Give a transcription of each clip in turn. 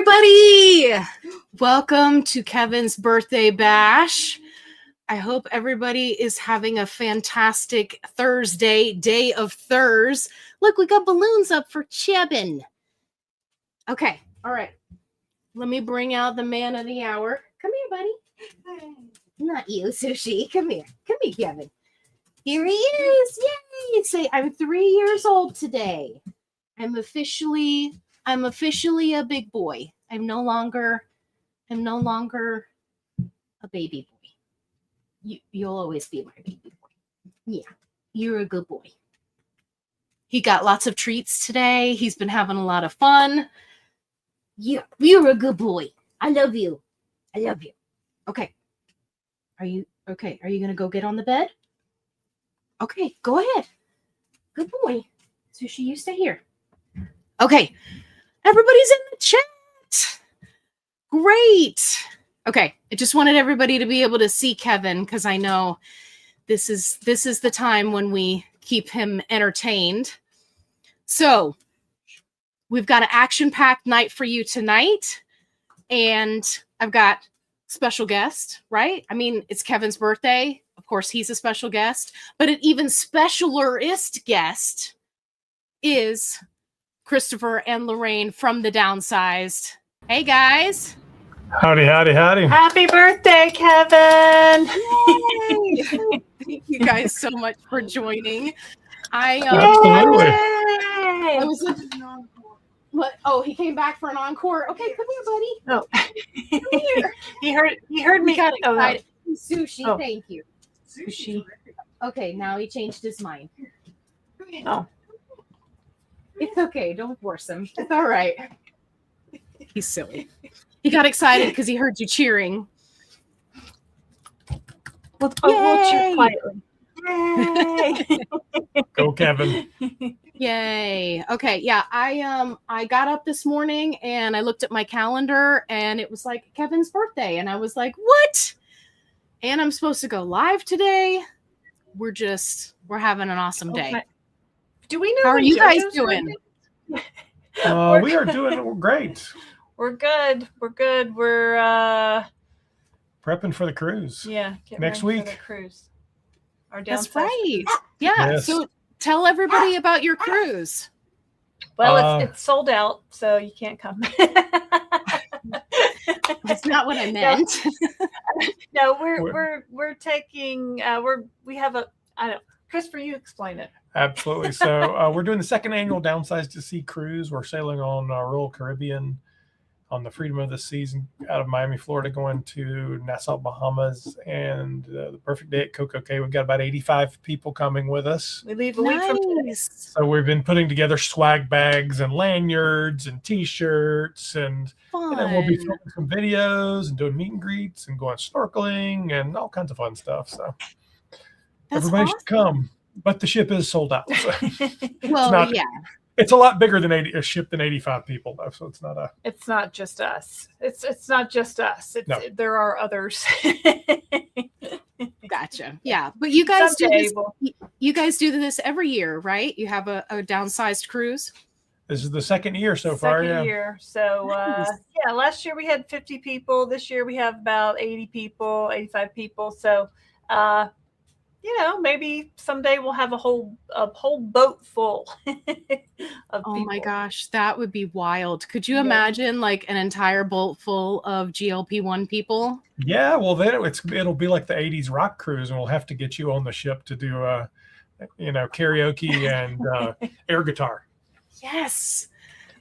everybody! Welcome to Kevin's birthday bash. I hope everybody is having a fantastic Thursday, day of Thurs. Look, we got balloons up for Chebin. Okay, all right. Let me bring out the man of the hour. Come here, buddy. Not you, Sushi. Come here. Come here, Kevin. Here he is. Yay! Say, I'm 3 years old today. I'm officially a big boy. I'm no longer a baby boy. You'll always be my baby boy. Yeah, you're a good boy. He got lots of treats today. He's been having a lot of fun. Yeah, you're a good boy. I love you. I love you. Okay. Are you gonna go get on the bed? Okay, go ahead. Good boy. Sushi, you stay here. Okay. Everybody's in the chat. Great. Okay. I just wanted everybody to be able to see Kevin because I know this is the time when we keep him entertained. So we've got an action-packed night for you tonight. And I've got special guest, right? I mean, it's Kevin's birthday. Of course, he's a special guest. But an even specialerist guest is Christopher and Lorraine from the Downsized. Hey, guys. Howdy, howdy, howdy. Happy birthday, Kevin. Yay! Thank you guys so much for joining. Absolutely. I was looking what? Oh, he came back for an encore. Okay, come here, buddy. Oh, Come here. he heard me. He got Oh, no. excited. Sushi, Oh. thank you. Sushi. Okay, now he changed his mind. Oh. It's okay. Don't force him. It's all right. He's silly. He got excited because he heard you cheering. We'll cheer quietly. Yay! Go, Kevin. Yay. Okay, yeah. I got up this morning and I looked at my calendar and it was like Kevin's birthday. And I was like, what? And I'm supposed to go live today. We're having an awesome day. Okay. Do we know How are when you guys JoJo's doing? birthday? We are doing great. We're good. We're good. We're Prepping for the cruise. get Next ready for week. the cruise. Our That's downsized right. cruise. Yeah. Yes. So tell everybody about your cruise. Well, it's sold out, so you can't come. That's not what I meant. No, we're taking we have a Christopher, you explain it. Absolutely. So we're doing the second annual Downsized to Sea cruise. We're sailing on Royal Caribbean on the Freedom of the Seas out of Miami, Florida, going to Nassau, Bahamas, and the perfect day at Coco Cay. We've got about 85 people coming with us. We leave a week from today. Nice. So we've been putting together swag bags and lanyards and T-shirts, and then we'll be filming some videos and doing meet and greets and going snorkeling and all kinds of fun stuff. So That's everybody awesome. should come. But the ship is sold out. So Well, yeah. it's a lot bigger than a ship than 85 people, though. So it's not a. It's not just us. It's not just us. No. There are others. Gotcha. Yeah. But you guys Someday you guys do this every year, right? You have a downsized cruise. This is the second year so far. Second Yeah. year. So Nice. last year we had 50 people. This year we have about 80 people, 85 people. So maybe someday we'll have a whole boat full of Oh people. my gosh, that would be wild. Could you Yeah. imagine like an entire boat full of GLP1 people? Yeah. Well, then it'll be like the 80s rock cruise, and we'll have to get you on the ship to do karaoke and air guitar. Yes.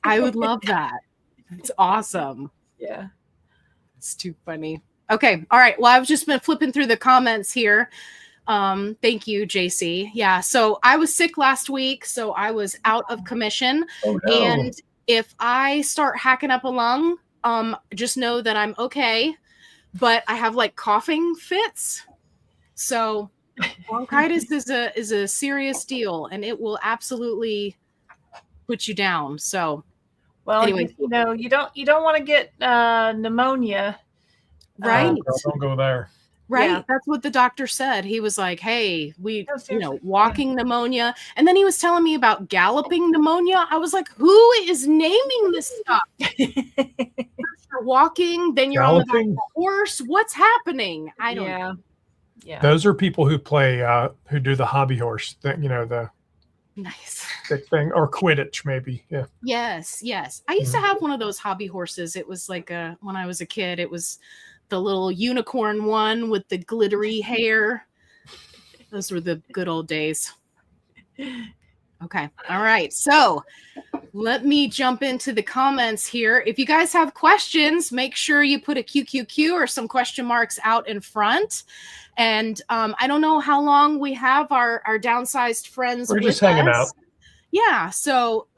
I would love that. It's awesome. Yeah. It's too funny. Okay. All right. Well, I've just been flipping through the comments here. Thank you, JC. Yeah. So I was sick last week, so I was out of commission. Oh, no. And if I start hacking up a lung, just know that I'm okay. But I have like coughing fits. So bronchitis is a serious deal, and it will absolutely put you down. So Well, anyway, you don't want to get pneumonia. right. Oh, girl, don't go there. Right. Yeah. That's what the doctor said. He was like, hey, No, seriously. walking pneumonia. And then he was telling me about galloping pneumonia. I was like, who is naming this stuff? You're walking, then you're on the back of Galloping. a horse. What's happening? I don't know. Yeah. Yeah. Those are people who play, who do the hobby horse thing, the Nice. stick thing, or Quidditch, maybe. Yeah. Yes. I used to have one of those hobby horses. It was like when I was a kid, it was the little unicorn one with the glittery hair. Those were the good old days. Okay. All right. So let me jump into the comments here. If you guys have questions, make sure you put a QQQ or some question marks out in front. And I don't know how long we have our downsized friends. We're just hanging out. Yeah. So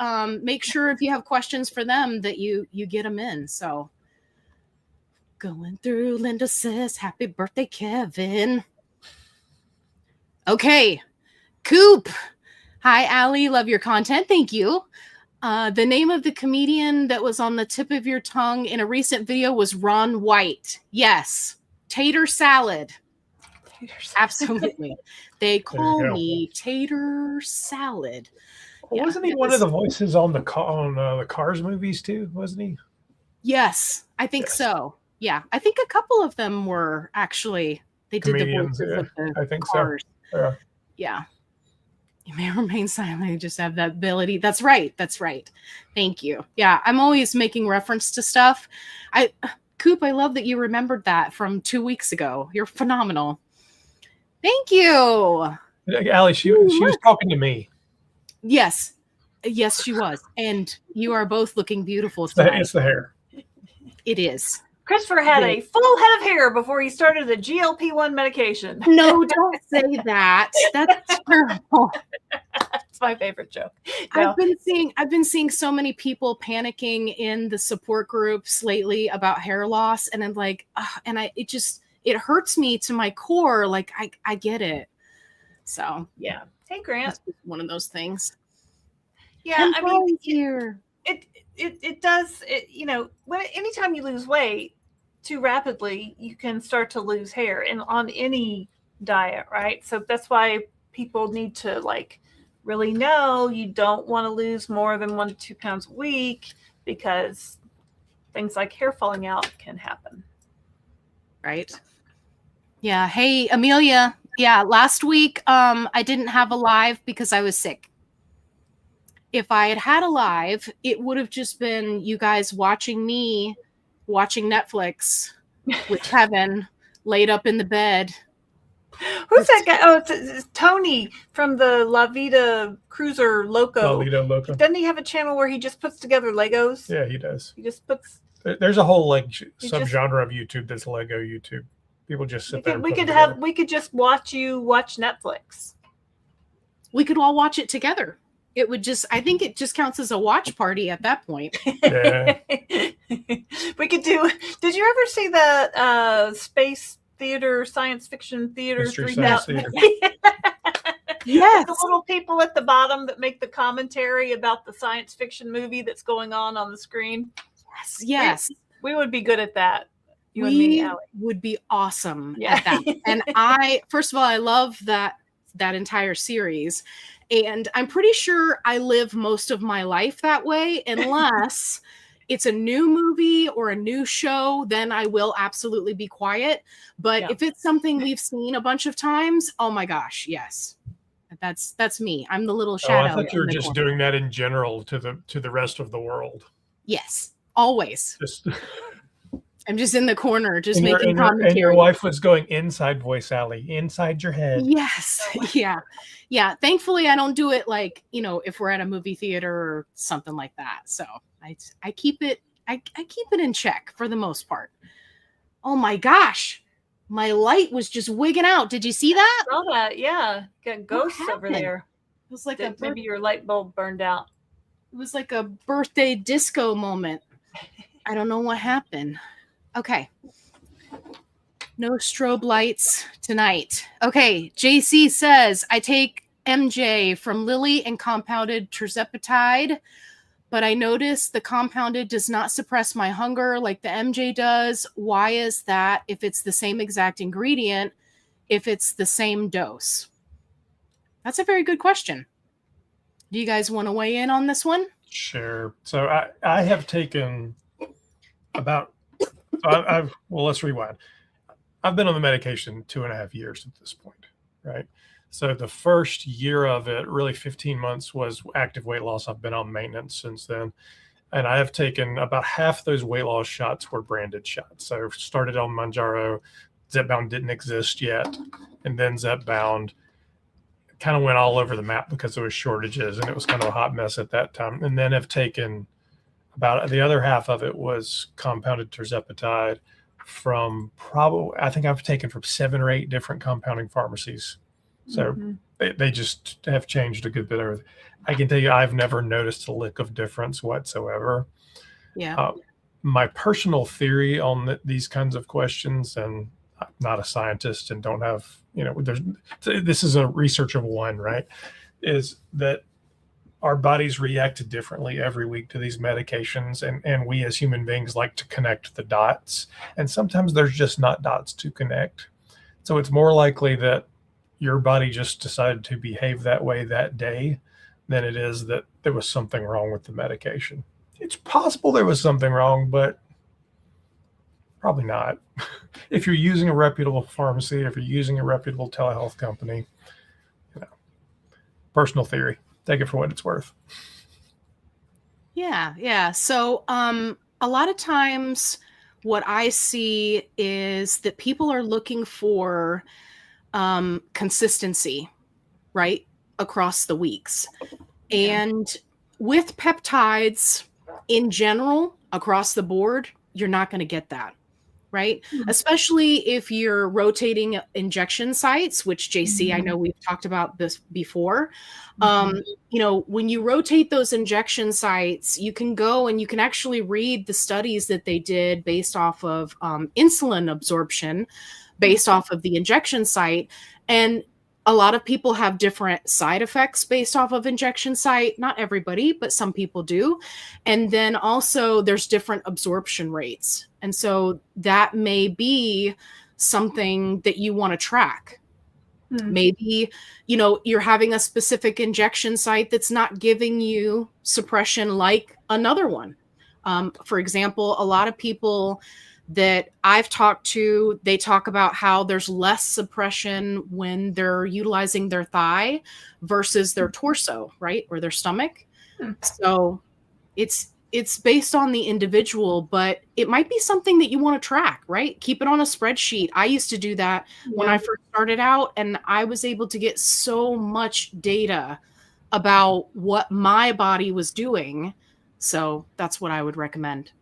make sure if you have questions for them that you get them in. So going through, Linda says, happy birthday, Kevin. Okay. Coop. Hi, Allie. Love your content. Thank you. The name of the comedian that was on the tip of your tongue in a recent video was Ron White. Yes. Tater salad. Absolutely. They call me Tater Salad. Well, wasn't he one of the voices on the Cars movies too? Wasn't he? Yes, I think so. Yeah, I think a couple of them were actually. They did Comedians, the voices of the I think Cars. so. Yeah. You may remain silent. You just have that ability. That's right. Thank you. Yeah, I'm always making reference to stuff. Coop, I love that you remembered that from 2 weeks ago. You're phenomenal. Thank you. Allie, she was talking to me. Yes, she was. And you are both looking beautiful tonight. It's the hair. It is. Christopher had a full head of hair before he started the GLP1 medication. No, don't say that. That's terrible. It's my favorite joke. No. I've been seeing so many people panicking in the support groups lately about hair loss, and I'm like, it hurts me to my core. Like I get it. So yeah. Hey, Grant. That's just one of those things. Yeah, I mean, here. It does. Anytime you lose weight too rapidly, you can start to lose hair, and on any diet, right? So that's why people need to really know you don't want to lose more than 1 to 2 pounds a week, because things like hair falling out can happen. Right. Yeah. Hey, Amelia. Yeah. Last week, I didn't have a live because I was sick. If I had a live, it would have just been you guys watching me watching Netflix with Kevin laid up in the bed. Who's that guy? Oh, it's Tony from the La Vida Cruiser Loco. La Vida Loco. Doesn't he have a channel where he just puts together Legos? Yeah, he does. He just puts. There's a whole subgenre of YouTube that's Lego YouTube. People just sit there. We could just watch Netflix. We could all watch it together. I think it just counts as a watch party at that point. Yeah. We could do. Did you ever see the space theater, science fiction theater? Mystery Science Theater. Yes. The little people at the bottom that make the commentary about the science fiction movie that's going on the screen. Yes. We would be good at that. You we and me, Allie. Would be awesome at that. And first of all, I love that entire series. And I'm pretty sure I live most of my life that way, unless it's a new movie or a new show, then I will absolutely be quiet. But if it's something we've seen a bunch of times, oh my gosh, yes. That's me. I'm the little shadow. I thought you were just doing that in general to the rest of the world. Yes, always. I'm just in the corner, just making commentary. And your wife was going inside voice, Allie, inside your head. Yes. Yeah. Thankfully, I don't do it if we're at a movie theater or something like that. So I keep it in check for the most part. Oh my gosh. My light was just wigging out. Did you see that? I saw that. Yeah. Got ghosts over there. It was like maybe your light bulb burned out. It was like a birthday disco moment. I don't know what happened. Okay. No strobe lights tonight. Okay. JC says, I take MJ from Lilly and compounded terzepatide. but I noticed the compounded does not suppress my hunger like the MJ does. Why is that if it's the same exact ingredient, if it's the same dose? That's a very good question. Do you guys want to weigh in on this one? Sure. So I have taken about, well, let's rewind. I've been on the medication 2.5 years at this point, right? So the first year of it, really 15 months, was active weight loss. I've been on maintenance since then. And I have taken about half those weight loss shots were branded shots. So started on Mounjaro. Zepbound didn't exist yet. And then Zepbound kind of went all over the map because there was shortages and it was kind of a hot mess at that time. And then have taken about the other half of it was compounded tirzepatide from I think I've taken from 7 or 8 different compounding pharmacies. So they just have changed a good bit of. I can tell you, I've never noticed a lick of difference whatsoever. Yeah. My personal theory on these kinds of questions, and I'm not a scientist and don't have, this is a research of one, right? Is that our bodies react differently every week to these medications, and we as human beings like to connect the dots. And sometimes there's just not dots to connect. So it's more likely that your body just decided to behave that way that day than it is that there was something wrong with the medication. It's possible there was something wrong, but probably not. If you're using a reputable pharmacy, if you're using a reputable telehealth company, personal theory, take it for what it's worth. Yeah. So a lot of times what I see is that people are looking for consistency, right, across the weeks. And with peptides in general, across the board, you're not going to get that, right? Especially if you're rotating injection sites, which JC, I know we've talked about this before. When you rotate those injection sites, you can go and you can actually read the studies that they did based off of insulin absorption, based off of the injection site. And a lot of people have different side effects based off of injection site. Not everybody, but some people do. And then also there's different absorption rates. And so that may be something that you want to track. Maybe, you're having a specific injection site that's not giving you suppression like another one. For example, a lot of people that I've talked to, they talk about how there's less suppression when they're utilizing their thigh versus their torso, right? Or their stomach. So it's based on the individual, but it might be something that you want to track, right? Keep it on a spreadsheet. I used to do that when I first started out, and I was able to get so much data about what my body was doing. So that's what I would recommend.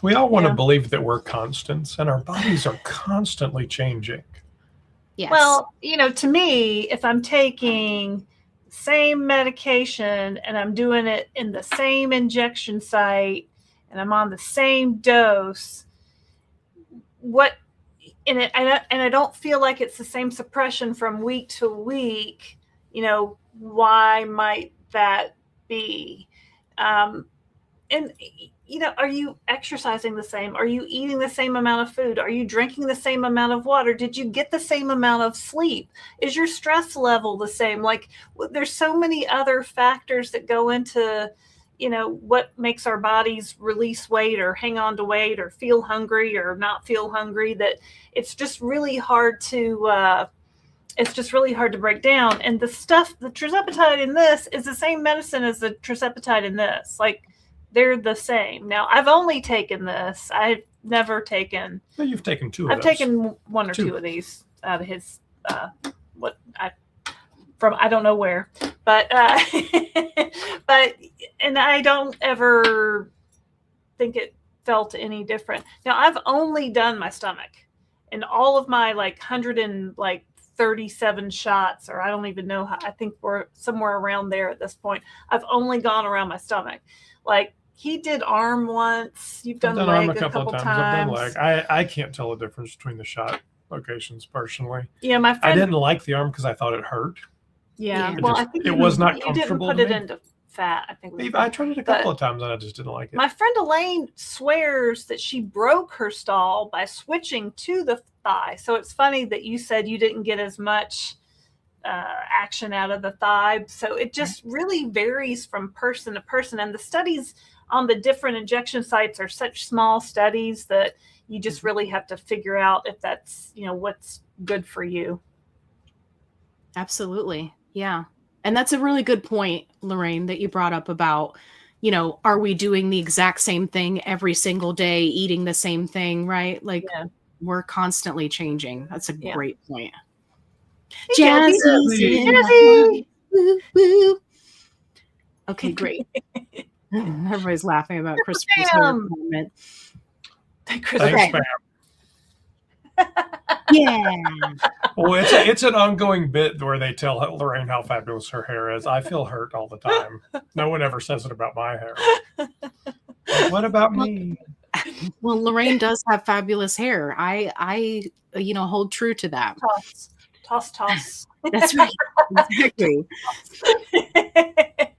We all want to believe that we're constants, and our bodies are constantly changing. Yes. Well, to me, if I'm taking same medication and I'm doing it in the same injection site and I'm on the same dose, and I don't feel like it's the same suppression from week to week, why might that be? Are you exercising the same? Are you eating the same amount of food? Are you drinking the same amount of water? Did you get the same amount of sleep? Is your stress level the same? Like, there's so many other factors that go into, what makes our bodies release weight or hang on to weight or feel hungry or not feel hungry, that it's just really hard to break down. And the tirzepatide in this is the same medicine as the tirzepatide in this. Like, they're the same. Now, I've only taken this. I've never taken. Well, you've taken 2 of I've those. taken 1 or 2 of these out of his, from I don't know where, but and I don't ever think it felt any different. Now, I've only done my stomach, and all of my 137 shots, or I don't even know how. I think we're somewhere around there at this point. I've only gone around my stomach. He did arm once. You've done leg arm a couple times. I've done leg. I can't tell the difference between the shot locations personally. Yeah, my friend. I didn't like the arm because I thought it hurt. Yeah. I think it was not you didn't comfortable put to it me. into fat. I think. I tried it a couple of times and I just didn't like it. My friend Elaine swears that she broke her stall by switching to the thigh. So it's funny that you said you didn't get as much action out of the thigh. So it just really varies from person to person. And the studies on the different injection sites are such small studies that you just really have to figure out if that's, what's good for you. Absolutely. Yeah. And that's a really good point, Lorraine, that you brought up about, are we doing the exact same thing every single day, eating the same thing, right? Like we're constantly changing. That's a great point. Jazzy. Woo, woo. Okay, great. Everybody's laughing about Christopher's moment. Thanks, Pam. Yeah. Well, it's an ongoing bit where they tell Lorraine how fabulous her hair is. I feel hurt all the time. No one ever says it about my hair. Like, what about me? Well, Lorraine does have fabulous hair. I hold true to that. Toss. That's right. Exactly.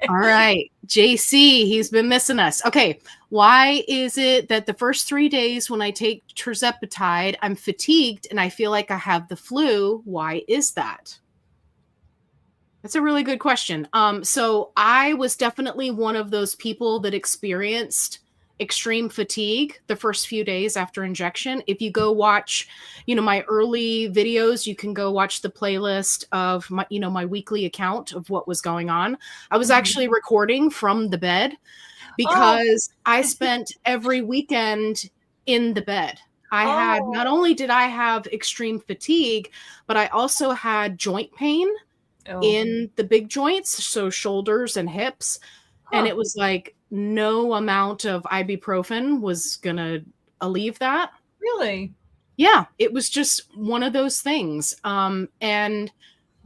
All right. JC, he's been missing us. Okay. Why is it that the first 3 days when I take tirzepatide, I'm fatigued and I feel like I have the flu? Why is that? That's a really good question. So I was definitely one of those people that experienced extreme fatigue the first few days after injection. If you go watch, my early videos, you can go watch the playlist of my, my weekly account of what was going on. I was actually recording from the bed because I spent every weekend in the bed. Not only did I have extreme fatigue, but I also had joint pain in the big joints, so shoulders and hips. And it was like no amount of ibuprofen was going to alleviate that. Really? Yeah, it was just one of those things. And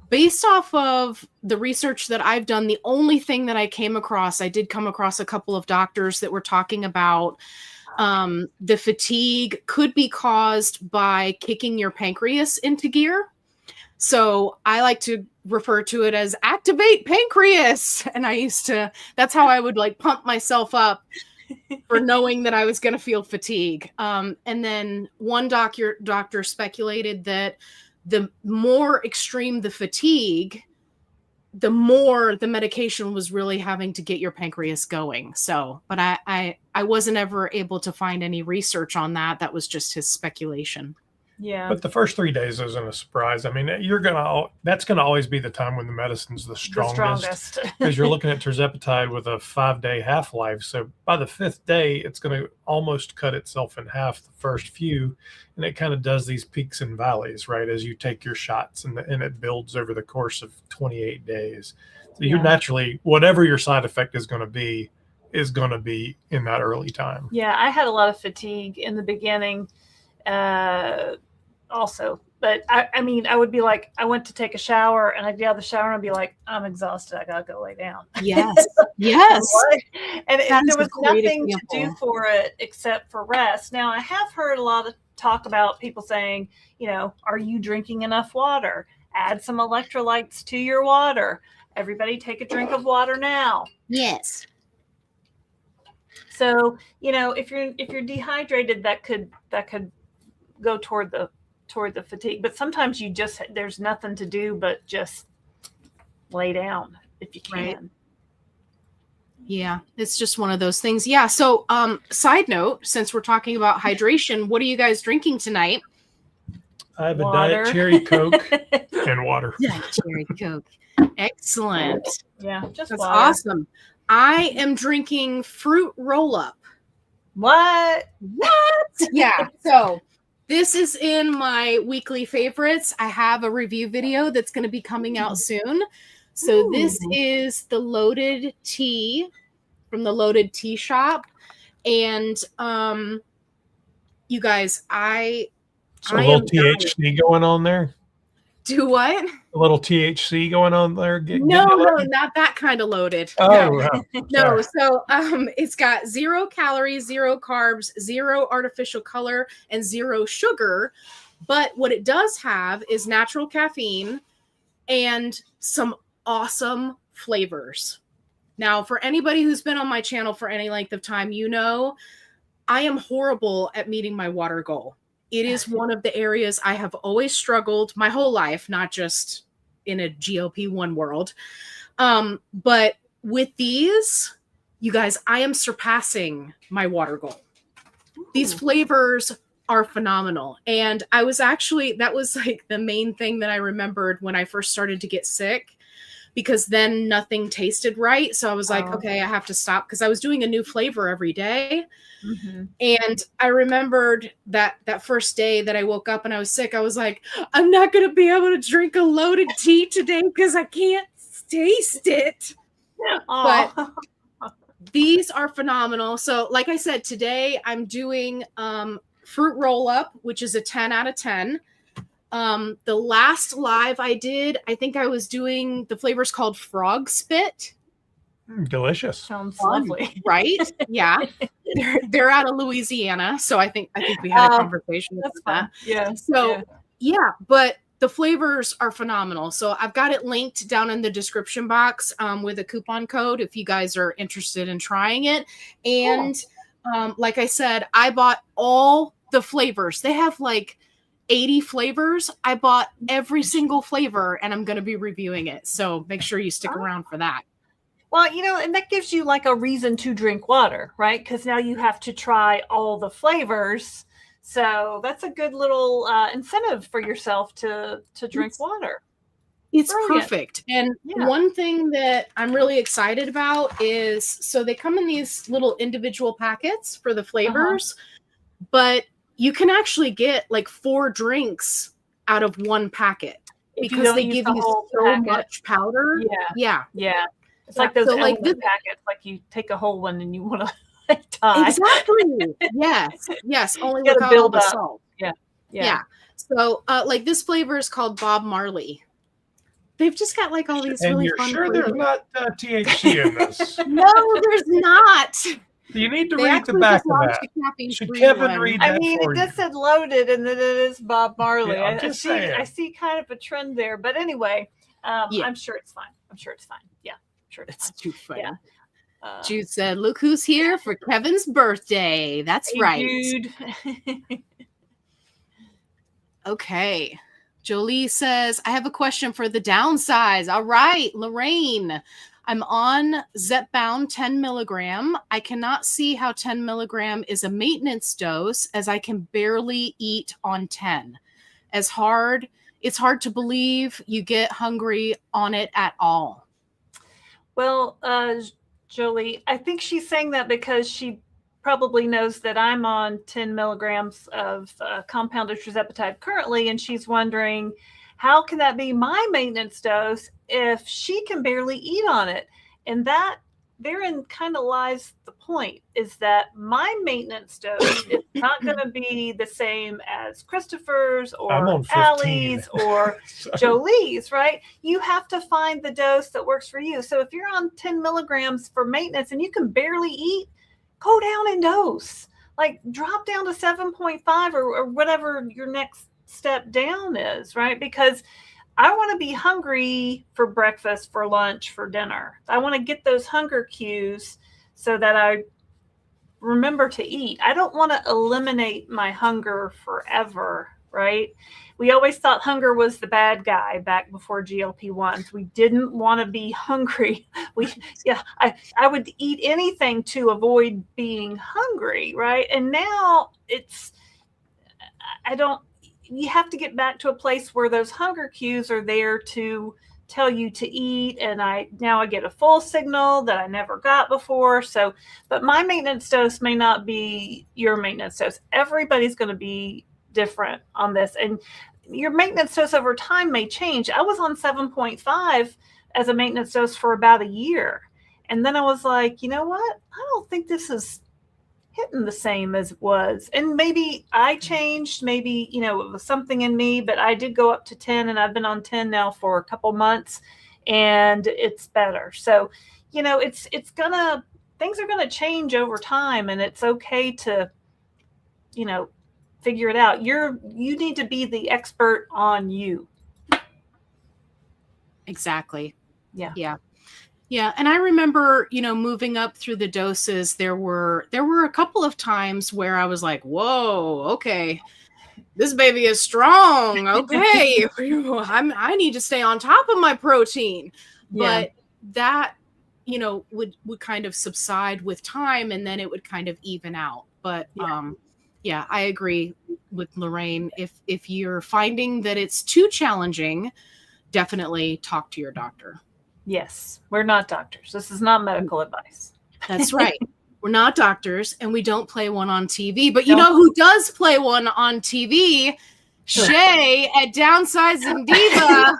based off of the research that I've done, the only thing that I did come across a couple of doctors that were talking about the fatigue could be caused by kicking your pancreas into gear. So I like to refer to it as activate pancreas. And that's how I would pump myself up for knowing that I was going to feel fatigue. And then one doctor speculated that the more extreme the fatigue, the more the medication was really having to get your pancreas going. So, but I wasn't ever able to find any research on that. That was just his speculation. Yeah. But the first 3 days isn't a surprise. I mean, that's going to always be the time when the medicine's the strongest. Because you're looking at tirzepatide with a 5-day half-life. So by the 5th day, it's going to almost cut itself in half the first few. And it kind of does these peaks and valleys, right, as you take your shots. And it builds over the course of 28 days. So you're naturally, whatever your side effect is going to be in that early time. Yeah, I had a lot of fatigue in the beginning. Also, but I would be like, I went to take a shower and I'd get out of the shower and I'd be like, I'm exhausted. I gotta go lay down. Yes. Yes. And there was nothing to do for it except for rest. Now I have heard a lot of talk about people saying, are you drinking enough water? Add some electrolytes to your water. Everybody take a drink of water now. Yes. So, if you're dehydrated, that could go toward the fatigue, but sometimes there's nothing to do but just lay down if you can. Right. Yeah, it's just one of those things. Yeah. So, side note, since we're talking about hydration, what are you guys drinking tonight? I have a Diet Cherry Coke and water. Diet Cherry Coke. Excellent. Yeah, that's water. Awesome. I am drinking fruit roll-up. What? Yeah. So this is in my weekly favorites. I have a review video that's going to be coming out soon. So this is the Loaded Tea from the Loaded Tea Shop. And you guys, a little THC going on there? Do what? A little THC going on there? No, not that kind of loaded. Oh, no. So it's got 0 calories, 0 carbs, 0 artificial color, and 0 sugar. But what it does have is natural caffeine and some awesome flavors. Now, for anybody who's been on my channel for any length of time, you know, I am horrible at meeting my water goal. It is one of the areas I have always struggled my whole life, not just in a GLP-1 world. But with these, you guys, I am surpassing my water goal. These flavors are phenomenal. And I was actually, that was like the main thing that I remembered when I first started to get sick, because then nothing tasted right. So I was like, okay, I have to stop, because I was doing a new flavor every day. Mm-hmm. And I remembered that first day that I woke up and I was sick, I was like, I'm not going to be able to drink a loaded tea today because I can't taste it. But these are phenomenal. So like I said, today I'm doing fruit roll up, which is a 10 out of 10. The last live I did, I think I was doing the flavors called frog spit. Delicious. Sounds lovely. Right? Yeah. They're out of Louisiana. So I think we had a conversation about that. Yeah. So yeah, but the flavors are phenomenal. So I've got it linked down in the description box with a coupon code if you guys are interested in trying it. And like I said, I bought all the flavors. They have like 80 flavors. I bought every single flavor and I'm going to be reviewing it. So make sure you stick around for that. Well, you know, and that gives you like a reason to drink water, right? Because now you have to try all the flavors. So that's a good little incentive for yourself to drink water. It's Brilliant. Perfect. And one thing that I'm really excited about is, so they come in these little individual packets for the flavors, but you can actually get like 4 drinks out of one packet because they give you so much powder. Yeah. It's like those element packets, like you take a whole one and you want to die. Exactly. Yes. Only without all the salt. Yeah. So like this flavor is called Bob Marley. They've just got like all these really fun flavors. There's not THC in this? No, there's not. You need to read the back of that. Should Kevin read that? I mean, it just said loaded, and then it is Bob Marley. Yeah, I'm just saying. I see kind of a trend there, but anyway, I'm sure it's fine. Yeah, I'm sure it's too funny. Yeah. Jude said, "Look who's here for Kevin's birthday." That's right. Jude. Okay. Jolie says, "I have a question for the Downsized." All right, Lorraine. I'm on Zepbound 10 milligram. I cannot see how 10 milligram is a maintenance dose as I can barely eat on 10. It's hard to believe you get hungry on it at all. Well, Jolie, I think she's saying that because she probably knows that I'm on 10 milligrams of compounded tirzepatide currently, and she's wondering, how can that be my maintenance dose if she can barely eat on it? And that therein kind of lies the point, is that my maintenance dose is not going to be the same as Christopher's or Allie's or Jolie's, right? You have to find the dose that works for you. So if you're on 10 milligrams for maintenance and you can barely eat, go down in dose. Like drop down to 7.5 or whatever your next step down is, right? Because I want to be hungry for breakfast, for lunch, for dinner. I want to get those hunger cues so that I remember to eat. I don't want to eliminate my hunger forever, right? We always thought hunger was the bad guy back before GLP-1s. We didn't want to be hungry. I would eat anything to avoid being hungry, right? And now you have to get back to a place where those hunger cues are there to tell you to eat. And now I get a full signal that I never got before. So, but my maintenance dose may not be your maintenance dose. Everybody's going to be different on this. And your maintenance dose over time may change. I was on 7.5 as a maintenance dose for about a year. And then I was like, you know what? I don't think this is hitting the same as it was. And maybe I changed, maybe, it was something in me, but I did go up to 10 and I've been on 10 now for a couple months and it's better. So, things are going to change over time and it's okay to, figure it out. You need to be the expert on you. Exactly. Yeah. Yeah. Yeah, and I remember, moving up through the doses, there were a couple of times where I was like, "Whoa, okay, this baby is strong. Okay, I need to stay on top of my protein." Yeah. But that, would kind of subside with time, and then it would kind of even out. But yeah, I agree with Lorraine. If you're finding that it's too challenging, definitely talk to your doctor. Yes, we're not doctors. This is not medical advice. That's right. We're not doctors, and we don't play one on TV. But you know who does play one on TV? Shay at Downsizing Diva.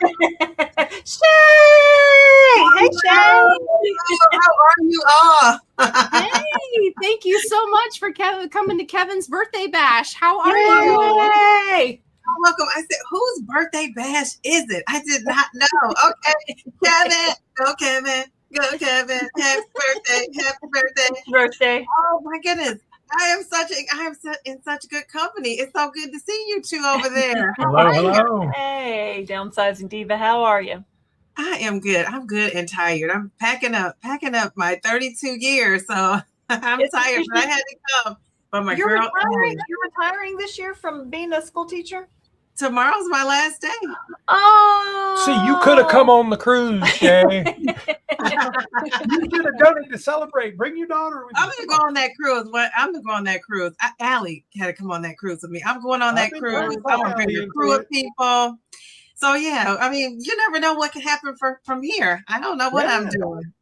Shay! Hey, Shay! How are you all? Hey, thank you so much for coming to Kevin's birthday bash. How are you? Yay! Welcome. I said, whose birthday bash is it? I did not know. Okay, Kevin. Go, Kevin. Go, Kevin. Happy birthday. Happy birthday. Birthday. Oh my goodness. I am in such good company. It's so good to see you two over there. Hello. Hey, Downsizing Diva, how are you? I am good. I'm good and tired. I'm packing up my 32 years. So I'm tired, but I had to come. But my You're girl, retiring this year from being a school teacher? tomorrow's my last day. Oh. See, you could have come on the cruise, Shay. You should have done it to celebrate. Bring your daughter with you. I'm gonna go on that cruise. I'm gonna go on that cruise. Allie had to come on that cruise with me. I'm going on that cruise. I'm gonna bring a crew of people. So yeah, I mean, you never know what can happen from here. I don't know what I'm doing.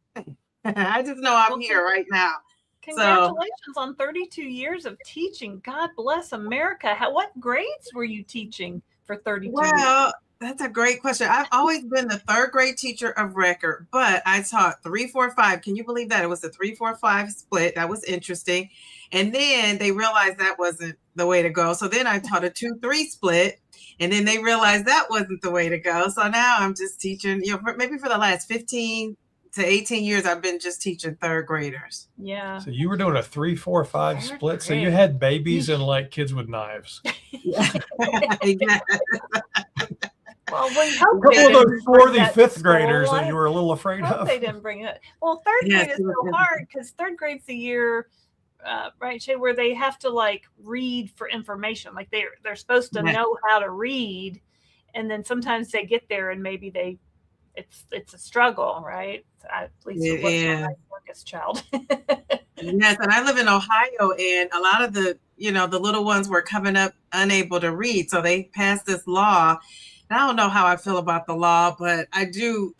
I just know I'm here right now. Congratulations on 32 years of teaching. God bless America. What grades were you teaching for 32 years? Well, that's a great question. I've always been the third grade teacher of record, but I taught 3, 4, 5. Can you believe that? It was a 3, 4, 5 split. That was interesting. And then they realized that wasn't the way to go. So then I taught a 2, 3 split. And then they realized that wasn't the way to go. So now I'm just teaching, maybe for the last 15 to 18 years, I've been just teaching third graders. Yeah. So you were doing a 3, 4, 5 split. So you had babies and like kids with knives. Well, a couple of those 4th, 5th graders that you were a little afraid of. They didn't bring it. Well, third grade is so hard because third grade's the year, right, Shay, where they have to like read for information. Like they're supposed to know how to read, and then sometimes they get there and maybe it's a struggle, right? At least it was my youngest child. Yes, and I live in Ohio, and a lot of the little ones were coming up unable to read, so they passed this law. And I don't know how I feel about the law, but I do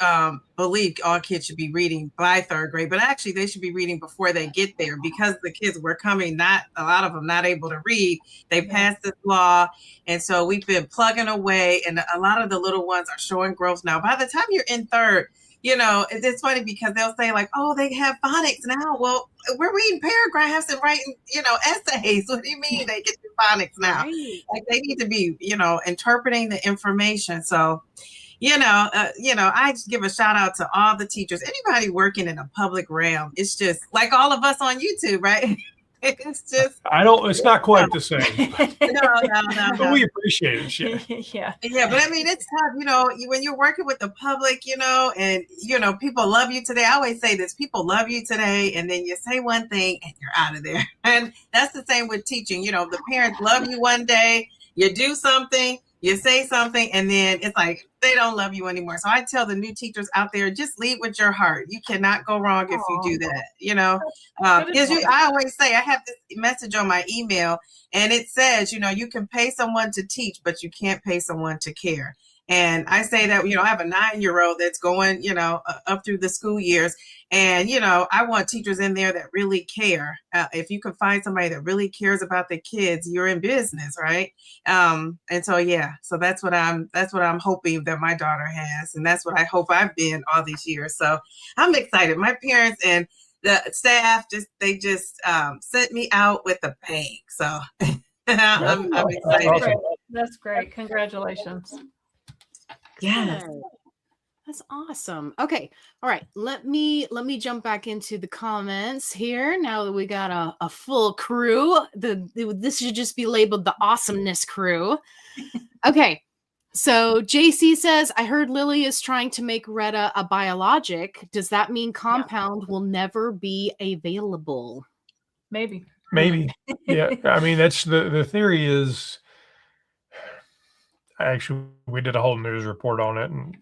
believe all kids should be reading by third grade. But actually, they should be reading before they get there because the kids were coming, a lot of them not able to read. They passed this law, and so we've been plugging away, and a lot of the little ones are showing growth now. By the time you're in third, it's funny because they'll say like, oh, they have phonics now. Well, we're reading paragraphs and writing, essays. What do you mean they get to phonics now? Right. Like they need to be, interpreting the information. So, I just give a shout out to all the teachers, anybody working in a public realm. It's just like all of us on YouTube, right? It's just it's not quite the same. No. But we appreciate it, shit. Yeah, but I mean it's tough, when you're working with the public, and people love you today. I always say this, people love you today, and then you say one thing and you're out of there. And that's the same with teaching. The parents love you one day, you do something, you say something, and then it's like they don't love you anymore. So I tell the new teachers out there, just lead with your heart. You cannot go wrong if you do that, because I always say, I have this message on my email, and it says, you can pay someone to teach, but you can't pay someone to care. And I say that, I have a 9-year-old that's going, up through the school years. And, I want teachers in there that really care. If you can find somebody that really cares about the kids, you're in business, right? And so, so that's what I'm hoping that my daughter has. And that's what I hope I've been all these years. So I'm excited. My parents and the staff, they just sent me out with a bang. So I'm excited. Awesome. That's great. Congratulations. Yes. That's awesome. Okay. All right. Let me jump back into the comments here. Now that we got a full crew, this should just be labeled the awesomeness crew. Okay. So JC says, I heard Lily is trying to make Reta a biologic. Does that mean compound will never be available? Maybe. Yeah. I mean, that's the theory is actually we did a whole news report on it, and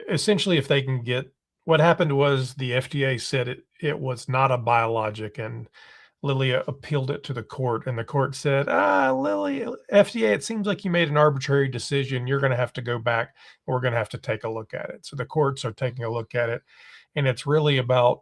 essentially if they can get what happened was the FDA said it was not a biologic, and Lily appealed it to the court, and the court said, Lily, FDA, it seems like you made an arbitrary decision. You're going to have to go back. We're going to have to take a look at it. So the courts are taking a look at it, and it's really about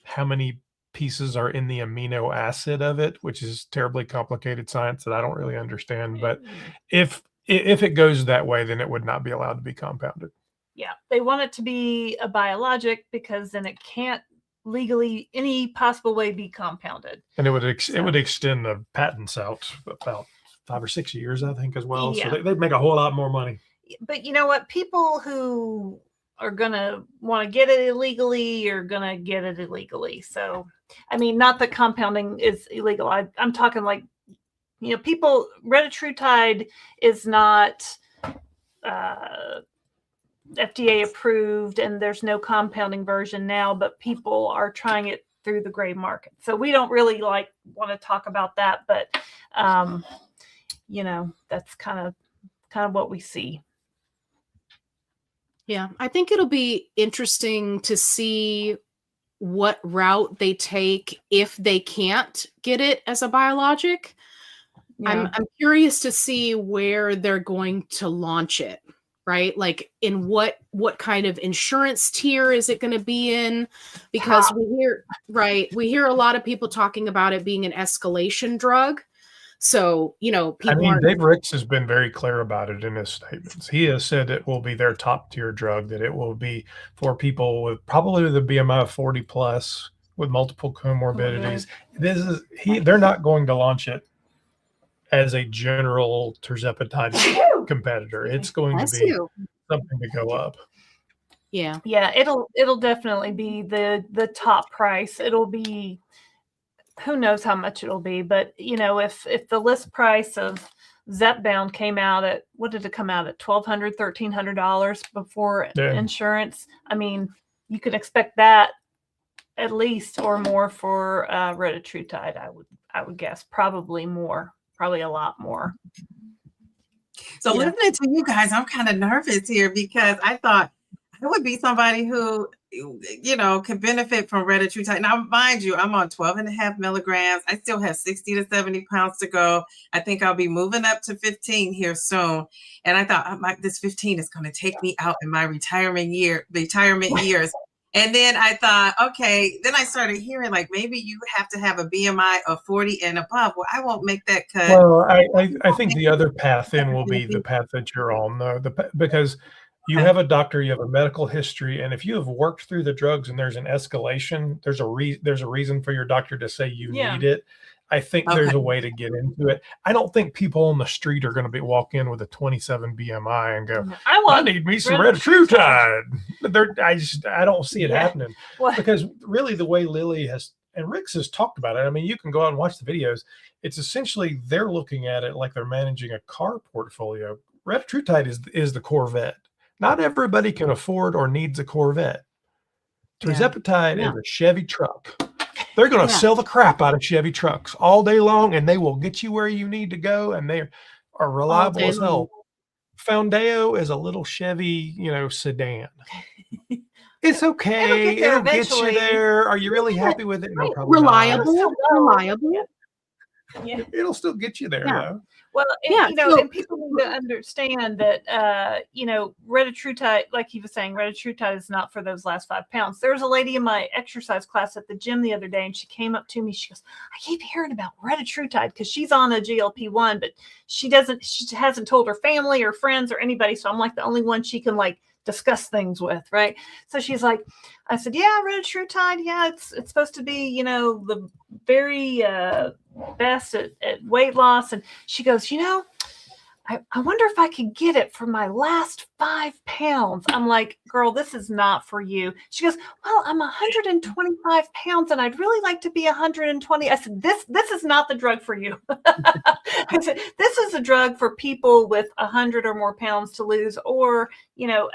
how many pieces are in the amino acid of it, which is terribly complicated science that I don't really understand. But if it goes that way, then it would not be allowed to be compounded. Yeah, they want it to be a biologic because then it can't legally any possible way be compounded, and it would extend the patents out about 5 or 6 years, I think, as well. Yeah. So they'd make a whole lot more money. But you know what, people who are gonna want to get it illegally are gonna get it illegally. So I mean, not that compounding is illegal. I'm talking like, people, retatrutide is not FDA approved, and there's no compounding version now, but people are trying it through the gray market. So we don't really want to talk about that, but that's kind of what we see. Yeah, I think it'll be interesting to see what route they take if they can't get it as a biologic. Yeah. I'm curious to see where they're going to launch it. Right? Like in what kind of insurance tier is it going to be in? Because we hear a lot of people talking about it being an escalation drug. So, people Dave Ricks has been very clear about it in his statements. He has said it will be their top tier drug, that it will be for people with probably the BMI of 40 plus with multiple comorbidities. They're not going to launch it as a general tirzepatide competitor. It's going to be something to go up. Yeah. Yeah, it'll definitely be the top price. It'll be, who knows how much it'll be, but if the list price of Zepbound came out at, what did it come out at, $1,200, $1,300 before insurance? I mean, you could expect that at least or more for retatrutide. I would guess probably more. Probably a lot more. So listening to you guys, I'm kind of nervous here because I thought I would be somebody who, can benefit from retatrutide. Now, mind you, I'm on 12.5 milligrams. I still have 60 to 70 pounds to go. I think I'll be moving up to 15 here soon. And I thought this 15 is going to take me out in my retirement years. And then I thought, okay, then I started hearing maybe you have to have a BMI of 40 and above. Well, I won't make that cut. Well, I think the other path then will be the path that you're on, though, because you have a doctor, you have a medical history, and if you have worked through the drugs and there's an escalation, there's a reason for your doctor to say you need it. I think there's a way to get into it. I don't think people on the street are going to walk in with a 27 BMI and go, I need me some retatrutide. I don't see it happening. Because really the way Lily and Ricks has talked about it, I mean, you can go out and watch the videos. It's essentially they're looking at it like they're managing a car portfolio. Retatrutide is the Corvette. Not everybody can afford or needs a Corvette. Tirzepatide is a Chevy truck. They're going to sell the crap out of Chevy trucks all day long, and they will get you where you need to go, and they are reliable as hell. Foundayo is a little Chevy, sedan. It's okay. It'll get you there. Are you really happy with it? No, probably reliable. Yeah. It'll still get you there, though. Well, and people need to understand that, retatrutide, like he was saying, retatrutide is not for those last 5 pounds. There was a lady in my exercise class at the gym the other day, and she came up to me. She goes, I keep hearing about retatrutide because she's on a GLP1, but she hasn't told her family or friends or anybody. So I'm like the only one she can discuss things with, right? So she's like, I said, yeah, retatrutide, it's supposed to be, the very best at weight loss. And she goes, I wonder if I could get it for my last 5 pounds. I'm like, girl, this is not for you. She goes, well, I'm 125 pounds and I'd really like to be 120. I said, this is not the drug for you. I said, this is a drug for people with 100 or more pounds to lose, or,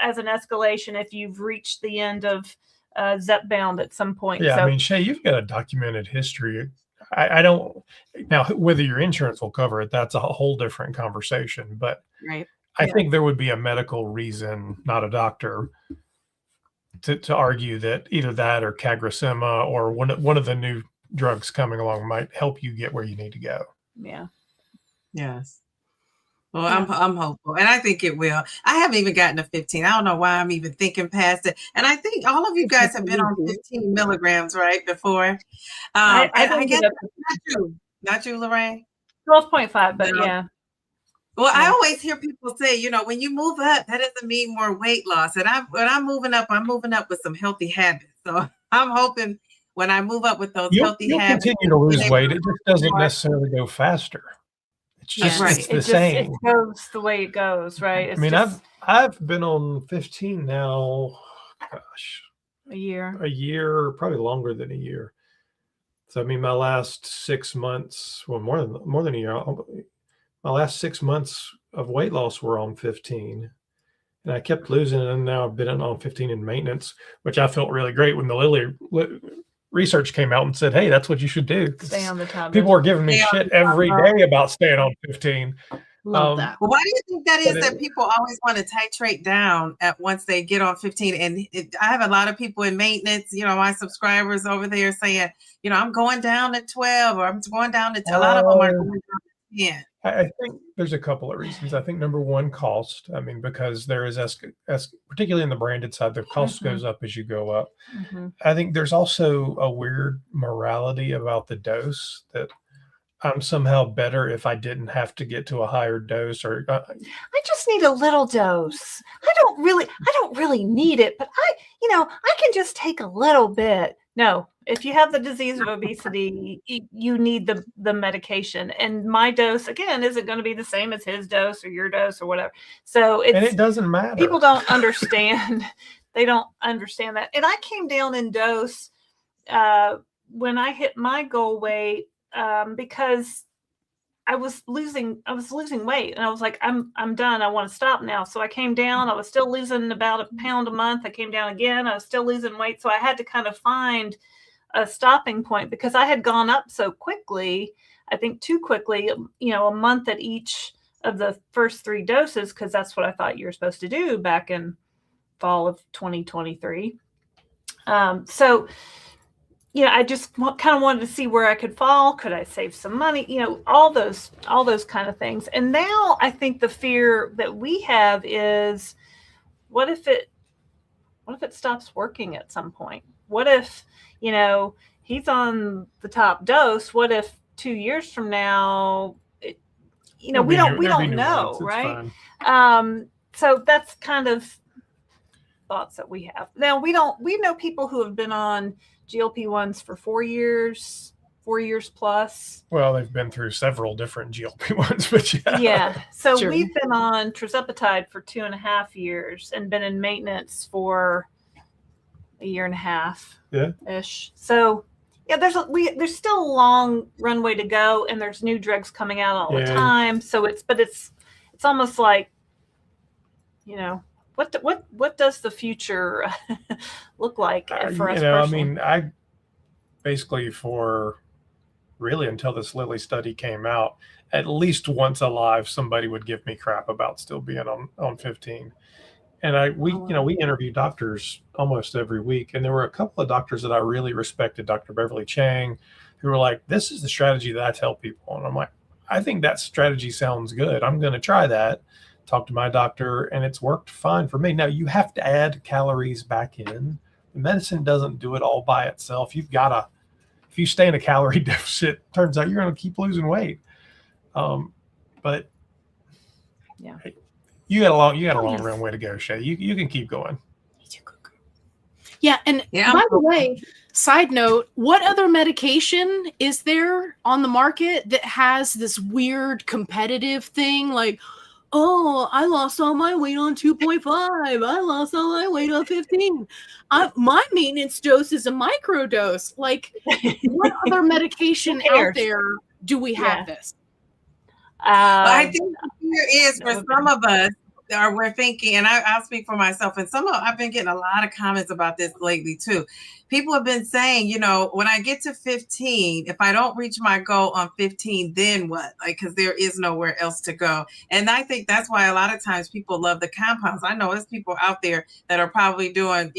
as an escalation if you've reached the end of Zepbound at some point. Yeah, So, I mean, Shay, you've got a documented history. I don't now whether your insurance will cover it, that's a whole different conversation. But Right. I think there would be a medical reason, not a doctor, to argue that either that or Cagrosema or one of the new drugs coming along might help you get where you need to go. yeah. Yes. Well, I'm hopeful, and I think it will. I haven't even gotten to 15. I don't know why I'm even thinking past it. And I think all of you guys have been on 15 milligrams, right, before. I and didn't I guess get up not you, Lorraine. 12.5, but No. yeah. Well, I Yeah. always hear people say, when you move up, that doesn't mean more weight loss. And when I'm moving up with some healthy habits. So I'm hoping when I move up with those healthy You'll habits, continue to lose they weight. It just doesn't more. necessarily go faster. It's just Right. it's the It same. goes the way it goes, right? It's I mean, just I've been on 15 now. Gosh, a year. a year, probably longer than a year. So I mean, my last 6 months, well, more than a year. My last 6 months of weight loss were on 15, and I kept losing, and now I've been on 15 in maintenance, which I felt really great when the Lilly research came out and said, "Hey, that's what you should do." Stay on the top. People are giving me Stay on shit the top. every day about staying on 15. Love that. Well, why do you think that is But that people always want to titrate down at once they get on 15? And I have a lot of people in maintenance, my subscribers over there saying, I'm going down to 12 or I'm going down to, a lot of them are going down to 10. I think there's a couple of reasons. I think number one, cost. I mean, because there is, particularly in the branded side, the cost goes up as you go up. Mhm. I think there's also a weird morality about the dose that I'm somehow better if I didn't have to get to a higher dose, or I just need a little dose. I don't really need it, but I can just take a little bit. No, if you have the disease of obesity, you need the medication. And my dose, again, isn't going to be the same as his dose or your dose or whatever. So and it doesn't matter. people don't understand. They don't understand that. And I came down in dose when I hit my goal weight because I was losing weight, and I was like, I'm done. I want to stop now. So I came down. I was still losing about a pound a month. I came down again. I was still losing weight. So I had to kind of find a stopping point because I had gone up so quickly. I think too quickly, a month at each of the first 3 doses, because that's what I thought you were supposed to do back in fall of 2023. So I just kind of wanted to see where I could fall. Could I save some money? All those kind of things. And now I think the fear that we have is, what if it stops working at some point? What if, he's on the top dose? What if 2 years from now, we don't know, right? So that's kind of thoughts that we have. Now we know people who have been on GLP1s for 4 years plus. Well, they've been through several different GLP1s, but yeah. Yeah. So Sure. we've been on tirzepatide for 2.5 years and been in maintenance for a year and a half. Yeah. Ish. So yeah, there's still a long runway to go, and there's new drugs coming out all the time. So it's almost like, what does the future look like for us personally? I mean, I basically until this Lilly study came out, at least once alive, somebody would give me crap about still being on 15. And we interview doctors almost every week. And there were a couple of doctors that I really respected, Dr. Beverly Chang, who were like, this is the strategy that I tell people. And I'm like, I think that strategy sounds good. I'm going to try that. Talk to my doctor, and it's worked fine for me. Now, you have to add calories back in. The medicine doesn't do it all by itself. You've got to, if you stay in a calorie deficit, turns out you're going to keep losing weight. But yeah, you got a long runway to go, Shay. You can keep going. Yeah, and by the way, side note, what other medication is there on the market that has this weird competitive thing? Like, oh, I lost all my weight on 2.5. I lost all my weight on 15. My maintenance dose is a microdose. Like, what other medication out there do we have this? I think the fear is for some of us, or we're thinking, and I'll speak for myself, and I've been getting a lot of comments about this lately too. People have been saying, when I get to 15, if I don't reach my goal on 15, then what? Like, because there is nowhere else to go. And I think that's why a lot of times people love the compounds. I know there's people out there that are probably doing,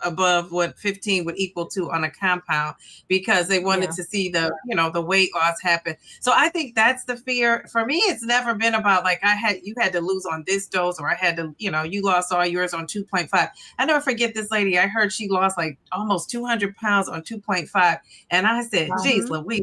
above what 15 would equal to on a compound, because they wanted to see the, the weight loss happen. So I think that's the fear. For me, it's never been about like you had to lose on this dose, or I had to, you lost all yours on 2.5. I never forget this lady. I heard she lost like almost 200 pounds on 2.5. And I said, geez, Louise,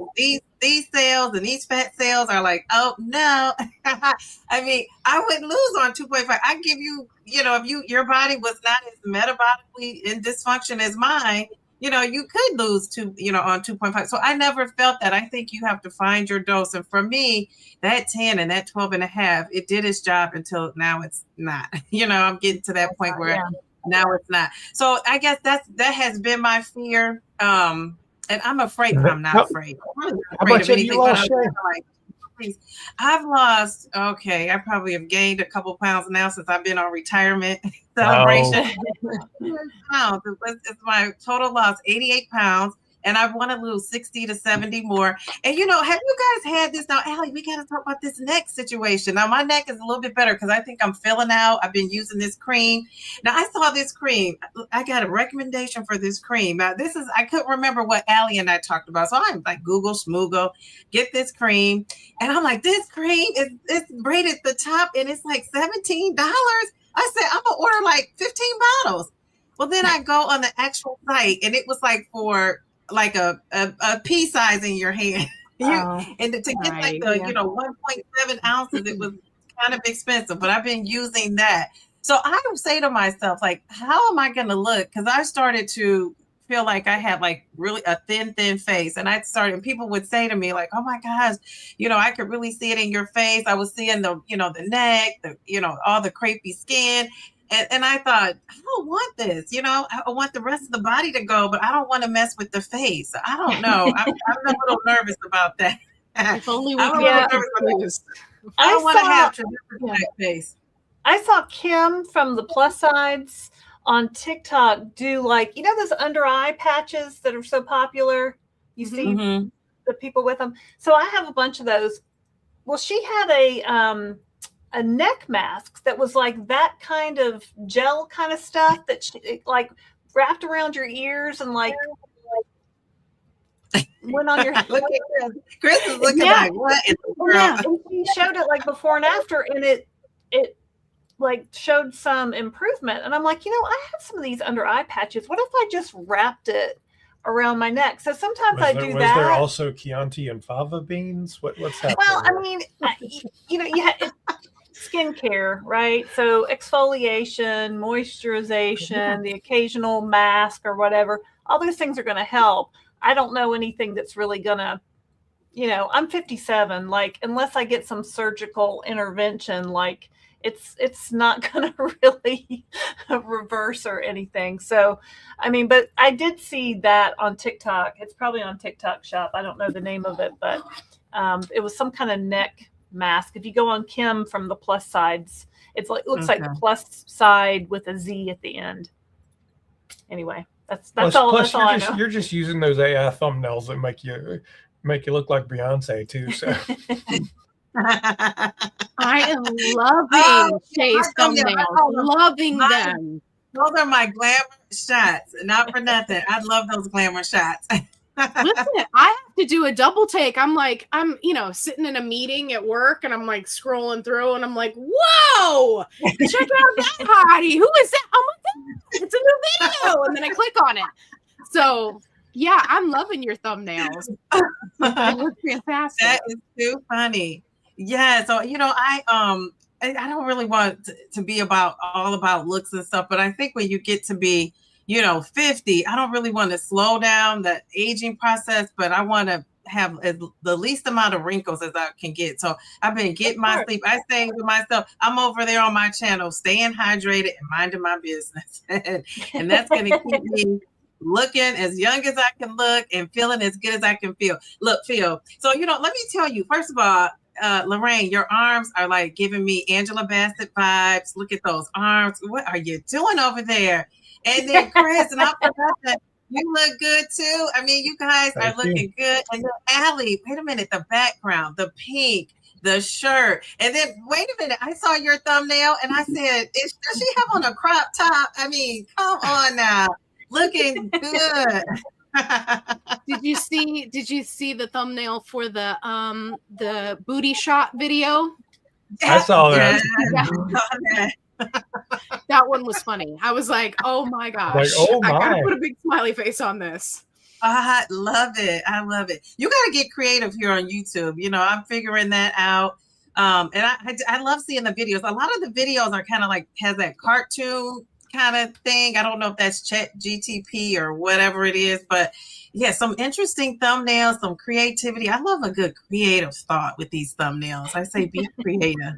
these cells and these fat cells are like, oh no. I mean, I wouldn't lose on 2.5. I give you, if your body was not as metabolically in dysfunction as mine, you could lose on 2.5. So I never felt that. I think you have to find your dose. And for me, that 10 and that 12 and a half, it did its job until now it's not. I'm getting to that point where now it's not. So I guess that has been my fear. And I'm afraid, but I'm not afraid. I'm not afraid of anything. I've lost, I probably have gained a couple pounds now since I've been on retirement celebration. Pounds. It's my total loss, 88 pounds. And I want to lose 60 to 70 more. And, have you guys had this? Now, Allie, we got to talk about this neck situation. Now, my neck is a little bit better because I think I'm filling out. I've been using this cream. Now, I saw this cream. I got a recommendation for this cream. Now, I couldn't remember what Allie and I talked about. So I'm like, Google, Schmoogle, get this cream. And I'm like, this cream is rated the top and it's like $17. I said, I'm going to order like 15 bottles. Well, then I go on the actual site and it was like for like a pea size in your hand. And to get like the 1.7 ounces, it was kind of expensive, but I've been using that. So I would say to myself, like, how am I going to look? Because I started to feel like I had like really a thin face. And people would say to me like, oh my gosh, I could really see it in your face. I was seeing the neck, all the crepey skin. And I thought, I don't want this, I want the rest of the body to go, but I don't want to mess with the face. I don't know. I'm a little nervous about that. If only we I don't want to have traditional face. I saw Kim from the Plus Sides on TikTok do like, those under eye patches that are so popular. You see the people with them. So I have a bunch of those. Well, she had a neck mask that was like that kind of gel kind of stuff that she, like wrapped around your ears and like went on your head. Look at Chris is looking like, what in the world? Yeah. And she showed it like before and after, and it like showed some improvement. And I'm like, I have some of these under eye patches. What if I just wrapped it around my neck? So sometimes I do that. Was there also Chianti and fava beans? What's happening? Well, I mean, you have skincare, right? So exfoliation, moisturization, the occasional mask or whatever, all those things are going to help. I don't know anything that's really going to, I'm 57, like, unless I get some surgical intervention, like it's not going to really reverse or anything. So, I mean, but I did see that on TikTok. It's probably on TikTok Shop. I don't know the name of it, but it was some kind of neck mask. If you go on Kim from the Plus Sides, it looks like the plus side with a Z at the end. Anyway, that's all. That's all I know. You're just using those AI thumbnails that make you look like Beyonce too. So I am loving Shay's thumbnails. Loving them. Those are my glamour shots. Not for nothing. I love those glamour shots. Listen, I have to do a double take. I'm sitting in a meeting at work and I'm like scrolling through and I'm like, whoa, check out that hottie. Who is that? Oh my God, it's a new video. And then I click on it. So yeah, I'm loving your thumbnails. They look fantastic. That is too funny. Yeah. So, I don't really want to be all about looks and stuff, but I think when you get to be 50, I don't really want to slow down the aging process, but I want to have the least amount of wrinkles as I can get. So I've been getting my sleep. I say to myself, I'm over there on my channel, staying hydrated and minding my business. And that's going to keep me looking as young as I can look and feeling as good as I can feel. So, you know, let me tell you, first of all, Lorraine, your arms are like giving me Angela Bassett vibes. Look at those arms. What are you doing over there? And then Chris, and I forgot that you look good too. I mean, you guys are looking good. And then Allie, wait a minute, the background, the pink, the shirt. And then wait a minute, I saw your thumbnail and I said, does she have on a crop top? I mean, come on now. Looking good. Did you see the thumbnail for the booty shot video? I saw that. Yeah. That one was funny. I was like, oh my gosh. Like, oh my. I gotta put a big smiley face on this. I love it. I love it. You got to get creative here on YouTube. You know, I'm figuring that out. And I love seeing the videos. A lot of the videos are kind of like, has that cartoon kind of thing. I don't know if that's Chat GTP or whatever it is, but yeah, some interesting thumbnails, some creativity. I love a good creative thought with these thumbnails. I say be creative.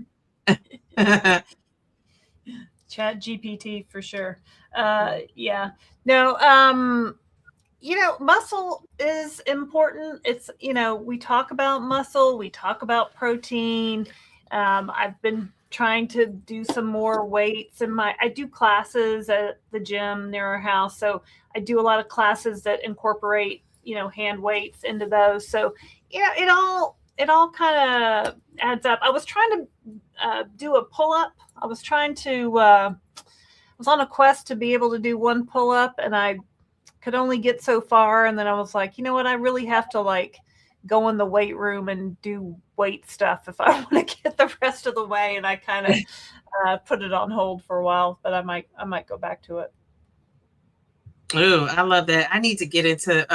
Chat GPT for sure. Yeah. No, you know, muscle is important. It's, you know, we talk about muscle, we talk about protein. I've been trying to do some more weights I do classes at the gym near our house. So I do a lot of classes that incorporate, you know, hand weights into those. So, you know, it all kind of adds up. I was trying to do a pull-up. I was on a quest to be able to do one pull-up, and I could only get so far. And then I was like, you know what? I really have to like go in the weight room and do weight stuff if I want to get the rest of the way. And I kind of put it on hold for a while, but I might go back to it. Ooh, I love that. I need to get into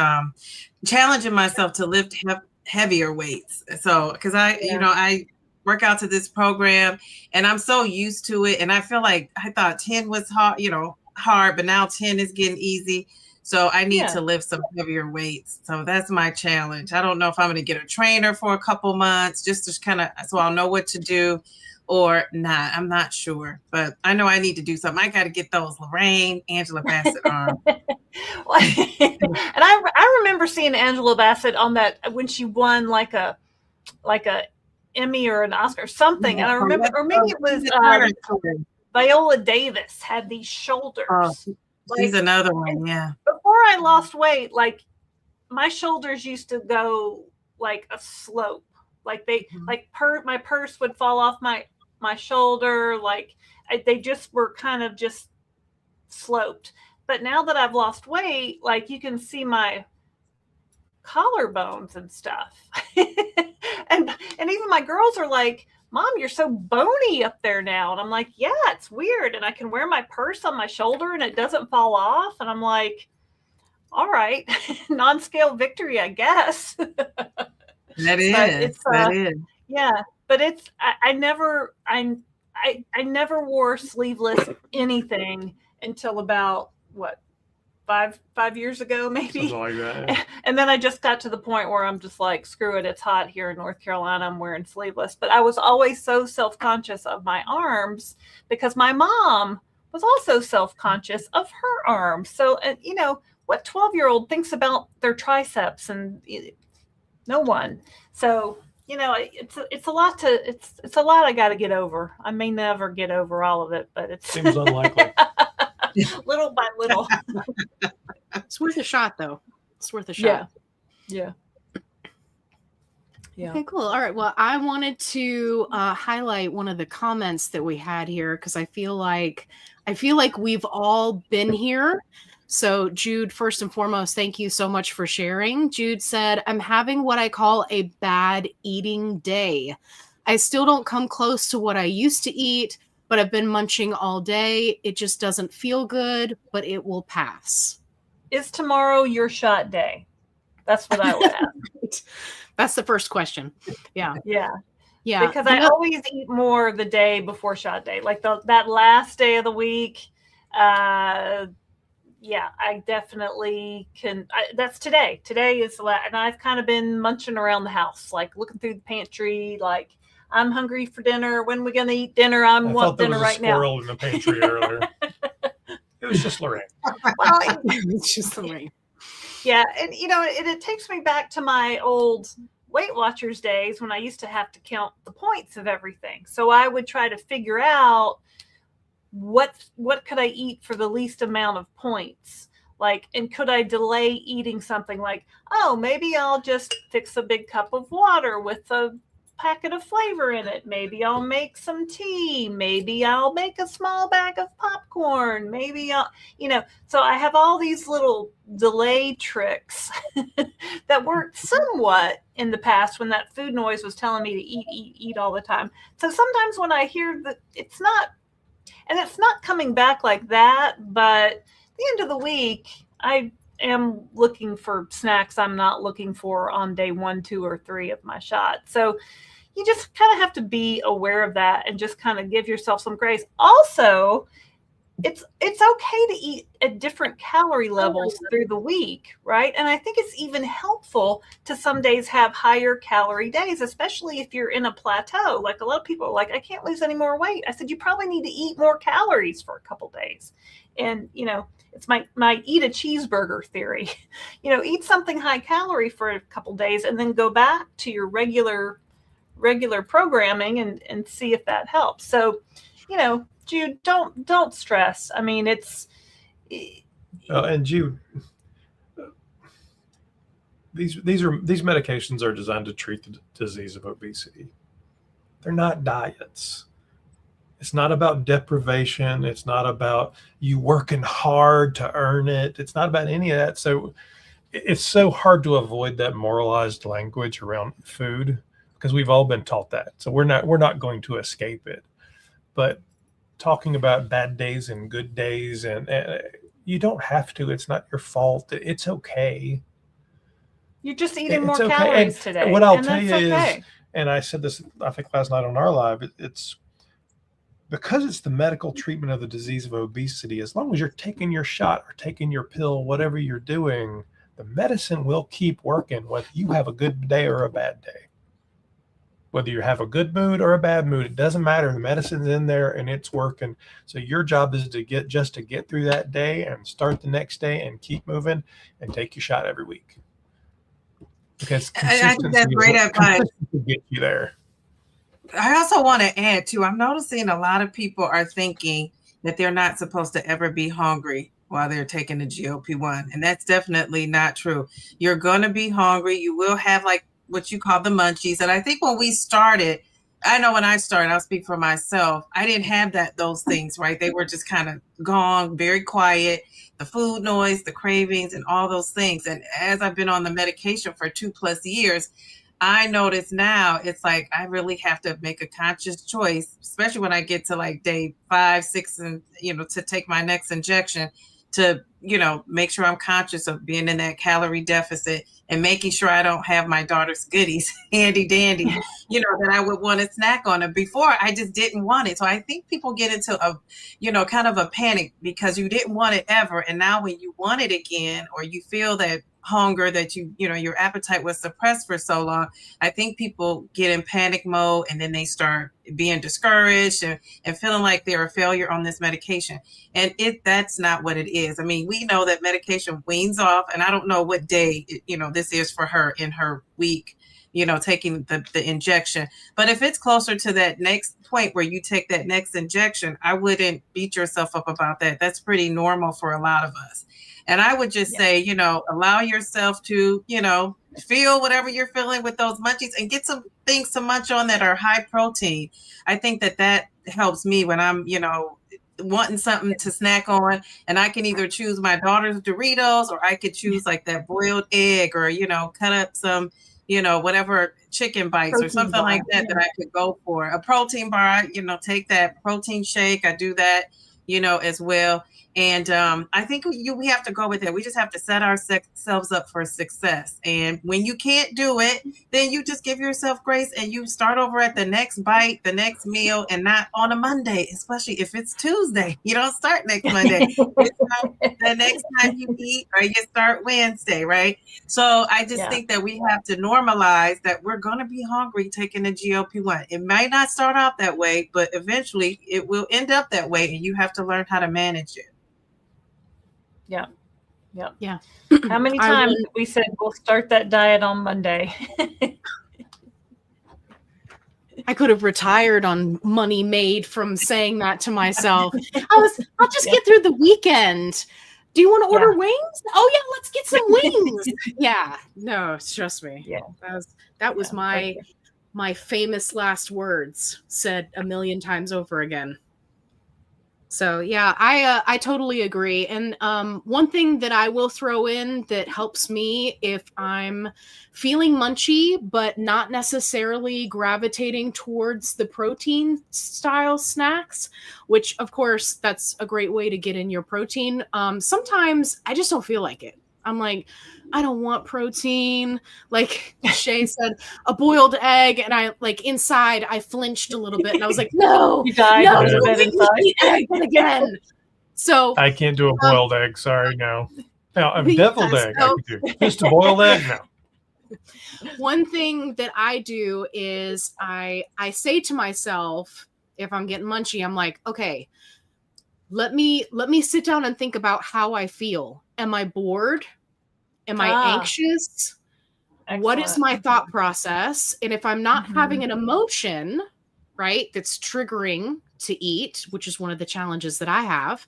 challenging myself to lift heavier weights. So, because you know, I work out to this program and I'm so used to it. And I feel like I thought 10 was hard, but now 10 is getting easy. So I need to lift some heavier weights. So that's my challenge. I don't know if I'm going to get a trainer for a couple months, just to kind of, so I'll know what to do or not. I'm not sure, but I know I need to do something. I got to get those Lorraine, Angela Bassett arms. And I remember seeing Angela Bassett on that when she won like a Emmy or an Oscar or something. And I remember, or maybe it was Viola Davis had these shoulders. She's another one, yeah. Before I lost weight, like my shoulders used to go like a slope. Like my purse would fall off my shoulder. Like they just were kind of just sloped. But now that I've lost weight, like you can see my collarbones and stuff. and even my girls are like, Mom, you're so bony up there now. And I'm like, yeah, it's weird. And I can wear my purse on my shoulder and it doesn't fall off. And I'm like, all right, non-scale victory, I guess. That is. Yeah, but it's I never wore sleeveless anything until about what, five years ago, maybe. Something like that. And then I just got to the point where I'm just like, screw it, it's hot here in North Carolina, I'm wearing sleeveless. But I was always so self-conscious of my arms because my mom was also self-conscious of her arms. So, you know, what 12-year-old thinks about their triceps? And no one. So, you know, it's a lot I got to get over. I may never get over all of it, but it seems unlikely. Little by little. It's worth a shot, though. It's worth a shot. Yeah. Okay, cool. All right. Well, I wanted to highlight one of the comments that we had here because I feel like we've all been here. So, Jude, first and foremost, thank you so much for sharing. Jude said, I'm having what I call a bad eating day. I still don't come close to what I used to eat, but I've been munching all day. It just doesn't feel good, but it will pass. Is tomorrow your shot day? That's what I would ask. That's the first question. Yeah. Because I always eat more the day before shot day. Like that last day of the week, yeah, I definitely can. That's today. Today is and I've kind of been munching around the house, like looking through the pantry, like I'm hungry for dinner. When are we going to eat dinner? I want dinner right now. I thought there was a squirrel in the pantry earlier. It was just Lorraine. Well, It's just Lorraine. yeah, and it takes me back to my old Weight Watchers days when I used to have to count the points of everything. So I would try to figure out what could I eat for the least amount of points, like, and could I delay eating something, like, oh, maybe I'll just fix a big cup of water with a packet of flavor in it, maybe I'll make some tea, maybe I'll make a small bag of popcorn, maybe I'll, so I have all these little delay tricks that worked somewhat in the past when that food noise was telling me to eat all the time. So sometimes when I hear that it's not coming back like that, but at the end of the week, I am looking for snacks I'm not looking for on day 1, 2, or 3 of my shot. So you just kind of have to be aware of that and just kind of give yourself some grace. Also, it's okay to eat at different calorie levels through the week, right? And I think it's even helpful to some days have higher calorie days, especially if you're in a plateau. Like a lot of people are like, I can't lose any more weight. I said, you probably need to eat more calories for a couple days. And, it's my eat a cheeseburger theory. Eat something high calorie for a couple days and then go back to your regular programming and see if that helps. So, Jude, don't stress. I mean, it's and Jude, these medications are designed to treat the disease of obesity. They're not diets. It's not about deprivation. It's not about you working hard to earn it. It's not about any of that. So it's so hard to avoid that moralized language around food because we've all been taught that. So we're not going to escape it. But talking about bad days and good days, and you don't have to. It's not your fault. It's okay. You're just eating more okay. calories and today. What I'll tell you is, and I said this, I think last night on our live, it's because it's the medical treatment of the disease of obesity. As long as you're taking your shot or taking your pill, whatever you're doing, the medicine will keep working, whether you have a good day or a bad day. Whether you have a good mood or a bad mood, it doesn't matter. The medicine's in there and it's working. So your job is to get through that day and start the next day and keep moving and take your shot every week. Because I think that's great advice to get you there. I also want to add too, I'm noticing a lot of people are thinking that they're not supposed to ever be hungry while they're taking the GLP-1. And that's definitely not true. You're going to be hungry. You will have like what you call the munchies. And I think when we started, I know when I started, I'll speak for myself, I didn't have those things, right? They were just kind of gone, very quiet, the food noise, the cravings, and all those things. And as I've been on the medication for 2+ years, I notice now it's like I really have to make a conscious choice, especially when I get to like day 5, 6, and to take my next injection, to make sure I'm conscious of being in that calorie deficit and making sure I don't have my daughter's goodies handy dandy, that I would want to snack on it. Before, I just didn't want it. So I think people get into a kind of a panic because you didn't want it ever, and now when you want it again, or you feel that hunger that your appetite was suppressed for so long, I think people get in panic mode and then they start being discouraged and feeling like they're a failure on this medication. And that's not what it is. I mean, we know that medication weans off, and I don't know what day, this is for her in her week, taking the injection. But if it's closer to that next point where you take that next injection, I wouldn't beat yourself up about that. That's pretty normal for a lot of us. And I would just say, allow yourself to, feel whatever you're feeling with those munchies and get some things to munch on that are high protein. I think that helps me when I'm, wanting something to snack on, and I can either choose my daughter's Doritos, or I could choose like that boiled egg, or, cut up some, whatever chicken bites protein or something bar, like that I could go for. A protein bar, take that protein shake. I do that, as well. And I think we have to go with it. We just have to set ourselves up for success. And when you can't do it, then you just give yourself grace and you start over at the next bite, the next meal, and not on a Monday, especially if it's Tuesday. You don't start next Monday. You start the next time you eat, or you start Wednesday, right? So I just think that we have to normalize that we're going to be hungry taking the GLP-1. It might not start out that way, but eventually it will end up that way, and you have to learn how to manage it. Yeah. How many times we said we'll start that diet on Monday? I could have retired on money made from saying that to myself. I'll just get through the weekend. Do you want to order wings? Oh yeah, let's get some wings. Yeah. No, trust me. Yeah. That was my famous last words said a million times over again. So yeah, I totally agree. And one thing that I will throw in that helps me if I'm feeling munchy, but not necessarily gravitating towards the protein style snacks, which of course that's a great way to get in your protein. Sometimes I just don't feel like it. I'm like, I don't want protein. Like Shay said, a boiled egg. And I inside, I flinched a little bit and I was like, no, you died no, a little bit inside. eat egg again. So I can't do a boiled egg. Sorry, no. Now, a deviled egg I could do. Just a boiled egg, no. One thing that I do is I say to myself, if I'm getting munchy, I'm like, okay, let me sit down and think about how I feel. Am I bored? Am I anxious? Excellent. What is my thought process? And if I'm not having an emotion, right, that's triggering to eat, which is one of the challenges that I have,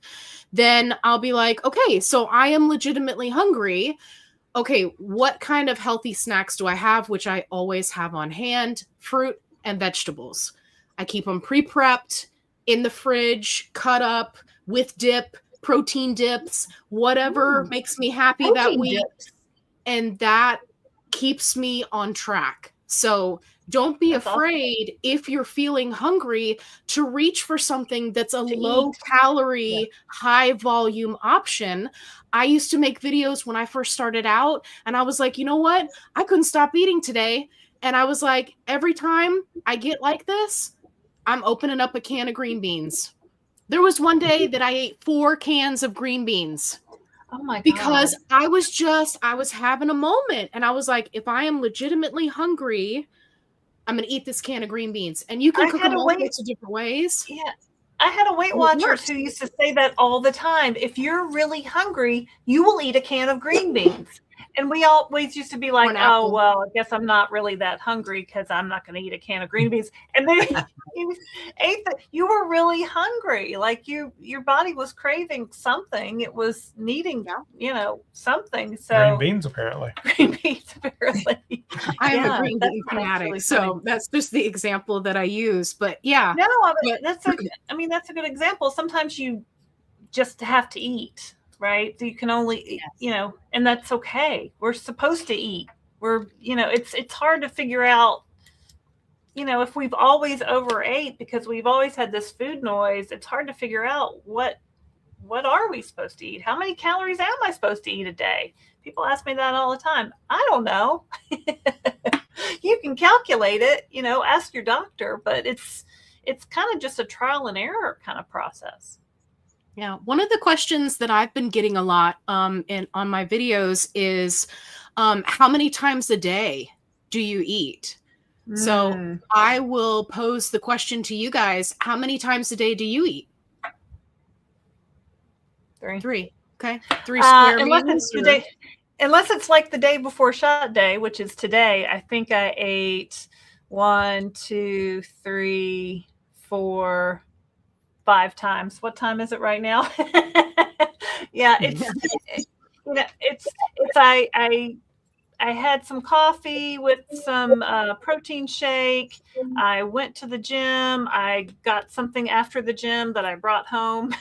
then I'll be like, okay, so I am legitimately hungry. Okay, what kind of healthy snacks do I have? Which I always have on hand: fruit and vegetables. I keep them pre-prepped in the fridge, cut up with dip, protein dips, whatever makes me happy that week. And that keeps me on track. So don't be afraid if you're feeling hungry to reach for something that's a low calorie, high volume option. I used to make videos when I first started out and I was like, you know what? I couldn't stop eating today. And I was like, every time I get like this, I'm opening up a can of green beans. There was one day that I ate 4 cans of green beans. Oh my God. Because I was having a moment and I was like, if I am legitimately hungry, I'm going to eat this can of green beans. And you can cook them all sorts of different ways. Yeah. I had a Weight Watchers who used to say that all the time. If you're really hungry, you will eat a can of green beans. And we always used to be like, oh, well, I guess I'm not really that hungry because I'm not going to eat a can of green beans. And then you were really hungry. Like your body was craving something. It was needing, something. So green beans, apparently. Green beans, apparently. I am a green bean fanatic. Really so that's just the example that I use. But yeah. No, that's a good example. Sometimes you just have to eat. Right. So you can only, and that's okay. We're supposed to eat. It's hard to figure out, if we've always overate because we've always had this food noise, it's hard to figure out what are we supposed to eat? How many calories am I supposed to eat a day? People ask me that all the time. I don't know. You can calculate it, ask your doctor, but it's kind of just a trial and error kind of process. Yeah, one of the questions that I've been getting a lot on my videos is how many times a day do you eat? So I will pose the question to you guys. How many times a day do you eat? 3. Okay. 3 square meals. Unless it's like the day before shot day, which is today. I think I ate 1, 2, 3, 4, 5 times. What time is it right now? Yeah, I had some coffee with some protein shake. I went to the gym. I got something after the gym that I brought home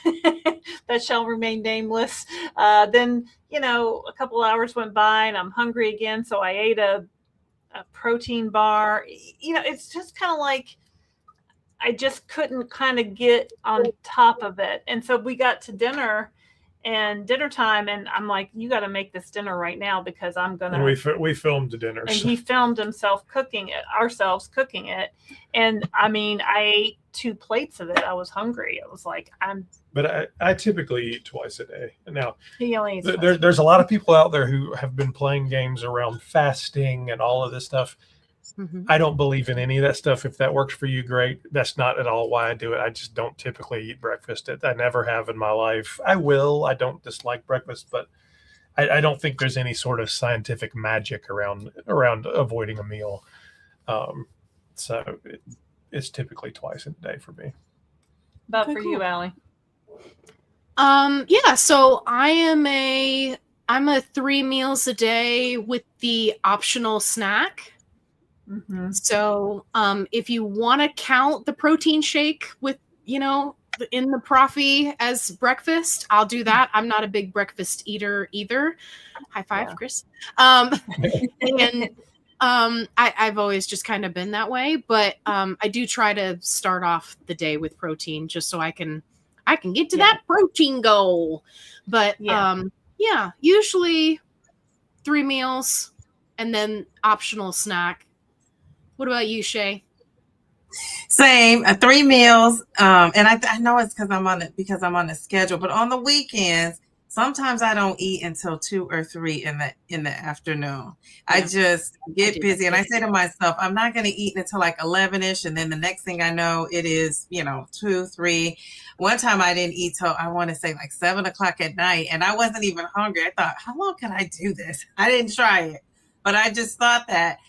that shall remain nameless. Then, a couple hours went by and I'm hungry again. So I ate a protein bar. It's just kind of like, I just couldn't kind of get on top of it. And so we got to dinner and dinner time, and I'm like, you got to make this dinner right now because I'm gonna. And we filmed the dinner. And he filmed himself cooking it, and I mean, I ate 2 plates of it. I was hungry. It was like But I typically eat twice a day. Now, he only eats there's a lot of people out there who have been playing games around fasting and all of this stuff. Mhm. I don't believe in any of that stuff. If that works for you, great. That's not at all why I do it. I just don't typically eat breakfast. I never have in my life. I will. I don't dislike breakfast, but I don't think there's any sort of scientific magic around avoiding a meal. So it's typically twice a day for me. But Okay, for cool. you, Allie? Yeah, so I'm a 3 meals a day with the optional snack. Mm-hmm. So if you want to count the protein shake with, in the Profi as breakfast, I'll do that. I'm not a big breakfast eater either. High five, Yeah. Chris. And I've always just kind of been that way, but I do try to start off the day with protein just so I can get to that protein goal. But usually 3 meals and then optional snack. What about you, Shay? Same, 3 meals. And I know it's because I'm on the schedule, but on the weekends, sometimes I don't eat until 2 or 3 in the afternoon. I just get busy, and I say to myself, I'm not going to eat until like 11ish, and then the next thing I know, it is 2, 3. One time I didn't eat till I want to say like 7 o'clock at night, and I wasn't even hungry. I thought, how long can I do this? I didn't try it, but I just thought that.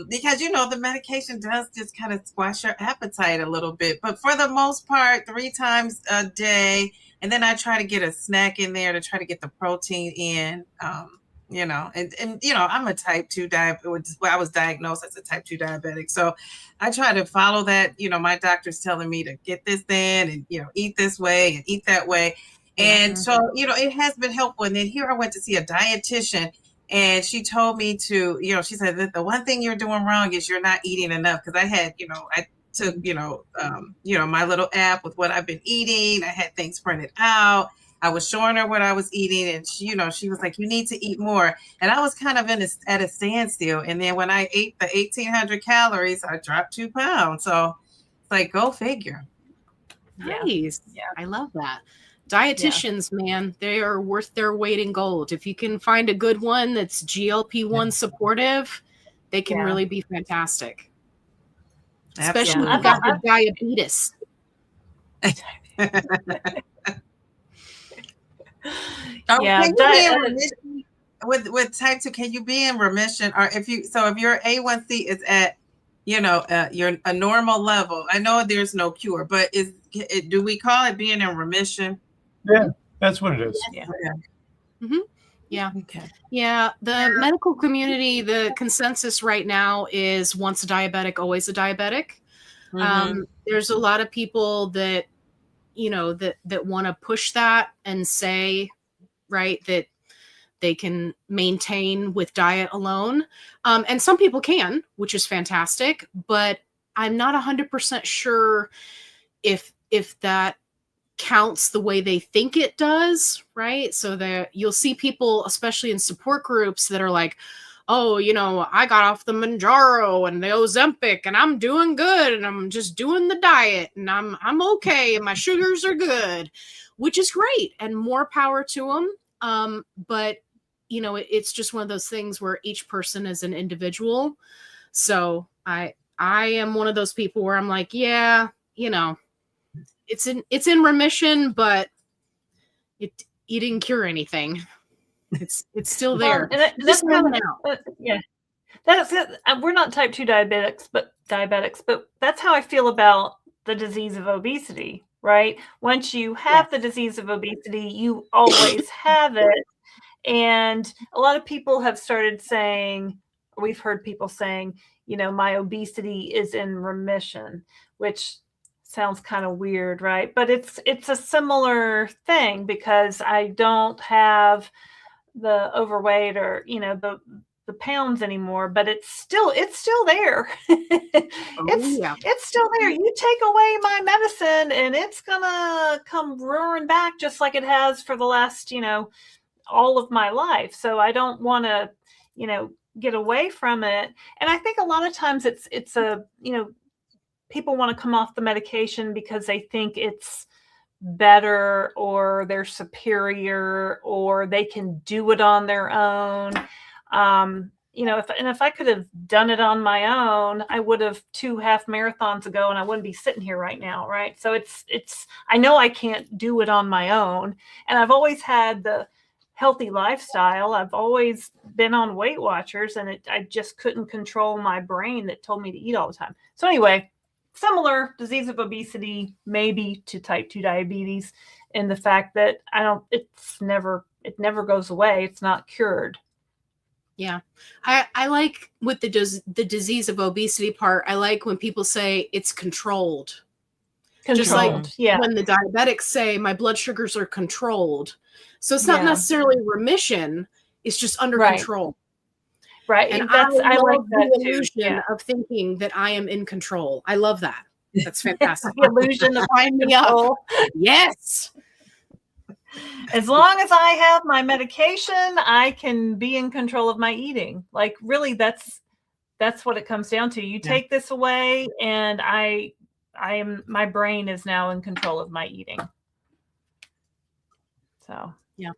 Because the medication does just kind of squash your appetite a little bit, but for the most part, 3 times a day, and then I try to get a snack in there to try to get the protein in. And I'm a type 2 diabetic. I was diagnosed as a type 2 diabetic, so I try to follow that. My doctor's telling me to get this in and eat this way and eat that way, and so it has been helpful. And then here I went to see a dietitian. And she told me to, she said that the one thing you're doing wrong is you're not eating enough. Because I had, I took, my little app with what I've been eating. I had things printed out. I was showing her what I was eating. And she was like, you need to eat more. And I was kind of at a standstill. And then when I ate the 1,800 calories, I dropped 2 pounds. So it's like, go figure. Nice. Yeah. I love that. Dietitians, man, they are worth their weight in gold. If you can find a good one that's GLP1 supportive, they can really be fantastic. Especially if you've got the diabetes. Can you be in remission with type 2? Can you be in remission, or if your A1C is at a normal level? I know there's no cure, but do we call it being in remission? Yeah, that's what it is. Yeah. Mm-hmm. Yeah. Okay. Yeah. The medical community, the consensus right now is once a diabetic, always a diabetic. Mm-hmm. There's a lot of people that, that want to push that and say, right, that they can maintain with diet alone. And some people can, which is fantastic, but I'm not 100% sure if that counts the way they think it does, right? So that you'll see people, especially in support groups, that are like, oh, I got off the Mounjaro and the Ozempic and I'm doing good and I'm just doing the diet and I'm okay and my sugars are good, which is great and more power to them. But it's just one of those things where each person is an individual. So I am one of those people where I'm like, yeah, it's in remission, but it didn't cure anything. It's still there. Well, and that's kind of, that's it. We're not type 2 diabetics, but that's how I feel about the disease of obesity, right? Once you have the disease of obesity, you always have it. And a lot of people have started saying, we've heard people saying, my obesity is in remission, which sounds kind of weird, right? But it's a similar thing because I don't have the overweight or, the the pounds anymore, but it's still there. It's still there. You take away my medicine and it's gonna come roaring back just like it has for the last, all of my life. So I don't want to, get away from it. And I think a lot of times it's people want to come off the medication because they think it's better or they're superior or they can do it on their own. If I could have done it on my own, I would have 2 half marathons ago and I wouldn't be sitting here right now. Right. So I know I can't do it on my own. And I've always had the healthy lifestyle. I've always been on Weight Watchers and I just couldn't control my brain that told me to eat all the time. So anyway, similar disease of obesity, maybe to type 2 diabetes, in the fact that it never goes away. It's not cured. Yeah. I like with the disease of obesity part, I like when people say it's controlled. Just like when the diabetics say my blood sugars are controlled. So it's not necessarily remission. It's just under control. Right. And I like the illusion of thinking that I am in control. I love that. That's fantastic. The illusion of Find me up. Yes. As long as I have my medication, I can be in control of my eating. Like really, that's what it comes down to. You take this away and my brain is now in control of my eating. So, yeah.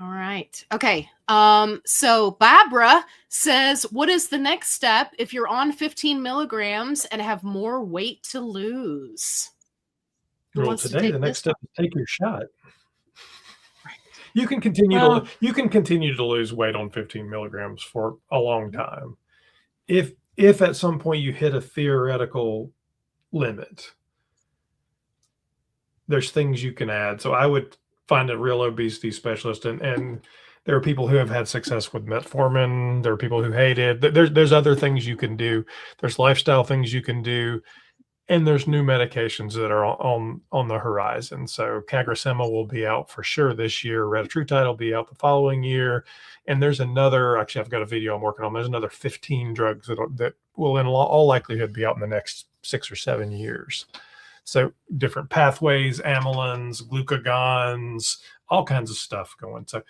All right. Okay. So Barbara says, what is the next step if you're on 15 milligrams and have more weight to lose? Well, today the next step is take your shot. You can continue to lose weight on 15 milligrams for a long time. If at some point you hit a theoretical limit, there's things you can add. So I would find a real obesity specialist, and there are people who have had success with metformin. There are people who hate it. There's other things you can do. There's lifestyle things you can do, and there's new medications that are on the horizon. So Cagrosema will be out for sure this year. Retatrutide will be out the following year, and there's another. Actually, I've got a video I'm working on. There's another 15 drugs that will, in all likelihood, be out in the next 6 or 7 years. So different pathways, amylins, glucagons, all kinds of stuff going. So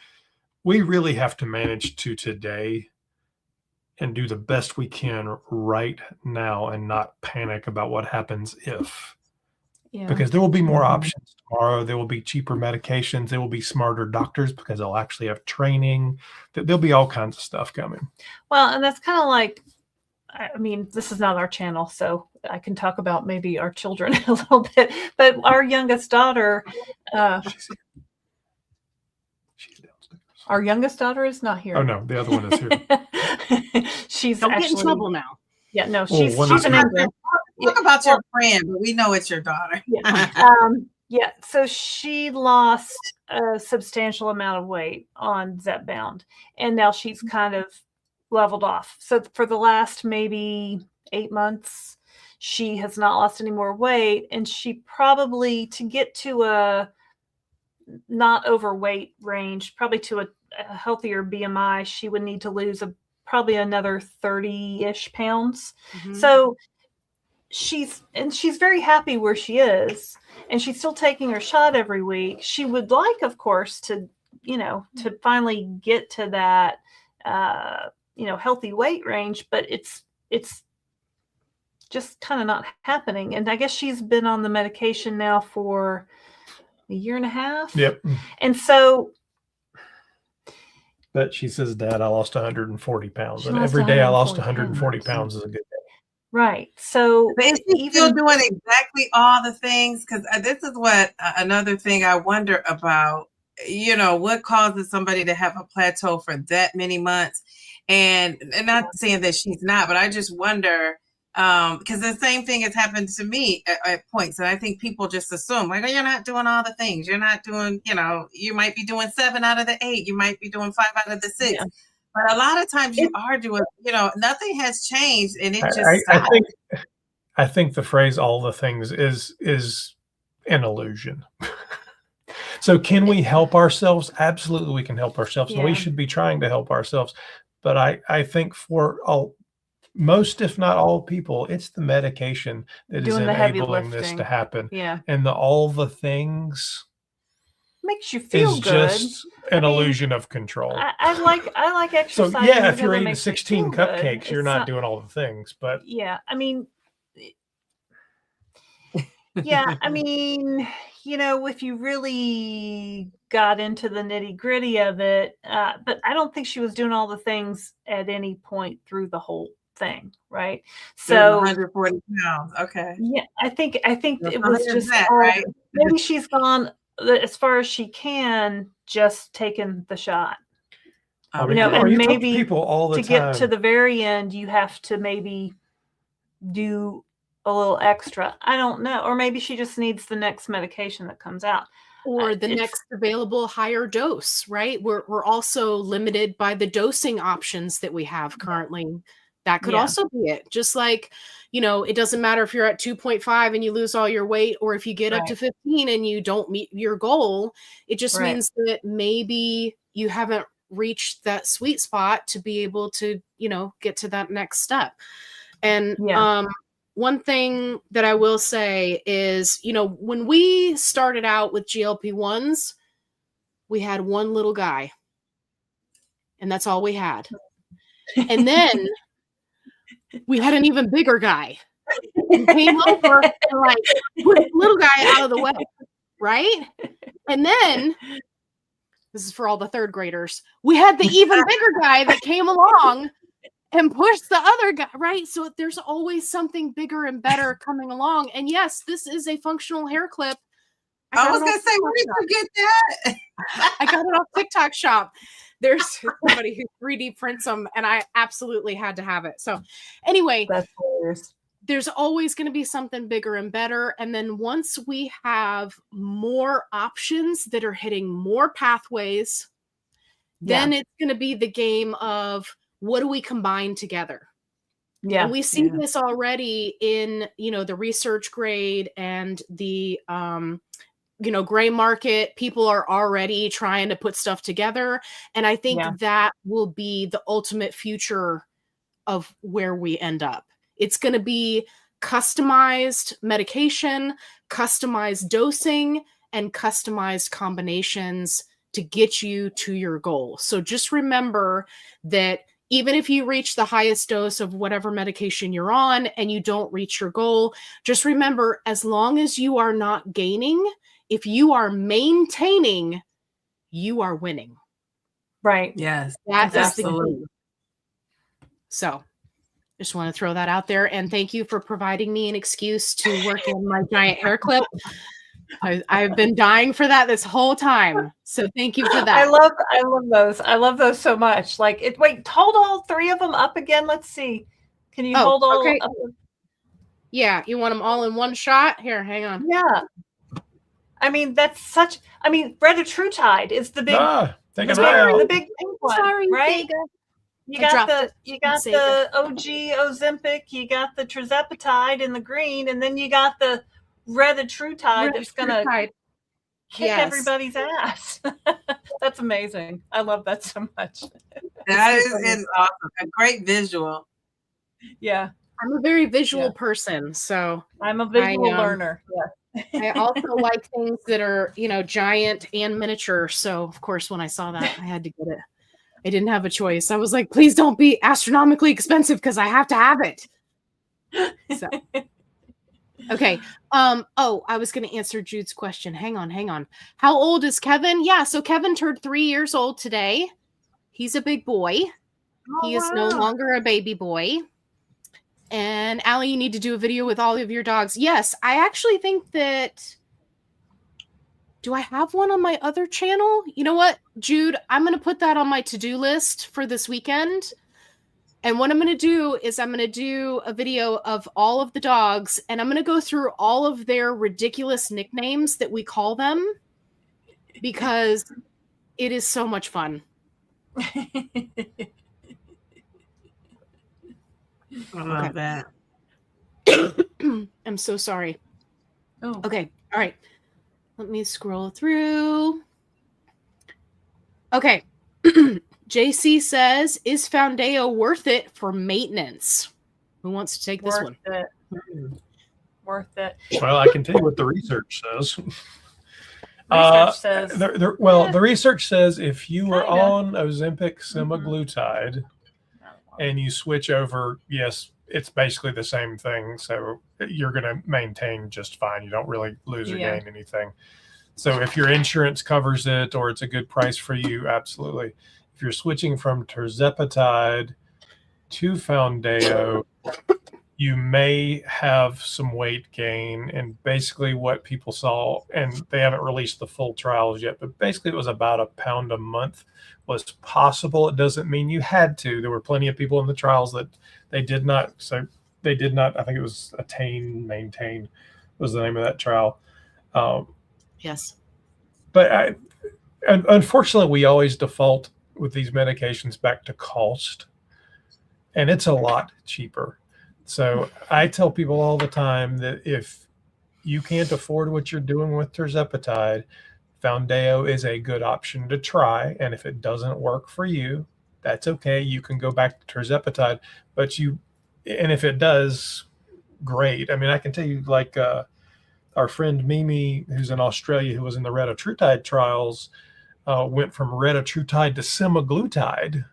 we really have to manage to today and do the best we can right now and not panic about what happens if. Yeah. Because there will be more options tomorrow. There will be cheaper medications. There will be smarter doctors because they'll actually have training. There'll be all kinds of stuff coming. Well, and that's kind of like, I mean, this is not our channel, so I can talk about maybe our children a little bit. But our youngest daughter, she's downstairs. Our youngest daughter is not here. Oh no, the other one is here. She's Don't get in trouble now. Yeah, no, she's an angel. Talk about your friend, but we know it's your daughter. Yeah. So she lost a substantial amount of weight on Zepbound, and now she's kind of leveled off. So for the last maybe 8 months, she has not lost any more weight, and she probably, to get to a not overweight range, probably to a healthier BMI, she would need to lose probably another 30-ish pounds. Mm-hmm. So she's very happy where she is, and she's still taking her shot every week. She would like, of course, to finally get to that healthy weight range, but it's just kind of not happening. And I guess she's been on the medication now for a year and a half. Yep. And so, but she says, Dad, I lost 140 pounds. And every day I lost 140 pounds is a good day. Right. So but is she still doing exactly all the things? Because this is what another thing I wonder about, what causes somebody to have a plateau for that many months? And not saying that she's not, but I just wonder, because the same thing has happened to me at points. And I think people just assume, like, oh, you're not doing all the things. You're not doing, you might be doing 7 out of the 8. You might be doing 5 out of the 6. Yeah. But a lot of times you are doing, nothing has changed, and it just. I think the phrase "all the things" is an illusion, So can we help ourselves? Absolutely, we can help ourselves. And we Yeah. should be trying to help ourselves. But I think for most, if not all people, it's the medication that is Doing the heavy enabling this lifting. to happen. Yeah. And all the things Makes you feel is good. just an illusion of control. I like So exercising. yeah, if because you're it eating makes me 16 feel good. cupcakes, you're It's not doing all the things. But Yeah, I mean, if you really got into the nitty gritty of it, but I don't think she was doing all the things at any point through the whole thing, right? So 140 pounds. Okay. yeah, I think Well, it so was there's just that, all- right? maybe she's gone as far as she can, just taking the shot. I You know, or and you talk to maybe people all the To time. get to the very end, you have to maybe do a little extra. I don't know, or maybe she just needs the next medication that comes out. Or the It's- next available higher dose, right? We're also limited by the dosing options that we have currently. That could Yeah. also be it. Just like, it doesn't matter if you're at 2.5 and you lose all your weight, or if you get up to Right. 15 and you don't meet your goal. It just Right. means that maybe you haven't reached that sweet spot to be able to, get to that next step. And Yeah. one thing that I will say is, when we started out with GLP-1s, we had one little guy, and that's all we had. And then we had an even bigger guy who came over and put the little guy out of the way, right? And then, this is for all the third graders, we had the even bigger guy that came along and pushed the other guy, right? So there's always something bigger and better coming along. And yes, this is a functional hair clip. I was going to say, where did you get that? I got it off TikTok shop. There's somebody who 3D prints them, and I absolutely had to have it. So anyway, That's hilarious. there's always going to be something bigger and better. And then once we have more options that are hitting more pathways, then it's going to be the game of what do we combine together? Yeah. And we see this already in, the research grade and the, gray market. People are already trying to put stuff together. And I think that will be the ultimate future of where we end up. It's going to be customized medication, customized dosing, and customized combinations to get you to your goal. So just remember that even if you reach the highest dose of whatever medication you're on and you don't reach your goal, just remember, as long as you are not gaining, if you are maintaining, you are winning. Right. Yes. That is the Absolutely. key. So just want to throw that out there. And thank you for providing me an excuse to work in my giant hair clip. I've been dying for that this whole time. So thank you for that. I love those. I love those so much. Wait, hold all three of them up again. Let's see. Can you hold all okay. up? Yeah, you want them all in one shot? Here, hang on. Yeah. I mean, retatrutide is the big, take an eye out. the big pink one, Sorry, right? Vega. You I got dropped the OG Ozempic, you got the tirzepatide in the green, and then you got the retatrutide that's gonna kick everybody's ass. That's amazing. I love that so much. That is awesome. A great visual. Yeah. I'm a very visual person, so I'm a visual learner. Yeah. I also like things that are, giant and miniature. So of course, when I saw that, I had to get it. I didn't have a choice. I was like, please don't be astronomically expensive because I have to have it. So, okay. I was going to answer Jude's question. Hang on. How old is Kevin? Yeah. So Kevin turned 3 years old today. He's a big boy. He is no longer a baby boy. And Allie, you need to do a video with all of your dogs. Yes. I actually think that. Do I have one on my other channel? You know what, Jude? I'm going to put that on my to-do list for this weekend. And what I'm going to do is I'm going to do a video of all of the dogs, and I'm going to go through all of their ridiculous nicknames that we call them because it is so much fun. I love that. I'm so sorry. Oh. Okay. All right. Let me scroll through. Okay. JC says, is Foundayo worth it for maintenance? Who wants to take this one? Worth it. Well, I can tell you what the research says. Research says. The research says if you were Kinda. on Ozempic semaglutide and you switch over, yes, it's basically the same thing. So you're going to maintain just fine. You don't really lose or gain anything. So if your insurance covers it or it's a good price for you, absolutely. If you're switching from tirzepatide to Foundayo, you may have some weight gain. And basically what people saw, and they haven't released the full trials yet, but basically it was about a pound a month was possible. It doesn't mean you had to. There were plenty of people in the trials that they did not. So they did not, I think it was maintain was the name of that trial. Yes. But unfortunately, we always default with these medications back to cost, and it's a lot cheaper. So I tell people all the time that if you can't afford what you're doing with tirzepatide, Foundayo is a good option to try. And if it doesn't work for you, that's okay. You can go back to tirzepatide, and if it does, great. I mean, I can tell you, like, our friend Mimi, who's in Australia, who was in the retatrutide trials, went from retatrutide to semaglutide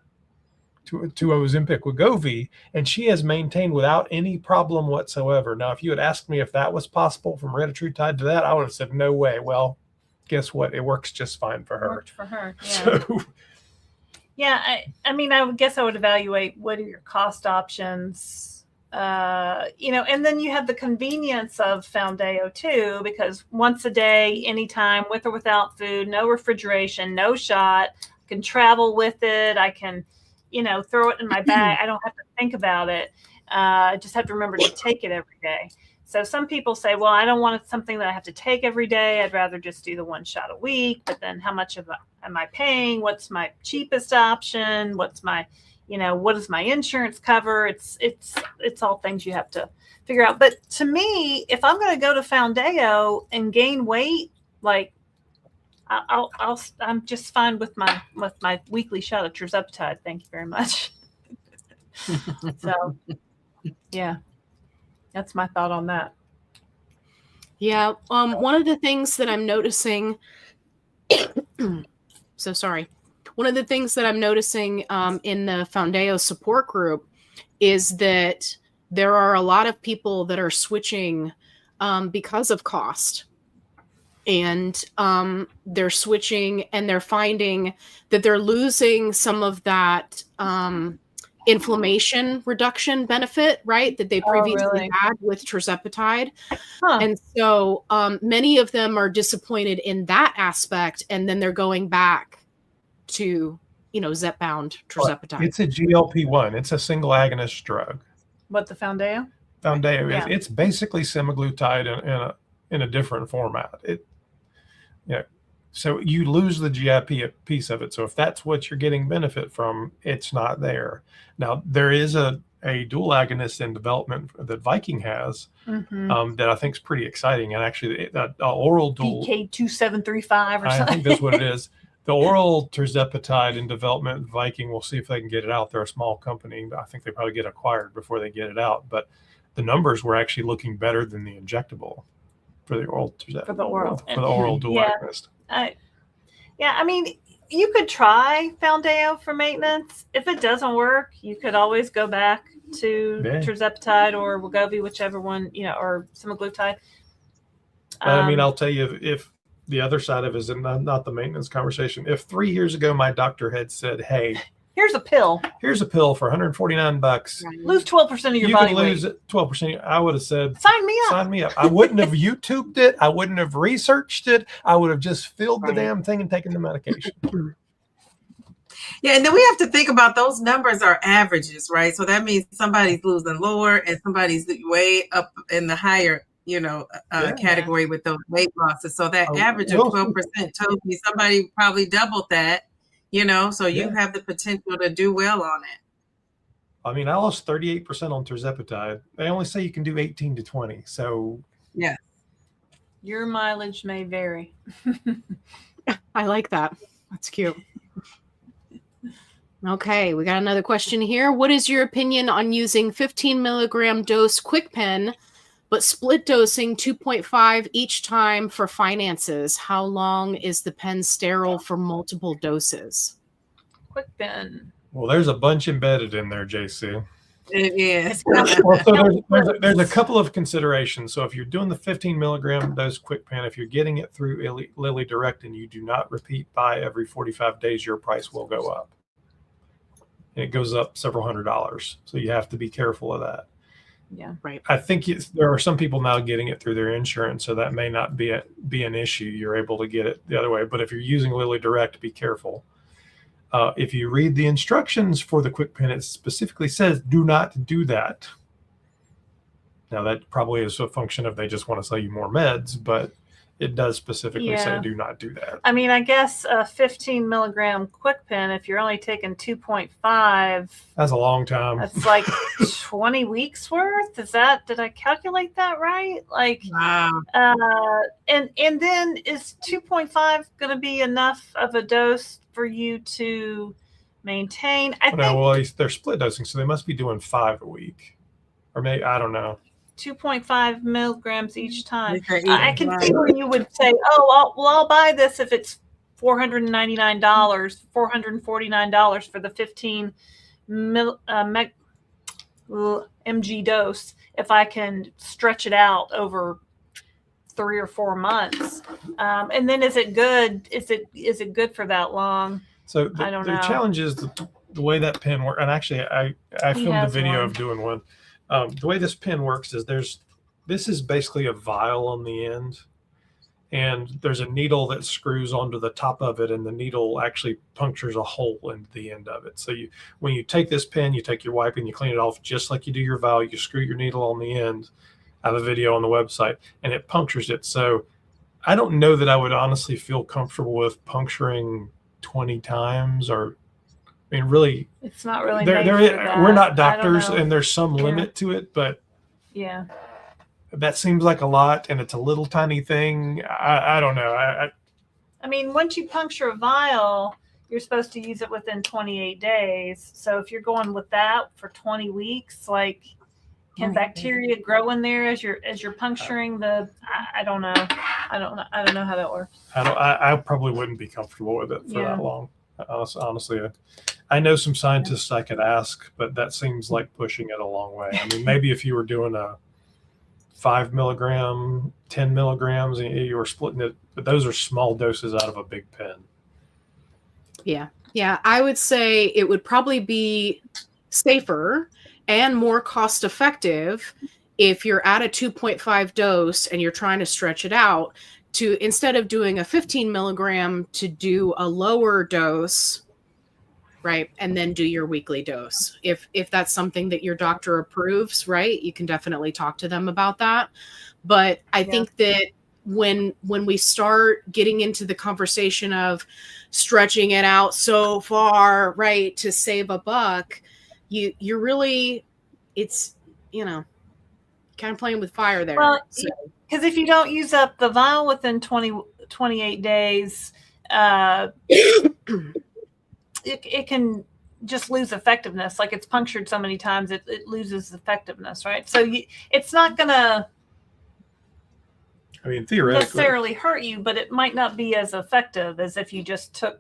to Ozempic Wegovy, and she has maintained without any problem whatsoever. Now, if you had asked me if that was possible from retatrutide to that, I would have said no way. Well, guess what? It works just fine for her. Worked for her. Yeah. So, yeah. I mean, I would guess I would evaluate what are your cost options. And then you have the convenience of Foundayo too, because once a day, anytime, with or without food, no refrigeration, no shot, I can travel with it. I can, throw it in my bag. I don't have to think about it. I just have to remember to take it every day. So some people say, well, I don't want something that I have to take every day. I'd rather just do the one shot a week. But then how much am I paying? What's my cheapest option? What's my what does my insurance cover? It's all things you have to figure out. But to me, if I'm going to go to Foundayo and gain weight, like I'm just fine with my weekly shot of tirzepatide. Thank you very much. So, yeah, that's my thought on that. Yeah. One of the things that I'm noticing. So sorry. One of the things that I'm noticing in the Foundayo support group is that there are a lot of people that are switching because of cost. And they're switching and they're finding that they're losing some of that inflammation reduction benefit, right? That they previously had with tirzepatide. Huh. And so many of them are disappointed in that aspect. And then they're going back to, Zepbound, tirzepatide. It's a GLP1. It's a single agonist drug. What, the Foundayo? Foundayo. Yeah. It's basically semaglutide in a different format. So you lose the GIP piece of it. So if that's what you're getting benefit from, it's not there. Now, there is a dual agonist in development that Viking has that I think is pretty exciting. And actually, that oral dual... VK2735 or something. I think that's what it is. The oral tirzepatide in development, Viking, we'll see if they can get it out. They're a small company. I think they probably get acquired before they get it out. But the numbers were actually looking better than the injectable for the oral tirzepatide. For the oral dual agonist. I mean, you could try Foundayo for maintenance. If it doesn't work, you could always go back to tirzepatide or Wegovy, whichever one, or semaglutide. I mean, I'll tell you, if the other side of it is not the maintenance conversation. If 3 years ago my doctor had said, "Hey, here's a pill for $149, lose 12% of your body weight. You can lose 12%," I would have said, "Sign me up." Sign me up. I wouldn't have YouTubed it. I wouldn't have researched it. I would have just filled the damn thing and taken the medication. Yeah, and then we have to think about those numbers are averages, right? So that means somebody's losing lower and somebody's way up in the higher, category with those weight losses. So that average of 12% tells me somebody probably doubled that, so you have the potential to do well on it. I mean, I lost 38% on tirzepatide. They only say you can do 18 to 20. So yeah. Your mileage may vary. I like that. That's cute. Okay, we got another question here. What is your opinion on using 15 milligram dose quick pen, but split dosing 2.5 each time for finances? How long is the pen sterile for multiple doses? Quick pen. Well, there's a bunch embedded in there, JC. It is. Well, so there's a couple of considerations. So if you're doing the 15 milligram dose quick pen, if you're getting it through Lilly Direct and you do not repeat buy every 45 days, your price will go up. And it goes up several $100s. So you have to be careful of that. Yeah, right. I think there are some people now getting it through their insurance, so that may not be an issue. You're able to get it the other way. But if you're using Lilly Direct, be careful. If you read the instructions for the quick pen, it specifically says do not do that. Now, that probably is a function of they just want to sell you more meds, but it does specifically say do not do that. I mean, I guess a 15 milligram quick pen, if you're only taking 2.5, that's a long time. That's like 20 weeks worth. Did I calculate that right? Like, Wow. and then is 2.5 going to be enough of a dose for you to maintain? I think well, they're split dosing, so they must be doing 5 a week, or maybe I don't know. 2.5 milligrams each time. Okay, I can see where you would say, "Oh, I'll buy this if it's $499, $449 for the 15 mg dose if I can stretch it out over 3 or 4 months." And then is it good? Is it good for that long? So I don't the know. challenge is the way that pen works. And actually, I filmed a has video one. of doing one. The way this pen works is this is basically a vial on the end, and there's a needle that screws onto the top of it, and the needle actually punctures a hole into the end of it. So when you take this pen, you take your wipe and you clean it off just like you do your vial. You screw your needle on the end. I have a video on the website, and it punctures it. So I don't know that I would honestly feel comfortable with puncturing 20 times, or I mean, really, It's not really. we're not doctors, and there's some limit to it, but yeah, that seems like a lot, and it's a little tiny thing. I don't know. I mean, once you puncture a vial, you're supposed to use it within 28 days. So if you're going with that for 20 weeks, like, can bacteria grow in there as you're puncturing the? I don't know. I don't know how that works. I probably wouldn't be comfortable with it for that long. Honestly, I know some scientists I could ask, but that seems like pushing it a long way. I mean, maybe if you were doing a 5 milligram, 10 milligrams, and you were splitting it, but those are small doses out of a big pen. Yeah, I would say it would probably be safer and more cost effective if you're at a 2.5 dose and you're trying to stretch it out, to instead of doing a 15 milligram, to do a lower dose, right? And then do your weekly dose. If that's something that your doctor approves, right? You can definitely talk to them about that. But I think that when we start getting into the conversation of stretching it out so far, right, to save a buck, you're really, it's, kind of playing with fire there. Well, because if you don't use up the vial within 28 days, it can just lose effectiveness. Like, it's punctured so many times, it loses effectiveness, right? So it's not going to, I mean, theoretically, necessarily hurt you, but it might not be as effective as if you just took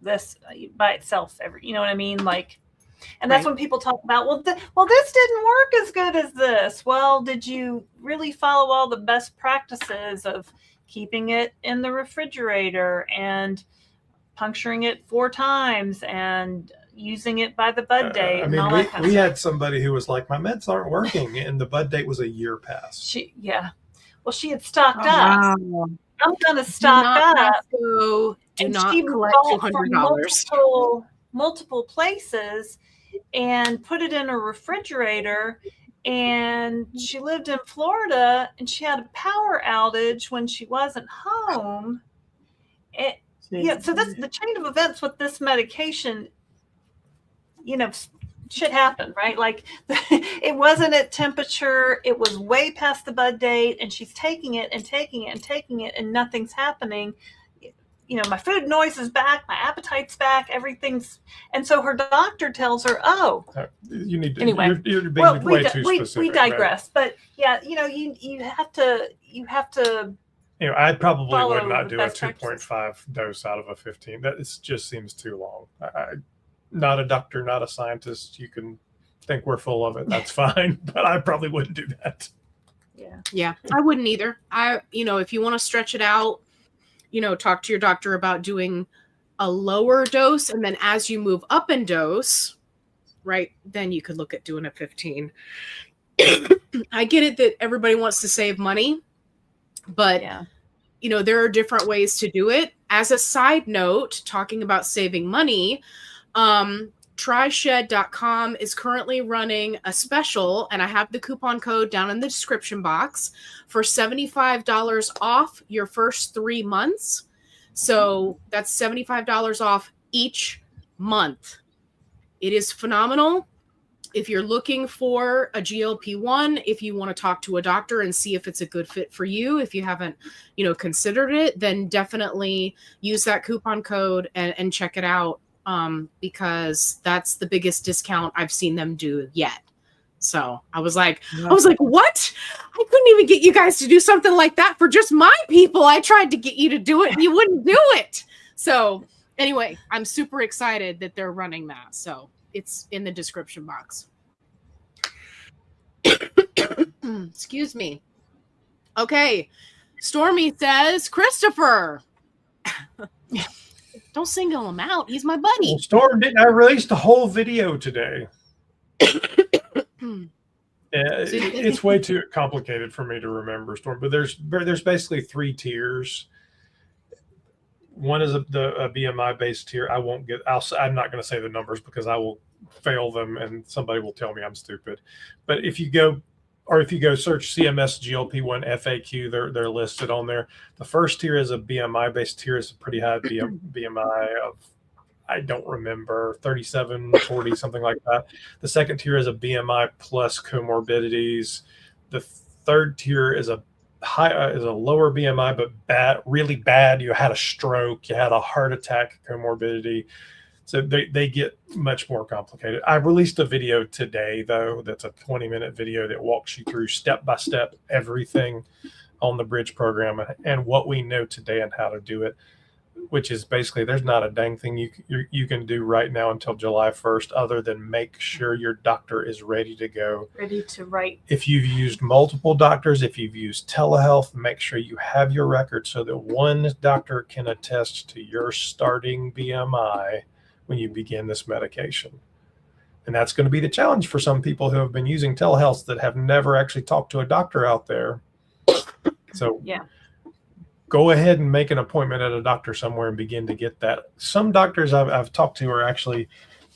this by itself. You know what I mean? Like, and that's when people talk about, well, this didn't work as good as this. Well, did you really follow all the best practices of keeping it in the refrigerator and puncturing it 4 times and using it by the bud date? I mean, we had somebody who was like, my meds aren't working, and the bud date was a year past. Well, she had stocked up. Wow. I'm going to stock up. Do not she collect bought from $200. multiple places and put it in a refrigerator. And she lived in Florida, and she had a power outage when she wasn't home. So that's the chain of events with this medication. shit happened, right? Like it wasn't at temperature. It was way past the bud date, and she's taking it and taking it and taking it, and nothing's happening. You know, my food noise is back, my appetite's back, everything's, and so her doctor tells her, "Oh, you need to." Anyway, you're being way too we specific. digress, right? But yeah, you know, you have to. You know, I probably would not the do a best practices. 2.5 dose out of a 15. That just seems too long. Not a doctor, not a scientist. You can think we're full of it. That's fine, but I probably wouldn't do that. Yeah, I wouldn't either. If you want to stretch it out, talk to your doctor about doing a lower dose. And then as you move up in dose, right, then you could look at doing a 15. I get it that everybody wants to save money, but there are different ways to do it. As a side note, talking about saving money, tryshed.com is currently running a special, and I have the coupon code down in the description box for $75 off your first 3 months. So that's $75 off each month. It is phenomenal. If you're looking for a GLP-1, if you want to talk to a doctor and see if it's a good fit for you, if you haven't, considered it, then definitely use that coupon code and check it out. Because that's the biggest discount I've seen them do yet. So I was like, what? I couldn't even get you guys to do something like that for just my people. I tried to get you to do it and you wouldn't do it. So anyway, I'm super excited that they're running that. So it's in the description box. Excuse me. Okay. Stormy says, Christopher. Don't single him out. He's my buddy. Well, Storm, I released a whole video today. It's way too complicated for me to remember, Storm. But there's basically 3 tiers. One is a BMI based tier. I'm not going to say the numbers because I will fail them, and somebody will tell me I'm stupid. But if you go search CMS GLP-1 FAQ, they're listed on there. The first tier is a BMI based tier. It's a pretty high BMI of, I don't remember, 37, 40, something like that. The second tier is a BMI plus comorbidities. The third tier is a lower BMI, but really bad. You had a stroke, you had a heart attack comorbidity. So they get much more complicated. I released a video today, though, that's a 20-minute video that walks you through step-by-step everything on the Bridge program and what we know today and how to do it, which is basically there's not a dang thing you can do right now until July 1st other than make sure your doctor is ready to go. Ready to write. If you've used multiple doctors, if you've used telehealth, make sure you have your record so that one doctor can attest to your starting BMI when you begin this medication. And that's going to be the challenge for some people who have been using telehealth that have never actually talked to a doctor out there. So go ahead and make an appointment at a doctor somewhere and begin to get that. Some doctors I've talked to are actually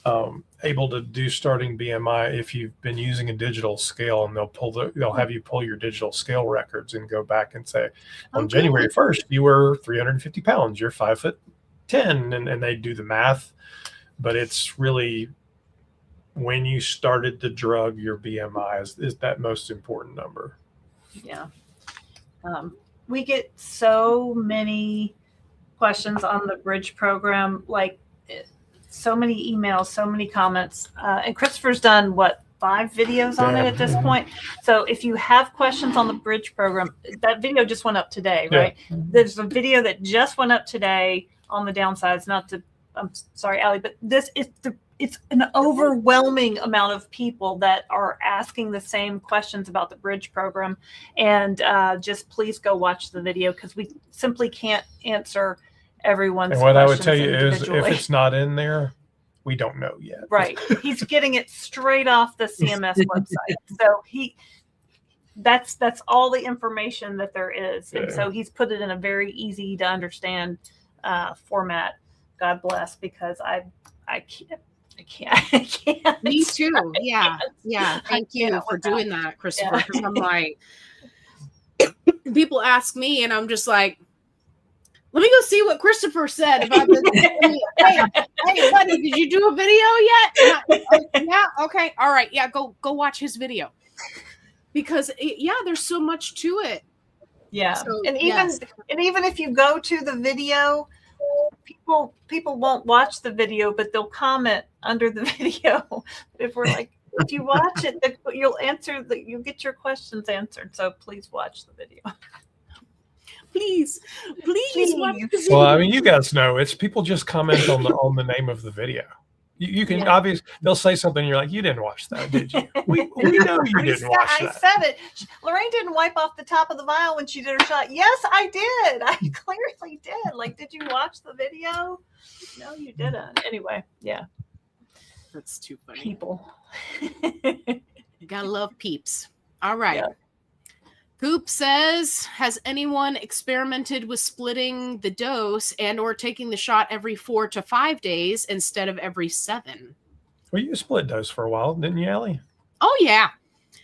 able to do starting BMI if you've been using a digital scale, and they'll have you pull your digital scale records and go back and say, on January 1st, you were 350 pounds, you're 5'10", and they do the math. But it's really when you started the drug, your BMI is that most important number. Yeah. We get so many questions on the Bridge program, like so many emails, so many comments. And Christopher's done, 5 videos on it at this point. So if you have questions on the Bridge program, that video just went up today, right? There's a video that just went up today on the Downsized, I'm sorry, Allie, but it's an overwhelming amount of people that are asking the same questions about the Bridge program. And just please go watch the video because we simply can't answer everyone's questions. And what I would tell you is if it's not in there, we don't know yet. Right. He's getting it straight off the CMS website. So that's all the information that there is. And so he's put it in a very easy to understand format. God bless, because I can't. Me too. Yeah. Thank you for doing that, Christopher. Because I'm like, people ask me, and I'm just like, Let me go see what Christopher said about this. hey, buddy, did you do a video yet? Yeah. Okay. All right. Yeah. Go watch his video because there's so much to it. Yeah. So, and even if you go to the video, people won't watch the video, but they'll comment under the video. If we're like, if you watch it, you'll get your questions answered. So please watch the video. Please watch the video. Well, I mean, you guys know it's people just comment on the name of the video. You can obviously they'll say something. And you're like, you didn't watch that, did you? We know you didn't watch that. I said it. Lorraine didn't wipe off the top of the vial when she did her shot. Yes, I did. I clearly did. Like, did you watch the video? No, you didn't. Anyway, yeah. That's too funny. People. You gotta love peeps. All right. Yeah. Goop says, has anyone experimented with splitting the dose and or taking the shot every 4 to 5 days instead of every 7? Well, you split dose for a while, didn't you, Ellie? Oh, yeah.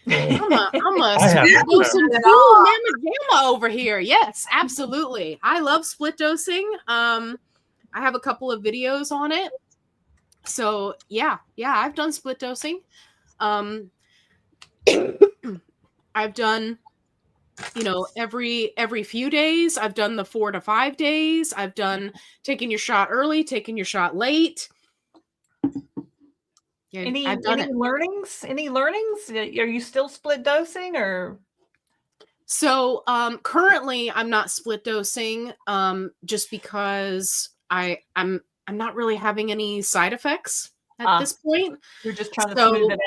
I'm a split dosing mamma jamma over here. Yes, absolutely. I love split dosing. I have a couple of videos on it. So, yeah, I've done split dosing. I've done... every few days. I've done the 4 to 5 days. I've done taking your shot early, taking your shot late. Yeah, any learnings? Any learnings? Are you still split dosing or? So currently I'm not split dosing just because I'm not really having any side effects at this point. You're just trying to smooth it out.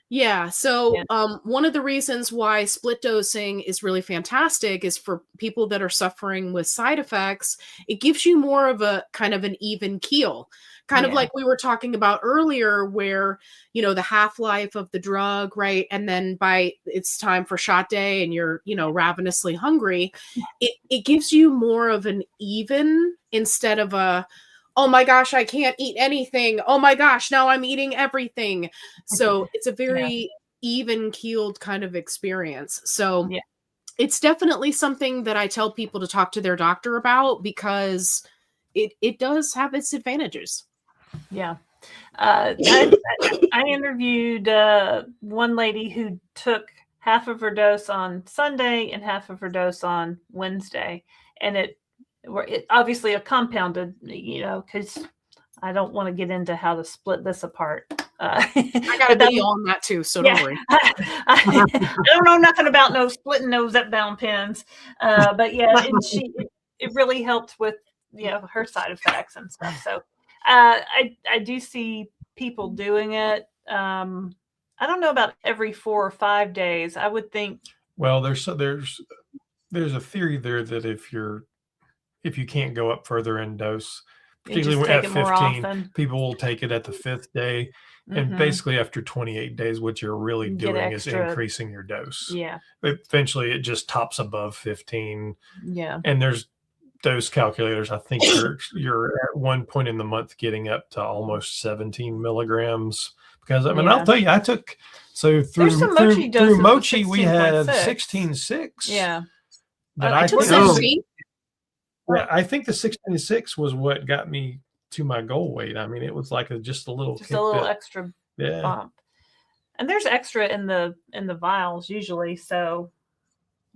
Yeah. So one of the reasons why split dosing is really fantastic is for people that are suffering with side effects. It gives you more of a kind of an even keel, kind of like we were talking about earlier, where, the half-life of the drug, right? And then it's time for shot day and you're, ravenously hungry. It gives you more of an even instead of a, oh my gosh, I can't eat anything. Oh my gosh, now I'm eating everything. So it's a very even-keeled kind of experience. So it's definitely something that I tell people to talk to their doctor about because it does have its advantages. Yeah. I interviewed one lady who took half of her dose on Sunday and half of her dose on Wednesday. And it obviously a compounded, because I don't want to get into how to split this apart. I got a video on that too, so don't worry. I don't know nothing about splitting no Zepbound pens, but it really helped with her side effects and stuff. So I do see people doing it. I don't know about every 4 or 5 days. I would think. Well, there's a theory there that if you can't go up further in dose, particularly at 15, people will take it at the 5th day. And basically after 28 days, what you're really doing is increasing your dose. Yeah. Eventually it just tops above 15. Yeah. And there's dose calculators. I think you're at one point in the month getting up to almost 17 milligrams. Because I'll tell you, I took, so through Mochi, we had 16.6. Yeah. But I took 17. Yeah, I think the 16.6 was what got me to my goal weight. I mean, it was like just a little extra bump. And there's extra in the vials usually, so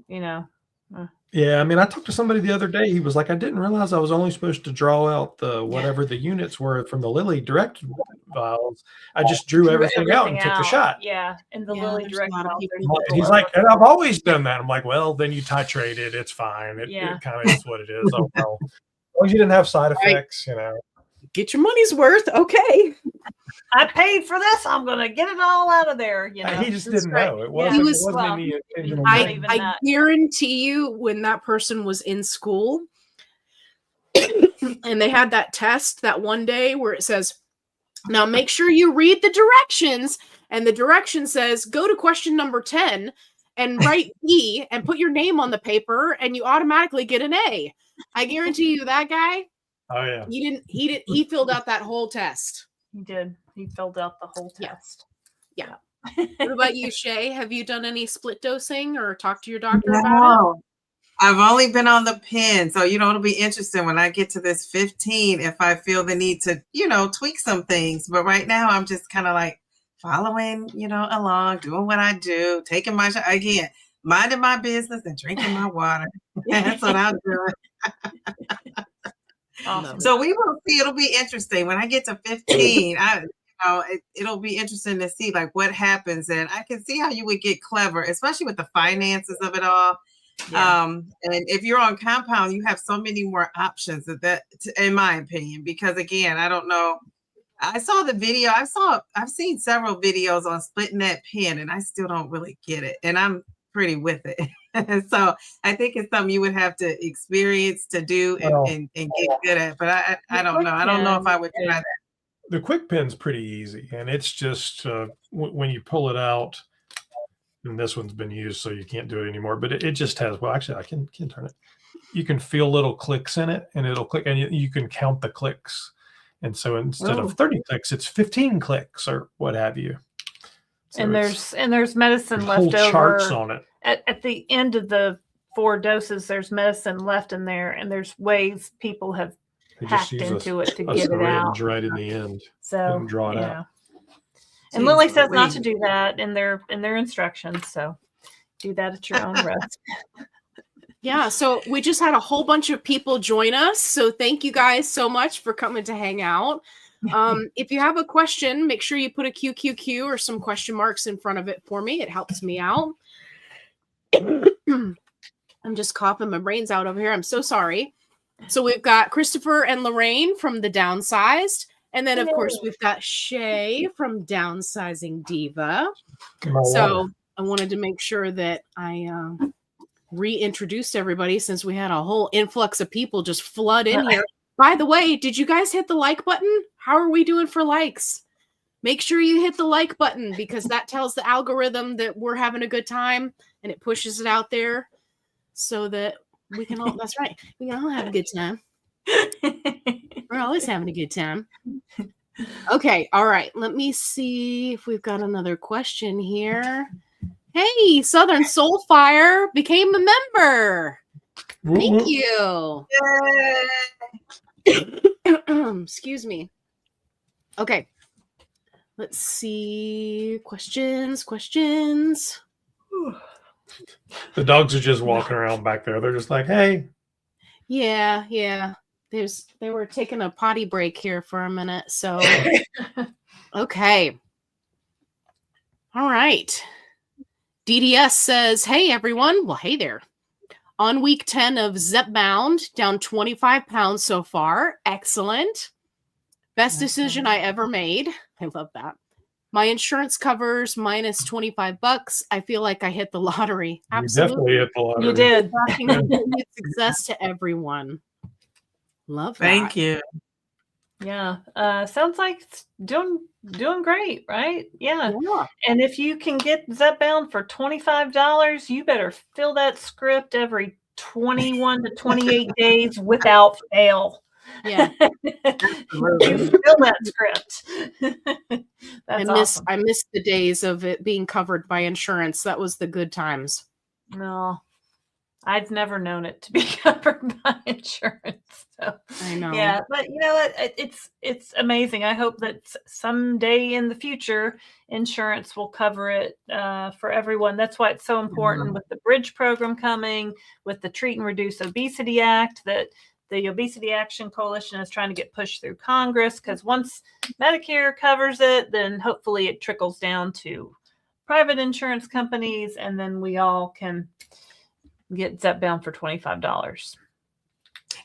Yeah, I mean, I talked to somebody the other day. He was like, I didn't realize I was only supposed to draw out the whatever the units were from the Lilly direct vials. I just drew everything out and took the shot. Yeah, and the Lilly direct vials. He's like, and I've always done that. I'm like, well, then you titrate it. It's fine. It kind of is what it is. Oh, well. As long as you didn't have side effects, Get your money's worth. Okay. I paid for this. I'm going to get it all out of there. He just didn't know. It wasn't any intentional. I guarantee you when that person was in school and they had that test that one day where it says, now make sure you read the directions. And the direction says, go to question number 10 and write E and put your name on the paper and you automatically get an A. I guarantee you that guy. Oh yeah. He filled out that whole test. He did. He filled out the whole test. Yeah. What about you, Shay? Have you done any split dosing or talked to your doctor about it? I've only been on the pen, so it'll be interesting when I get to this 15 if I feel the need to, tweak some things. But right now I'm just kind of like following, along, doing what I do, taking my again, minding my business and drinking my water. That's what I'm doing. Awesome. So we will see. It'll be interesting when I get to 15. It'll be interesting to see like what happens, and I can see how you would get clever, especially with the finances of it all. Yeah. And if you're on compound, you have so many more options that in my opinion, because again, I don't know. I saw the video. I've seen several videos on splitting that pen, and I still don't really get it. And I'm pretty with it. So I think it's something you would have to experience to do and get good at. But I don't know. I don't know if I would try that. The quick pen's pretty easy, and it's just when you pull it out. And this one's been used, so you can't do it anymore. But it just has. Well, actually, I can turn it. You can feel little clicks in it, and it'll click, and you can count the clicks. And so instead of 30 clicks, it's 15 clicks or what have you. So and there's medicine left whole over. Charts on it. At the end of the 4 doses, there's medicine left in there, and there's ways people have hacked into it to get it out right in the end. So draw it out. And Lily says not to do that in their instructions. So do that at your own risk. Yeah. So we just had a whole bunch of people join us. So thank you guys so much for coming to hang out. If you have a question, make sure you put a QQQ or some question marks in front of it for me. It helps me out. I'm just coughing my brains out over here. I'm so sorry. So we've got Christopher and Lorraine from the Downsized. And then, of course, we've got Shay from Downsizing Diva. So I wanted to make sure that I reintroduced everybody since we had a whole influx of people just flood in here. By the way, did you guys hit the like button? How are we doing for likes? Make sure you hit the like button because that tells the algorithm that we're having a good time and it pushes it out there so that we can all, that's right, we can all have a good time. We're always having a good time. Okay. All right. Let me see if we've got another question here. Hey, Southern Soulfire became a member. Thank you. Excuse me. Okay. Let's see. Questions. The dogs are just walking around back there. They're just like, hey. Yeah. They were taking a potty break here for a minute. So, okay. All right. DDS says, hey, everyone. Well, hey there. On week 10 of Zepbound, down 25 pounds so far. Excellent. Best decision I ever made. I love that. My insurance covers minus $25. I feel like I hit the lottery. Absolutely. You definitely hit the lottery. You did. Continued success to everyone. Love that. Thank you. Yeah. Sounds like it's doing great, right? Yeah. And if you can get Zepbound for $25, you better fill that script every 21 to 28 days without fail. Yeah. You fill that script. That's awesome. I miss the days of it being covered by insurance. That was the good times. No, I've never known it to be covered by insurance. So, I know. Yeah, but you know what? It's amazing. I hope that someday in the future, insurance will cover it for everyone. That's why it's so important with the Bridge program coming, with the Treat and Reduce Obesity Act that the Obesity Action Coalition is trying to get pushed through Congress, because once Medicare covers it, then hopefully it trickles down to private insurance companies, and then we all can get Zepbound for $25.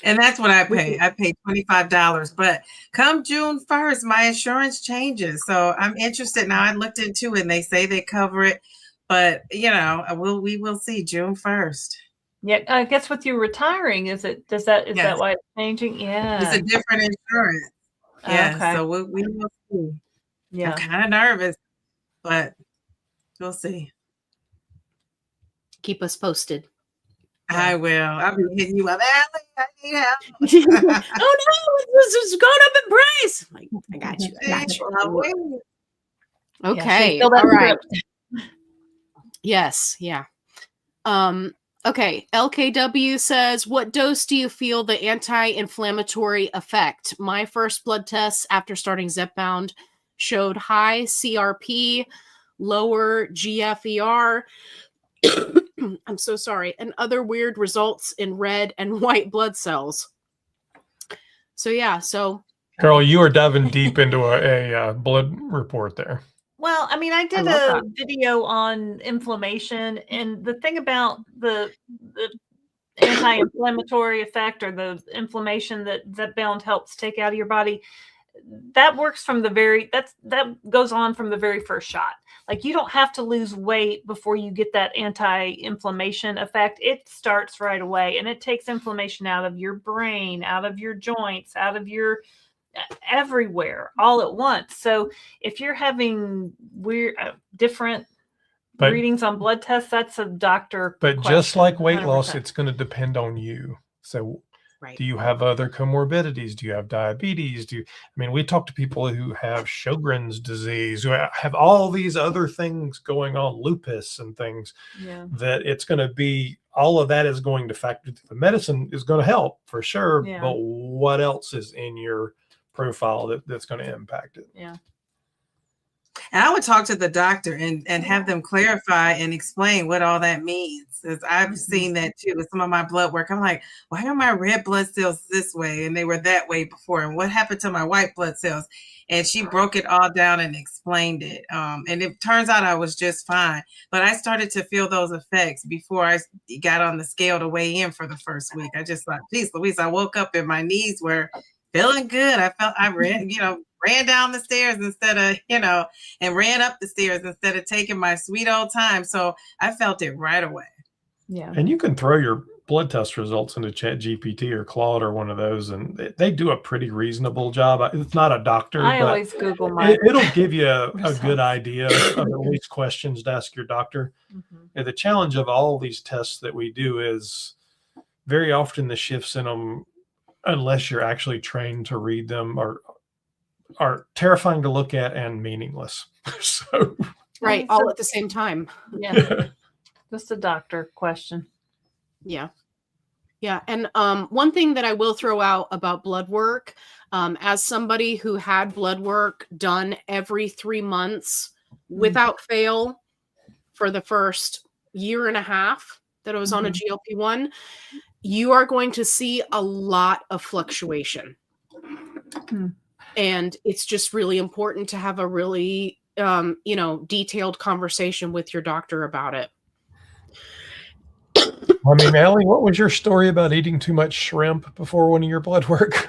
And that's what I pay. I pay $25. But come June 1st, my insurance changes. So I'm interested now. I looked into it and they say they cover it. But, we will see June 1st. Yeah, I guess with you retiring, is that why it's changing? Yeah. It's a different insurance. Yeah. Okay. So we will see. Yeah. I'm kind of nervous, but we'll see. Keep us posted. I will. I'll be hitting you up. Allie, I need help. Oh no, this is going up in price. Like, I got you. Okay. Yeah, all right. Yes. Yeah. Okay, LKW says, what dose do you feel the anti-inflammatory effect? My first blood tests after starting Zepbound showed high CRP, lower GFER, I'm so sorry, and other weird results in red and white blood cells. So yeah, Carol, you are diving deep into a blood report there. Well, I mean, I did love a video on inflammation, and the thing about the anti-inflammatory effect or the inflammation that Zepbound helps take out of your body, that works from that goes on from the very first shot. Like, you don't have to lose weight before you get that anti-inflammation effect. It starts right away, and it takes inflammation out of your brain, out of your joints, out of your everywhere all at once. So if you're having weird different readings on blood tests, that's a doctor But question, just like weight loss, 100%. it's going to depend on you. So right. do you have other comorbidities? Do you have diabetes? We talk to people who have Sjogren's disease, who have all these other things going on, lupus and things, Yeah. that it's going to be, all of that is going to factor. The medicine is going to help for sure, Yeah. but what else is in your profile that's going to impact it? Yeah. And I would talk to the doctor and have them clarify and explain what all that means. Because I've seen that too with some of my blood work. I'm like, why are my red blood cells this way? And they were that way before. And what happened to my white blood cells? And she broke it all down and explained it. And it turns out I was just fine. But I started to feel those effects before I got on the scale to weigh in for the first week. I just thought, geez, Louise, I woke up and my knees were feeling good. I ran down the stairs instead of, and ran up the stairs instead of taking my sweet old time. So I felt it right away. Yeah. And you can throw your blood test results into ChatGPT or Claude or one of those, and they do a pretty reasonable job. It's not a doctor, I but always Google my it'll give you a results. good idea of at least questions to ask your doctor. Mhm. And the challenge of all these tests that we do is very often the shifts in them, unless you're actually trained to read them, are terrifying to look at and meaningless. So Right, all at the same time. Yeah. Just a doctor question. Yeah. Yeah. And one thing that I will throw out about blood work, as somebody who had blood work done every 3 months without fail for the first year and a half that I was on a GLP-1, you are going to see a lot of fluctuation. And it's just really important to have a really, detailed conversation with your doctor about it. Allie, what was your story about eating too much shrimp before one of your blood work?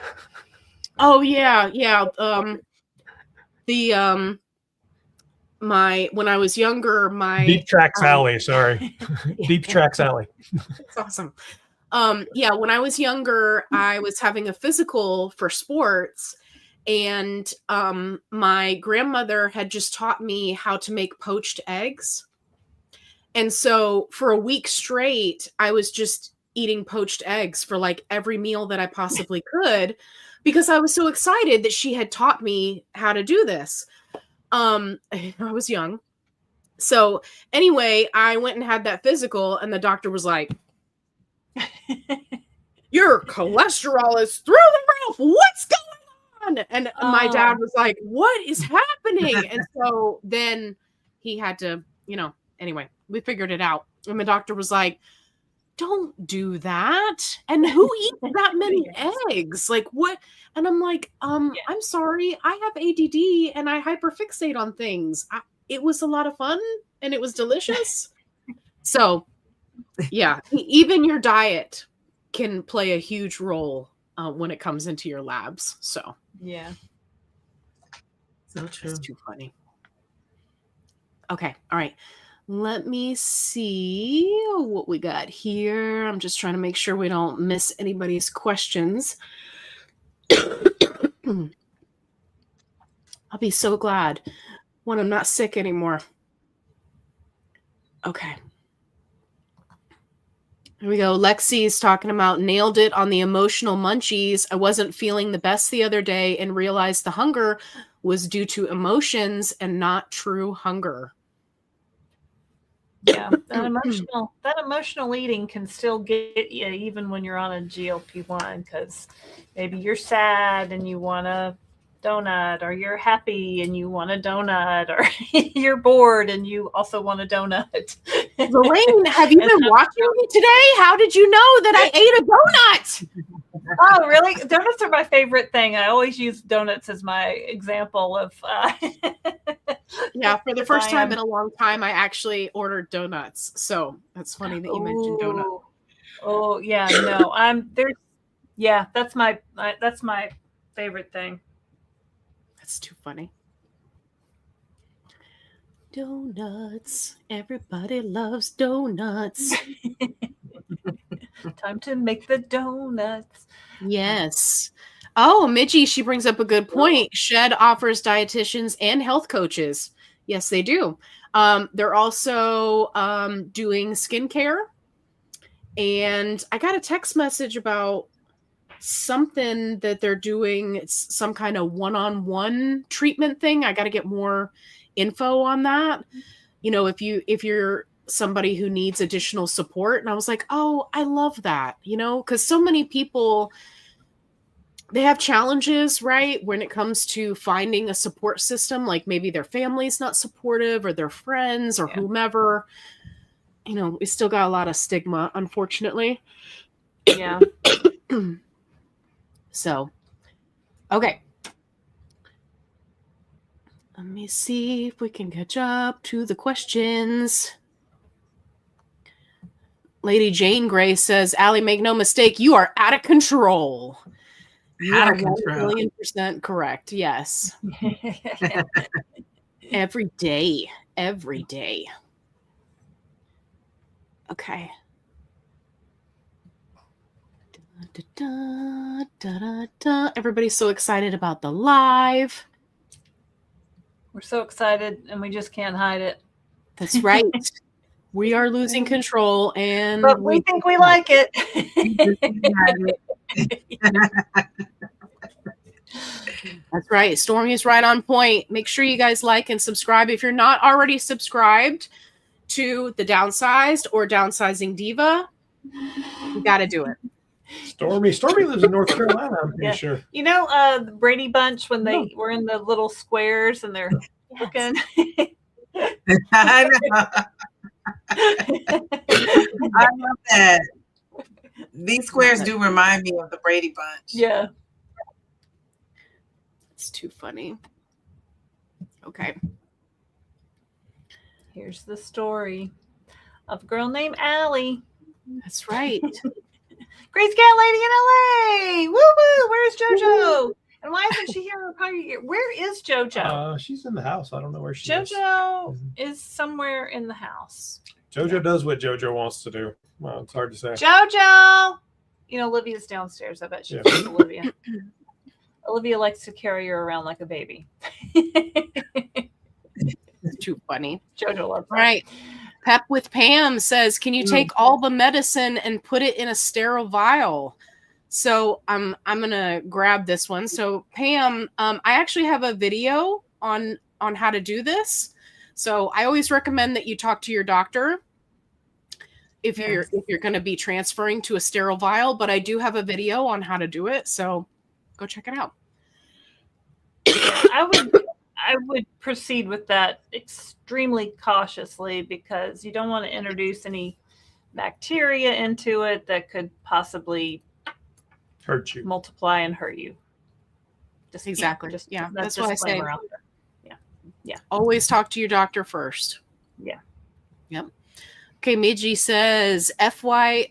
Oh yeah. When I was younger, Deep Tracks Alley, sorry. Deep Tracks Alley. It's awesome. When I was younger, I was having a physical for sports, and my grandmother had just taught me how to make poached eggs. And so for a week straight, I was just eating poached eggs for like every meal that I possibly could, because I was so excited that she had taught me how to do this. I was young. So anyway, I went and had that physical, and the doctor was like, your cholesterol is through the roof. What's going on? And my dad was like, what is happening? And so then he had to, anyway, we figured it out. And the doctor was like, don't do that. And who eats that many eggs? Like, what? And I'm like, I'm sorry. I have ADD and I hyperfixate on things. It was a lot of fun and it was delicious. So yeah, even your diet can play a huge role when it comes into your labs. So yeah, so true. It's too funny. Okay, all right. Let me see what we got here. I'm just trying to make sure we don't miss anybody's questions. I'll be so glad when I'm not sick anymore. Okay. Here we go. Lexi's talking about nailed it on the emotional munchies. I wasn't feeling the best the other day and realized the hunger was due to emotions and not true hunger. Yeah, that emotional eating can still get you even when you're on a GLP-1, because maybe you're sad and you want a donut, or you're happy and you want a donut, or you're bored and you also want a donut. Lorraine, have you been watching me today? How did you know that I ate a donut? Oh, really? Donuts are my favorite thing. I always use donuts as my example of. Yeah, for the first time in a long time, I actually ordered donuts. So that's funny that you mentioned donut. Oh, yeah, no, yeah, that's my favorite thing. That's too funny. Donuts. Everybody loves donuts. Time to make the donuts. Yes. Oh, Midgie, she brings up a good point. Shed offers dietitians and health coaches. Yes, they do. They're also doing skincare. And I got a text message about something that they're doing. It's some kind of one-on-one treatment thing. I got to get more info on that. You know, if you're somebody who needs additional support. And I was like, oh, I love that, you know, because so many people, they have challenges, right? When it comes to finding a support system, like maybe their family's not supportive or their friends or whomever. You know, we still got a lot of stigma, unfortunately. Yeah. So, okay. Let me see if we can catch up to the questions. Lady Jane Gray says, Allie, make no mistake, you are out of control. You Out are of control. 1,000,000% correct. Yes. Every day. Every day. Okay. Everybody's so excited about the live. We're so excited and we just can't hide it. That's right. We are losing control, and but we think we like it. That's right. Stormy's right on point. Make sure you guys like and subscribe. If you're not already subscribed to the Downsized or Downsizing Diva, you got to do it. Stormy lives in North Carolina, I'm pretty sure. You know, the Brady Bunch, when they were in the little squares and they're looking. I know. I love that. These squares do remind me of the Brady Bunch. Yeah. It's too funny. Okay. Here's the story of a girl named Allie. That's right. Great Cat Lady in LA. Woo woo. Where's JoJo? And why isn't she here? Where is JoJo? She's in the house. I don't know where she is. JoJo is somewhere in the house. JoJo does what JoJo wants to do. Well, it's hard to say. JoJo! You know, Olivia's downstairs. I bet she's with Olivia. Olivia likes to carry her around like a baby. It's too funny. JoJo loves that. Right. Pep with Pam says, can you take all the medicine and put it in a sterile vial? So I'm gonna grab this one. So Pam, I actually have a video on how to do this. So I always recommend that you talk to your doctor if you're going to be transferring to a sterile vial. But I do have a video on how to do it. So go check it out. I would proceed with that extremely cautiously, because you don't want to introduce any bacteria into it that could possibly hurt you, multiply and hurt you. Just, exactly. That's what I say. Yeah. Always talk to your doctor first. Yeah. Yep. Okay, Midgie says, FYI,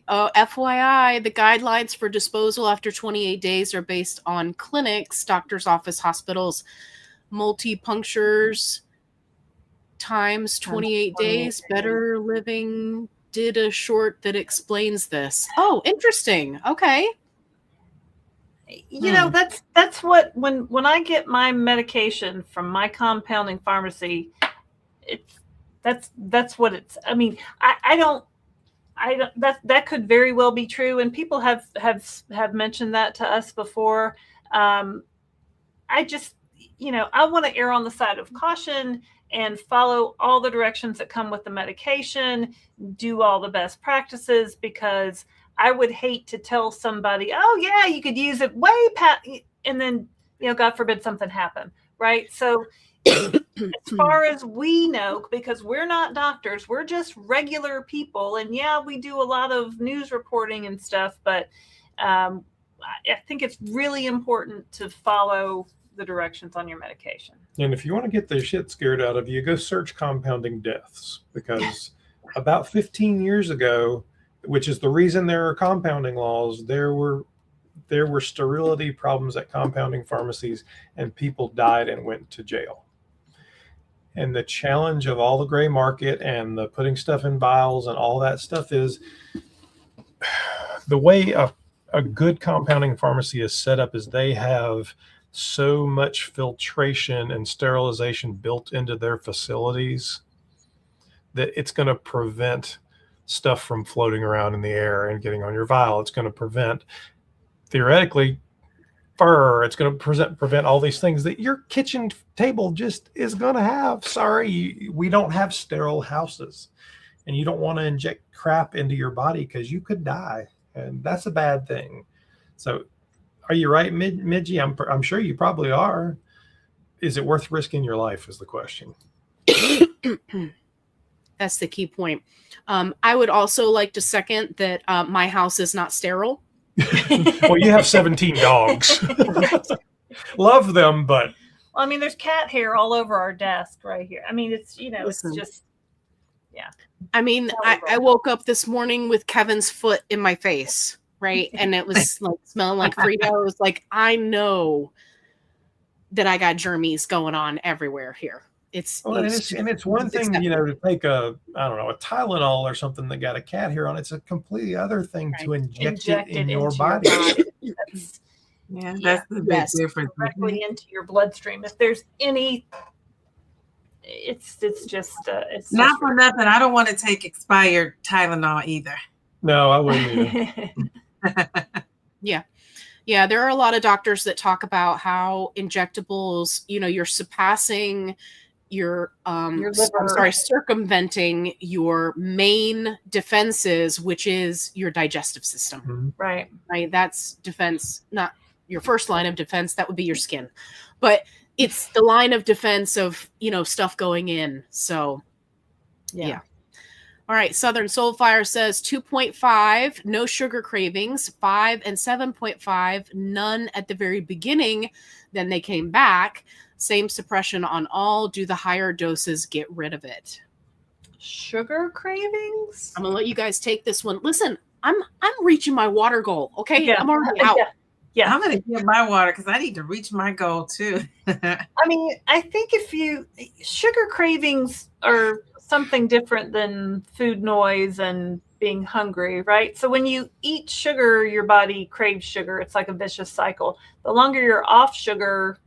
the guidelines for disposal after 28 days are based on clinics, doctor's office, hospitals, multi-punctures times 28 days. Better Living did a short that explains this. Oh, interesting. Okay. You know, that's what when I get my medication from my compounding pharmacy, that's what it's. I mean, I don't that could very well be true, and people have mentioned that to us before. I just, you know, I want to err on the side of caution and follow all the directions that come with the medication, do all the best practices, because I would hate to tell somebody, oh yeah, you could use it way past, and then, God forbid something happen, right? So as far as we know, because we're not doctors, we're just regular people. And yeah, we do a lot of news reporting and stuff, but I think it's really important to follow the directions on your medication. And if you want to get the shit scared out of you, go search compounding deaths, because about 15 years ago, which is the reason there are compounding laws, there were sterility problems at compounding pharmacies, and people died and went to jail. And the challenge of all the gray market and the putting stuff in vials and all that stuff is the way a good compounding pharmacy is set up is they have so much filtration and sterilization built into their facilities that it's going to prevent stuff from floating around in the air and getting on your vial. It's going to prevent, theoretically, fur. It's going to prevent all these things that your kitchen table just is going to have. Sorry, we don't have sterile houses, and you don't want to inject crap into your body because you could die, and that's a bad thing. So, are you right, Midgie? I'm sure you probably are. Is it worth risking your life? Is the question. That's the key point. I would also like to second that my house is not sterile. Well, you have 17 dogs. Love them, but well, I mean, there's cat hair all over our desk right here. I mean, it's Listen. it's just, yeah. I mean, I woke up this morning with Kevin's foot in my face, right? And it was like smelling like Fritos. Like, I know that I got germies going on everywhere here. It's one thing, to take a Tylenol or something that got a cat hair on. It's a completely other thing to inject it in your body. That's the big difference. Directly into your bloodstream. If there's any, it's just it's not for nothing. I don't want to take expired Tylenol either. No, I wouldn't either. Yeah, there are a lot of doctors that talk about how injectables, you're surpassing your circumventing your main defenses, which is your digestive system. Mm-hmm. Right. That's defense, not your first line of defense. That would be your skin, but it's the line of defense of, stuff going in. So yeah. All right. Southern Soulfire says 2.5, no sugar cravings, 5 and 7.5, none at the very beginning. Then they came back. Same suppression on all. Do the higher doses get rid of it? Sugar cravings? I'm gonna let you guys take this one. Listen, I'm reaching my water goal. Okay, yeah. I'm already out. Yeah. I'm gonna get my water because I need to reach my goal too. I mean, I think sugar cravings are something different than food noise and being hungry, right? So when you eat sugar, your body craves sugar. It's like a vicious cycle. The longer you're off sugar,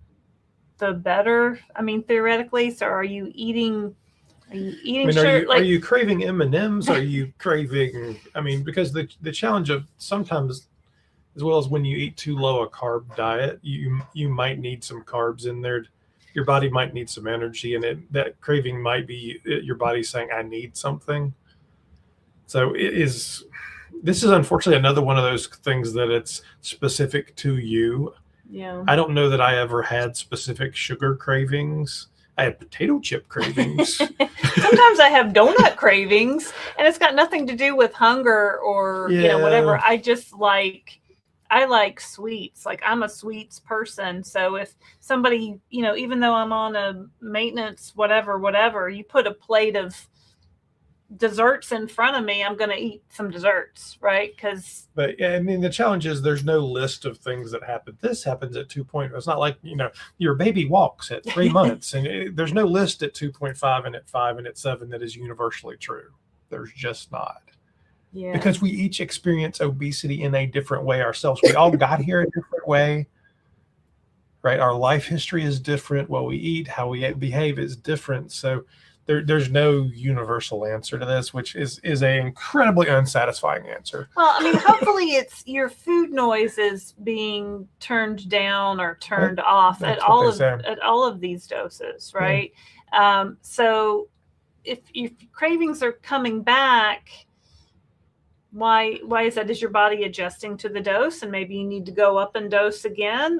the better. I mean, theoretically. So are you eating sugar? Are you craving M&Ms? Are you craving, because the challenge of sometimes, as well as when you eat too low a carb diet, you might need some carbs in there. Your body might need some energy, and that craving might be your body saying, I need something. So this is unfortunately another one of those things that it's specific to you. Yeah. I don't know that I ever had specific sugar cravings. I had potato chip cravings. Sometimes I have donut cravings, and it's got nothing to do with hunger or whatever. I like sweets. Like, I'm a sweets person. So if somebody, even though I'm on a maintenance, whatever, you put a plate of desserts in front of me, I'm going to eat some desserts, right? But the challenge is there's no list of things that happen. This happens at 2.0. It's not like, your baby walks at 3 months, and there's no list at 2.5 and at 5 and at 7 that is universally true. There's just not. Yeah. Because we each experience obesity in a different way ourselves. We all got here a different way, right? Our life history is different. What we eat, how we behave is different. So there's no universal answer to this, which is an incredibly unsatisfying answer. Well, hopefully it's your food noise is being turned down or turned off at all of these doses, right? So if cravings are coming back, why is that? Is your body adjusting to the dose, and maybe you need to go up and dose again?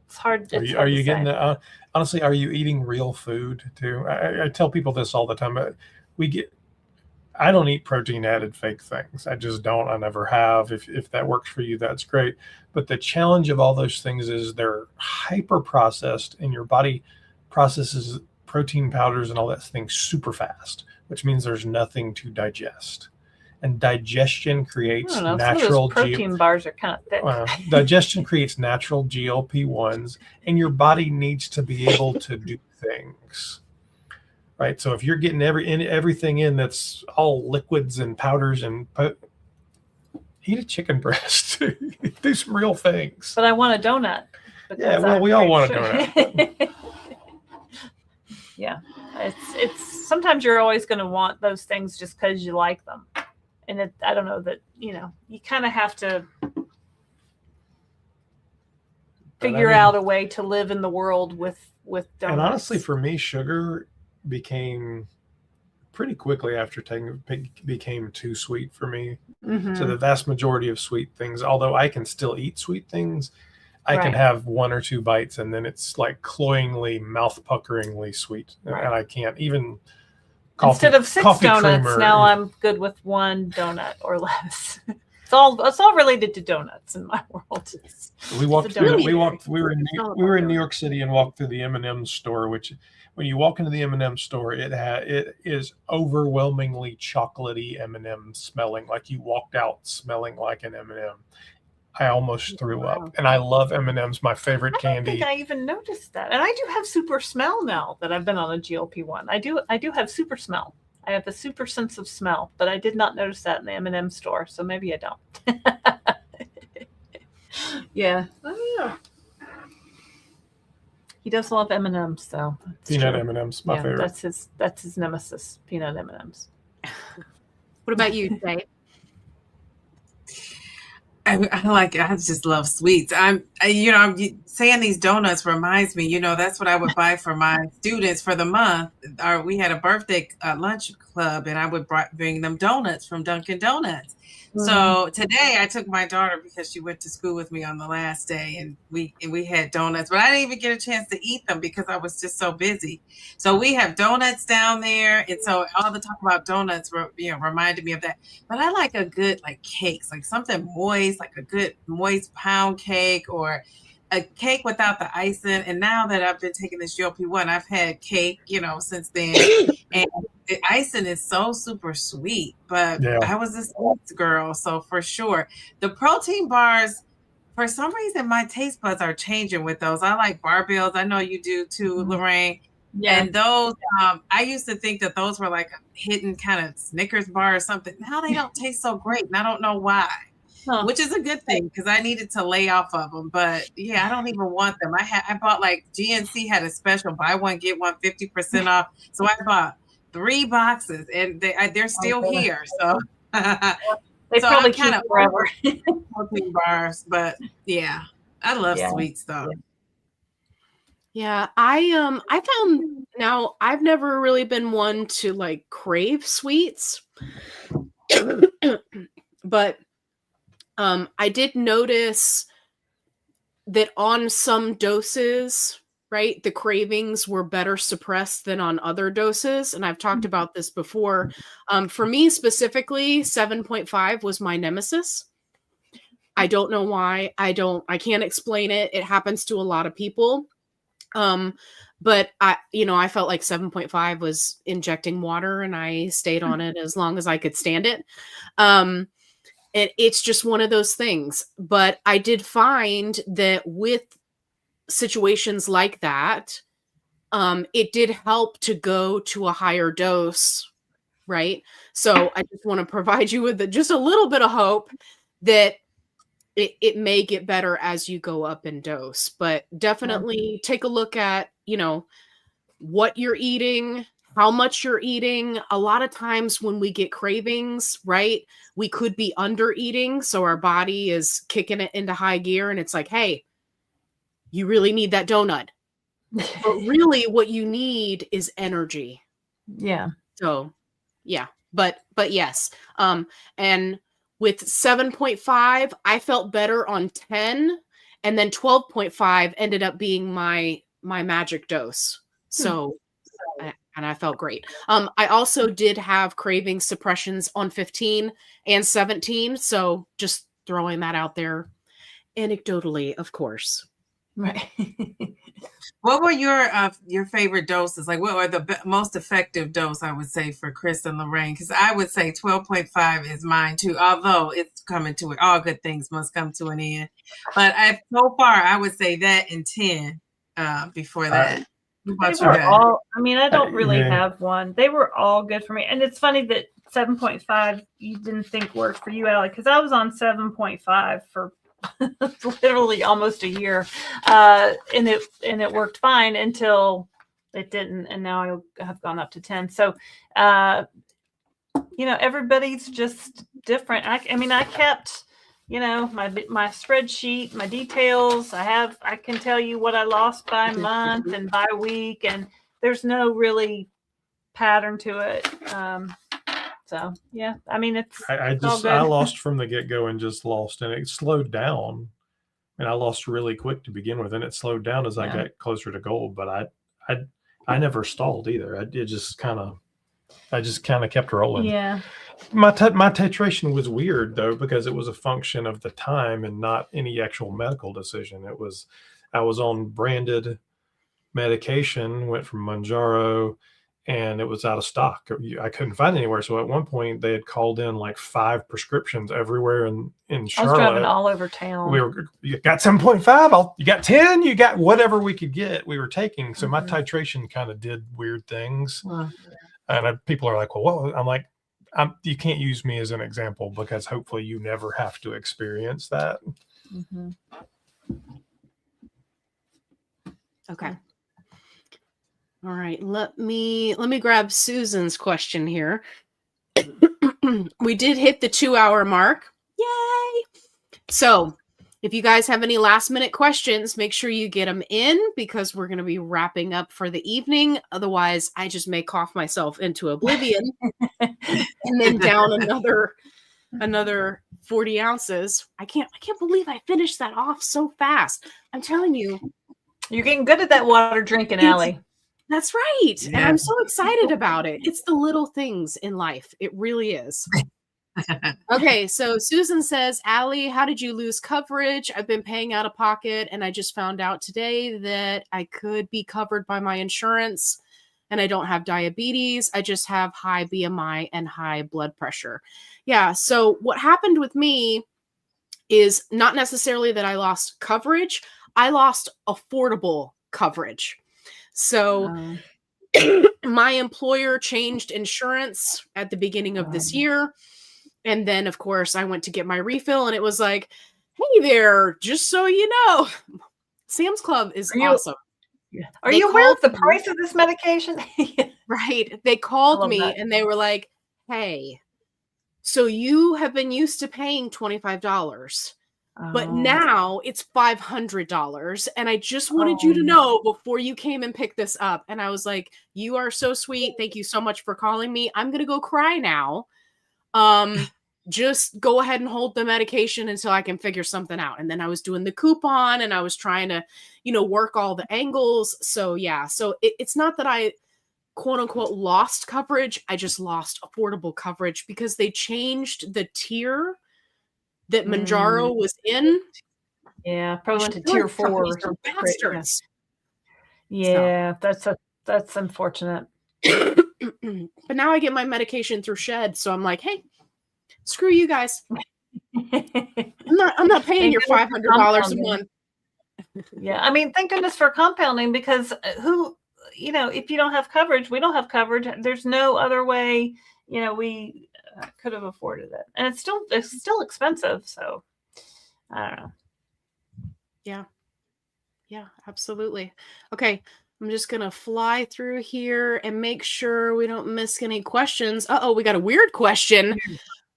It's hard. Are you getting that? Honestly, are you eating real food too? I tell people this all the time. I don't eat protein added fake things. I just don't. I never have. If that works for you, that's great. But the challenge of all those things is they're hyper processed, and your body processes protein powders and all that thing super fast, which means there's nothing to digest. And digestion creates natural protein bars are kind of thick. Digestion creates natural GLP1s, and your body needs to be able to do things. Right. So if you're getting everything in that's all liquids and powders and eat a chicken breast, do some real things. But I want a donut. Yeah, well, we all want a donut. Yeah, it's sometimes you're always going to want those things just because you like them, and I don't know that you kind of have to figure out a way to live in the world with donuts. And honestly, for me, sugar became pretty quickly after became too sweet for me. Mm-hmm. So the vast majority of sweet things, although I can still eat sweet things, I can have one or two bites and then it's like cloyingly, mouth-puckeringly sweet. Right. And I can't even instead of 6 donuts, now I'm good with 1 donut or less. It's all related to donuts in my world. We were in New York City and walked through the M&M store, which when you walk into the M&M store, it is overwhelmingly chocolatey M&M smelling, like you walked out smelling like an M&M. I almost threw up, and I love M&Ms, my favorite candy. I don't think I even noticed that, and I do have super smell now that I've been on a GLP-1. I do have super smell. I have a super sense of smell, but I did not notice that in the M&M store, so maybe I don't. Yeah. Oh, yeah. He does love M&Ms, though. Peanut M&Ms, my favorite. That's his nemesis, peanut M&Ms. What about you, Dave? I just love sweets. Saying these donuts reminds me, that's what I would buy for my students for the month. We had a birthday lunch club, and I would bring them donuts from Dunkin' Donuts. Mm-hmm. So today I took my daughter because she went to school with me on the last day, and we had donuts, but I didn't even get a chance to eat them because I was just so busy. So we have donuts down there, and so all the talk about donuts, reminded me of that. But I like a good cakes, like something moist, like a good moist pound cake or a cake without the icing. And now that I've been taking this GLP-1, I've had cake, since then. And the icing is so super sweet. But I was a sweets girl, so for sure. The protein bars, for some reason, my taste buds are changing with those. I like barbells. I know you do too, Lorraine. Yeah. And those, I used to think that those were like a hidden kind of Snickers bar or something. Now they don't taste so great, and I don't know why. Huh. Which is a good thing because I needed to lay off of them. But yeah, I don't even want them. I bought GNC had a special buy one get one 50% off. So I bought 3 boxes and they're still here. So they probably kind of forever protein bars. But yeah, I love sweets though. Yeah, I found now I've never really been one to crave sweets, but I did notice that on some doses, right, the cravings were better suppressed than on other doses. And I've talked about this before. For me specifically, 7.5 was my nemesis. I don't know why. I can't explain it. It happens to a lot of people. But I felt like 7.5 was injecting water, and I stayed on it as long as I could stand it. And it's just one of those things. But I did find that with situations like that, it did help to go to a higher dose, right? So I just want to provide you with just a little bit of hope that it may get better as you go up in dose. But definitely take a look at, what you're eating, how much you're eating. A lot of times when we get cravings, right, we could be under eating. So our body is kicking it into high gear and it's like, hey, you really need that donut. But really what you need is energy. Yeah. So yeah, but yes. And with 7.5, I felt better on 10, and then 12.5 ended up being my magic dose. So and I felt great. I also did have craving suppressions on 15 and 17. So just throwing that out there anecdotally, of course. Right. What were your favorite doses? Like, what were the most effective dose, I would say, for Chris and Lorraine? Because I would say 12.5 is mine too, although it's coming to it. All good things must come to an end. But so far, I would say that and 10 before that. They were all, I mean, I don't really have one. They were all good for me. And it's funny that 7.5 you didn't think worked for you, Allie, because I was on 7.5 for literally almost a year. And it worked fine until it didn't. And now I have gone up to 10. So, everybody's just different. I mean, I kept, my spreadsheet, my details. I can tell you what I lost by month and by week, and there's no really pattern to it. So yeah, I mean, I lost from the get-go and just lost, and it slowed down. I mean, I lost really quick to begin with, and it slowed down as I got closer to goal. But I never stalled either. I just kind of kept rolling. Yeah. My titration was weird though, because it was a function of the time and not any actual medical decision. I was on branded medication, went from Mounjaro, and it was out of stock. I couldn't find it anywhere. So at one point they had called in like 5 prescriptions everywhere in Charlotte. I was driving all over town. You got 7.5, you got 10, you got whatever we could get, we were taking. So my titration kind of did weird things. And people are like, well, I'm like, you can't use me as an example, because hopefully you never have to experience that. Mm-hmm. Okay. All right. Let me grab Susan's question here. We did hit the 2-hour mark. Yay. So if you guys have any last minute questions, make sure you get them in, because we're going to be wrapping up for the evening. Otherwise, I just may cough myself into oblivion and then down another 40 ounces. I can't believe I finished that off so fast. I'm telling you. You're getting good at that water drinking, Allie. That's right. Yeah. And I'm so excited about it. It's the little things in life. It really is. Okay, so Susan says, Allie, how did you lose coverage? I've been paying out of pocket, and I just found out today that I could be covered by my insurance, and I don't have diabetes. I just have high BMI and high blood pressure. Yeah, so what happened with me is not necessarily that I lost coverage. I lost affordable coverage. So my employer changed insurance at the beginning of this year. And then, of course, I went to get my refill, and it was like, hey there, just so you know, Sam's Club is awesome. Are you aware of the price of this medication? Right. They called me and they were like, hey, so you have been used to paying $25, but now it's $500. And I just wanted you to know before you came and picked this up. And I was like, you are so sweet. Thank you so much for calling me. I'm going to go cry now. Just go ahead and hold the medication until I can figure something out. And then I was doing the coupon, and I was trying to, work all the angles. So yeah, so it's not that I quote unquote lost coverage. I just lost affordable coverage because they changed the tier that Mounjaro was in. Yeah, probably went to tier 4. Bastards. Yeah, so. That's unfortunate. But now I get my medication through Shed, so I'm like, hey, screw you guys. I'm not paying your $500 a month. Yeah, I mean, thank goodness for compounding, because if you don't have coverage, we don't have coverage. There's no other way. We could have afforded it, and it's still expensive. So I don't know. Yeah, absolutely. Okay. I'm just going to fly through here and make sure we don't miss any questions. We got a weird question.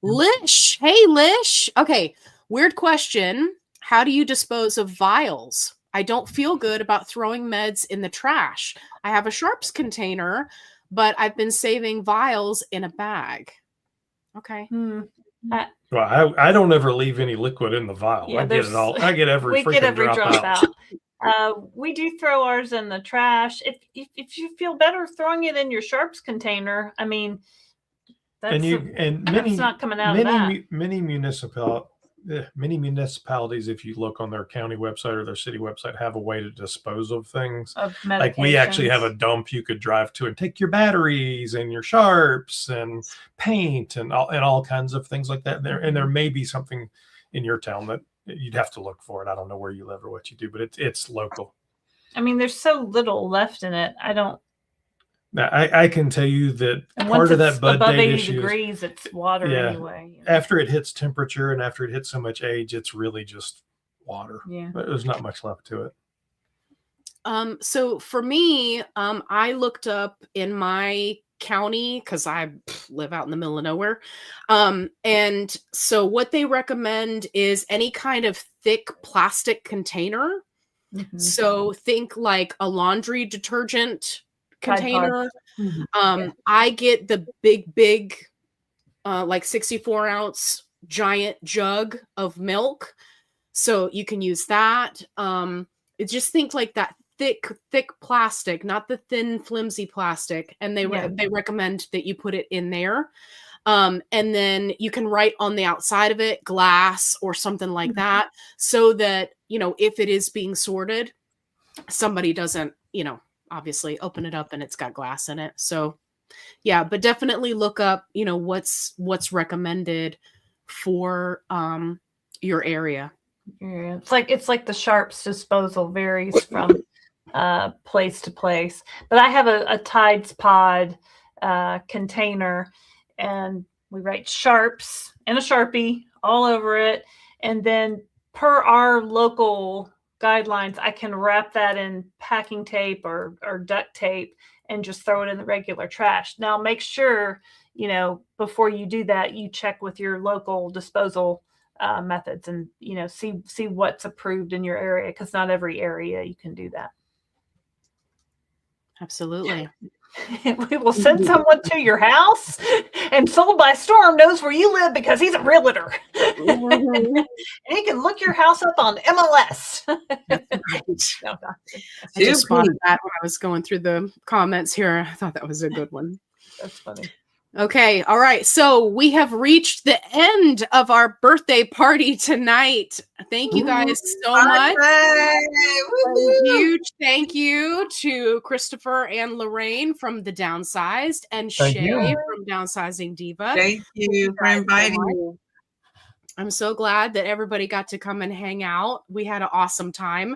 Lish. Hey, Lish. Okay. Weird question. How do you dispose of vials? I don't feel good about throwing meds in the trash. I have a Sharps container, but I've been saving vials in a bag. Okay. Well, I don't ever leave any liquid in the vial. Yeah, I get it all. I get every drop out. We do throw ours in the trash. If you feel better throwing it in your Sharps container, I mean, that's not coming out of that. Many municipalities, if you look on their county website or their city website, have a way to dispose of things. Like we actually have a dump you could drive to and take your batteries and your Sharps and paint and all kinds of things like that. And there may be something in your town that you'd have to look for it. I don't know where you live or what you do, but it's local. I mean, there's so little left in it. Now, I can tell you that part of that bud above date 80 issue degrees, it's water anyway. After it hits temperature and after it hits so much age, it's really just water. Yeah. There's not much left to it. So for me, I looked up in my county because I live out in the middle of nowhere. And so what they recommend is any kind of thick plastic container. Mm-hmm. So think like a laundry detergent container. I get the big like 64 ounce giant jug of milk, so you can use that. Just think like that thick plastic, not the thin flimsy plastic, and they recommend that you put it in there, and then you can write on the outside of it glass or something like that, so that if it is being sorted, somebody doesn't obviously open it up and it's got glass in it. So yeah, but definitely look up, what's recommended for your area. Yeah, it's like the Sharps disposal varies from place to place. But I have a Tides Pod container, and we write Sharps and a Sharpie all over it, and then per our local guidelines, I can wrap that in packing tape or duct tape and just throw it in the regular trash. Now, make sure, before you do that, you check with your local disposal methods and, see what's approved in your area, because not every area you can do that. Absolutely. We will send someone to your house, and Sold by Storm knows where you live because he's a realtor. And he can look your house up on MLS. I just spotted that when I was going through the comments here. I thought that was a good one. That's funny. Okay. All right. So we have reached the end of our birthday party tonight. Thank you guys so much. Huge thank you to Christopher and Lorraine from the Downsized and Shay from Downsizing Diva. Thank you for inviting me. I'm so glad that everybody got to come and hang out. We had an awesome time.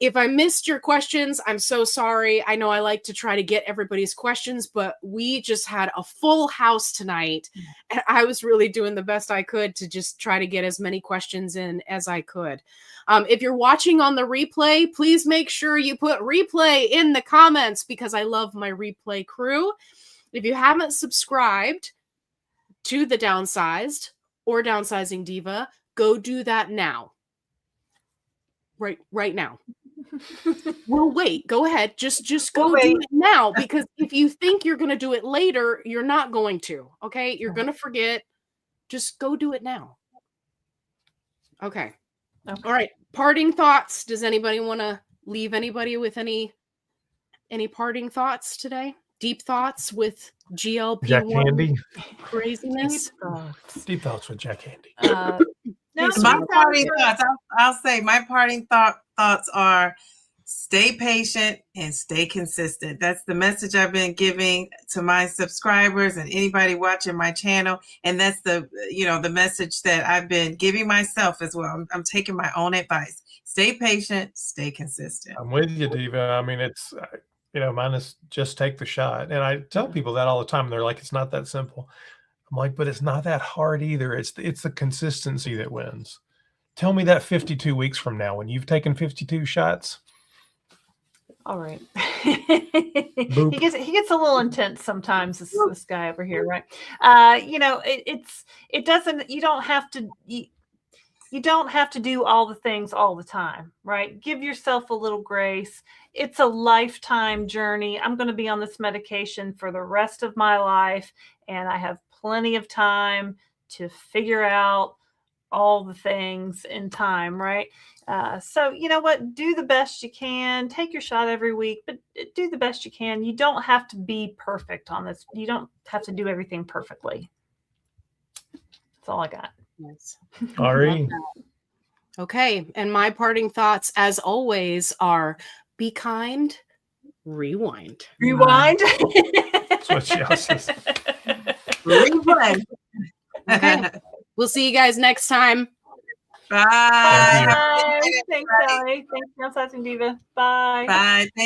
If I missed your questions, I'm so sorry. I know I like to try to get everybody's questions, but we just had a full house tonight, and I was really doing the best I could to just try to get as many questions in as I could. If you're watching on the replay, please make sure you put replay in the comments, because I love my replay crew. If you haven't subscribed to the Downsized or Downsizing Diva, go do that now. Right now. Well, wait, go ahead. Just go do it now, because if you think you're going to do it later, you're not going to. Okay. You're going to forget. Just go do it now. Okay. All right. Parting thoughts. Does anybody want to leave anybody with any parting thoughts today? Deep thoughts with GLP1 Jack Handy craziness. Deep thoughts with Jack Handy. My parting thoughts, I'll say my parting thoughts are stay patient and stay consistent. That's the message I've been giving to my subscribers and anybody watching my channel. And that's the message that I've been giving myself as well. I'm taking my own advice. Stay patient, stay consistent. I'm with you, Diva. I mean, it's, mine is just take the shot. And I tell people that all the time. And they're like, it's not that simple. I'm like, but it's not that hard either. It's the consistency that wins. Tell me that 52 weeks from now when you've taken 52 shots. All right. He gets a little intense sometimes, this guy over here, right? You don't have to, you don't have to do all the things all the time, right? Give yourself a little grace. It's a lifetime journey. I'm going to be on this medication for the rest of my life, and I have plenty of time to figure out all the things in time, right? So you know what? Do the best you can. Take your shot every week, but do the best you can. You don't have to be perfect on this. You don't have to do everything perfectly. That's all I got. Yes. Ari. Okay. And my parting thoughts, as always, are be kind, rewind. Rewind. That's what she always says. Rewind. Okay. We'll see you guys next time. Bye. Thank you. Bye. Thank Thanks, Sally. Thanks, Downsizing Diva. Bye. Bye. Thank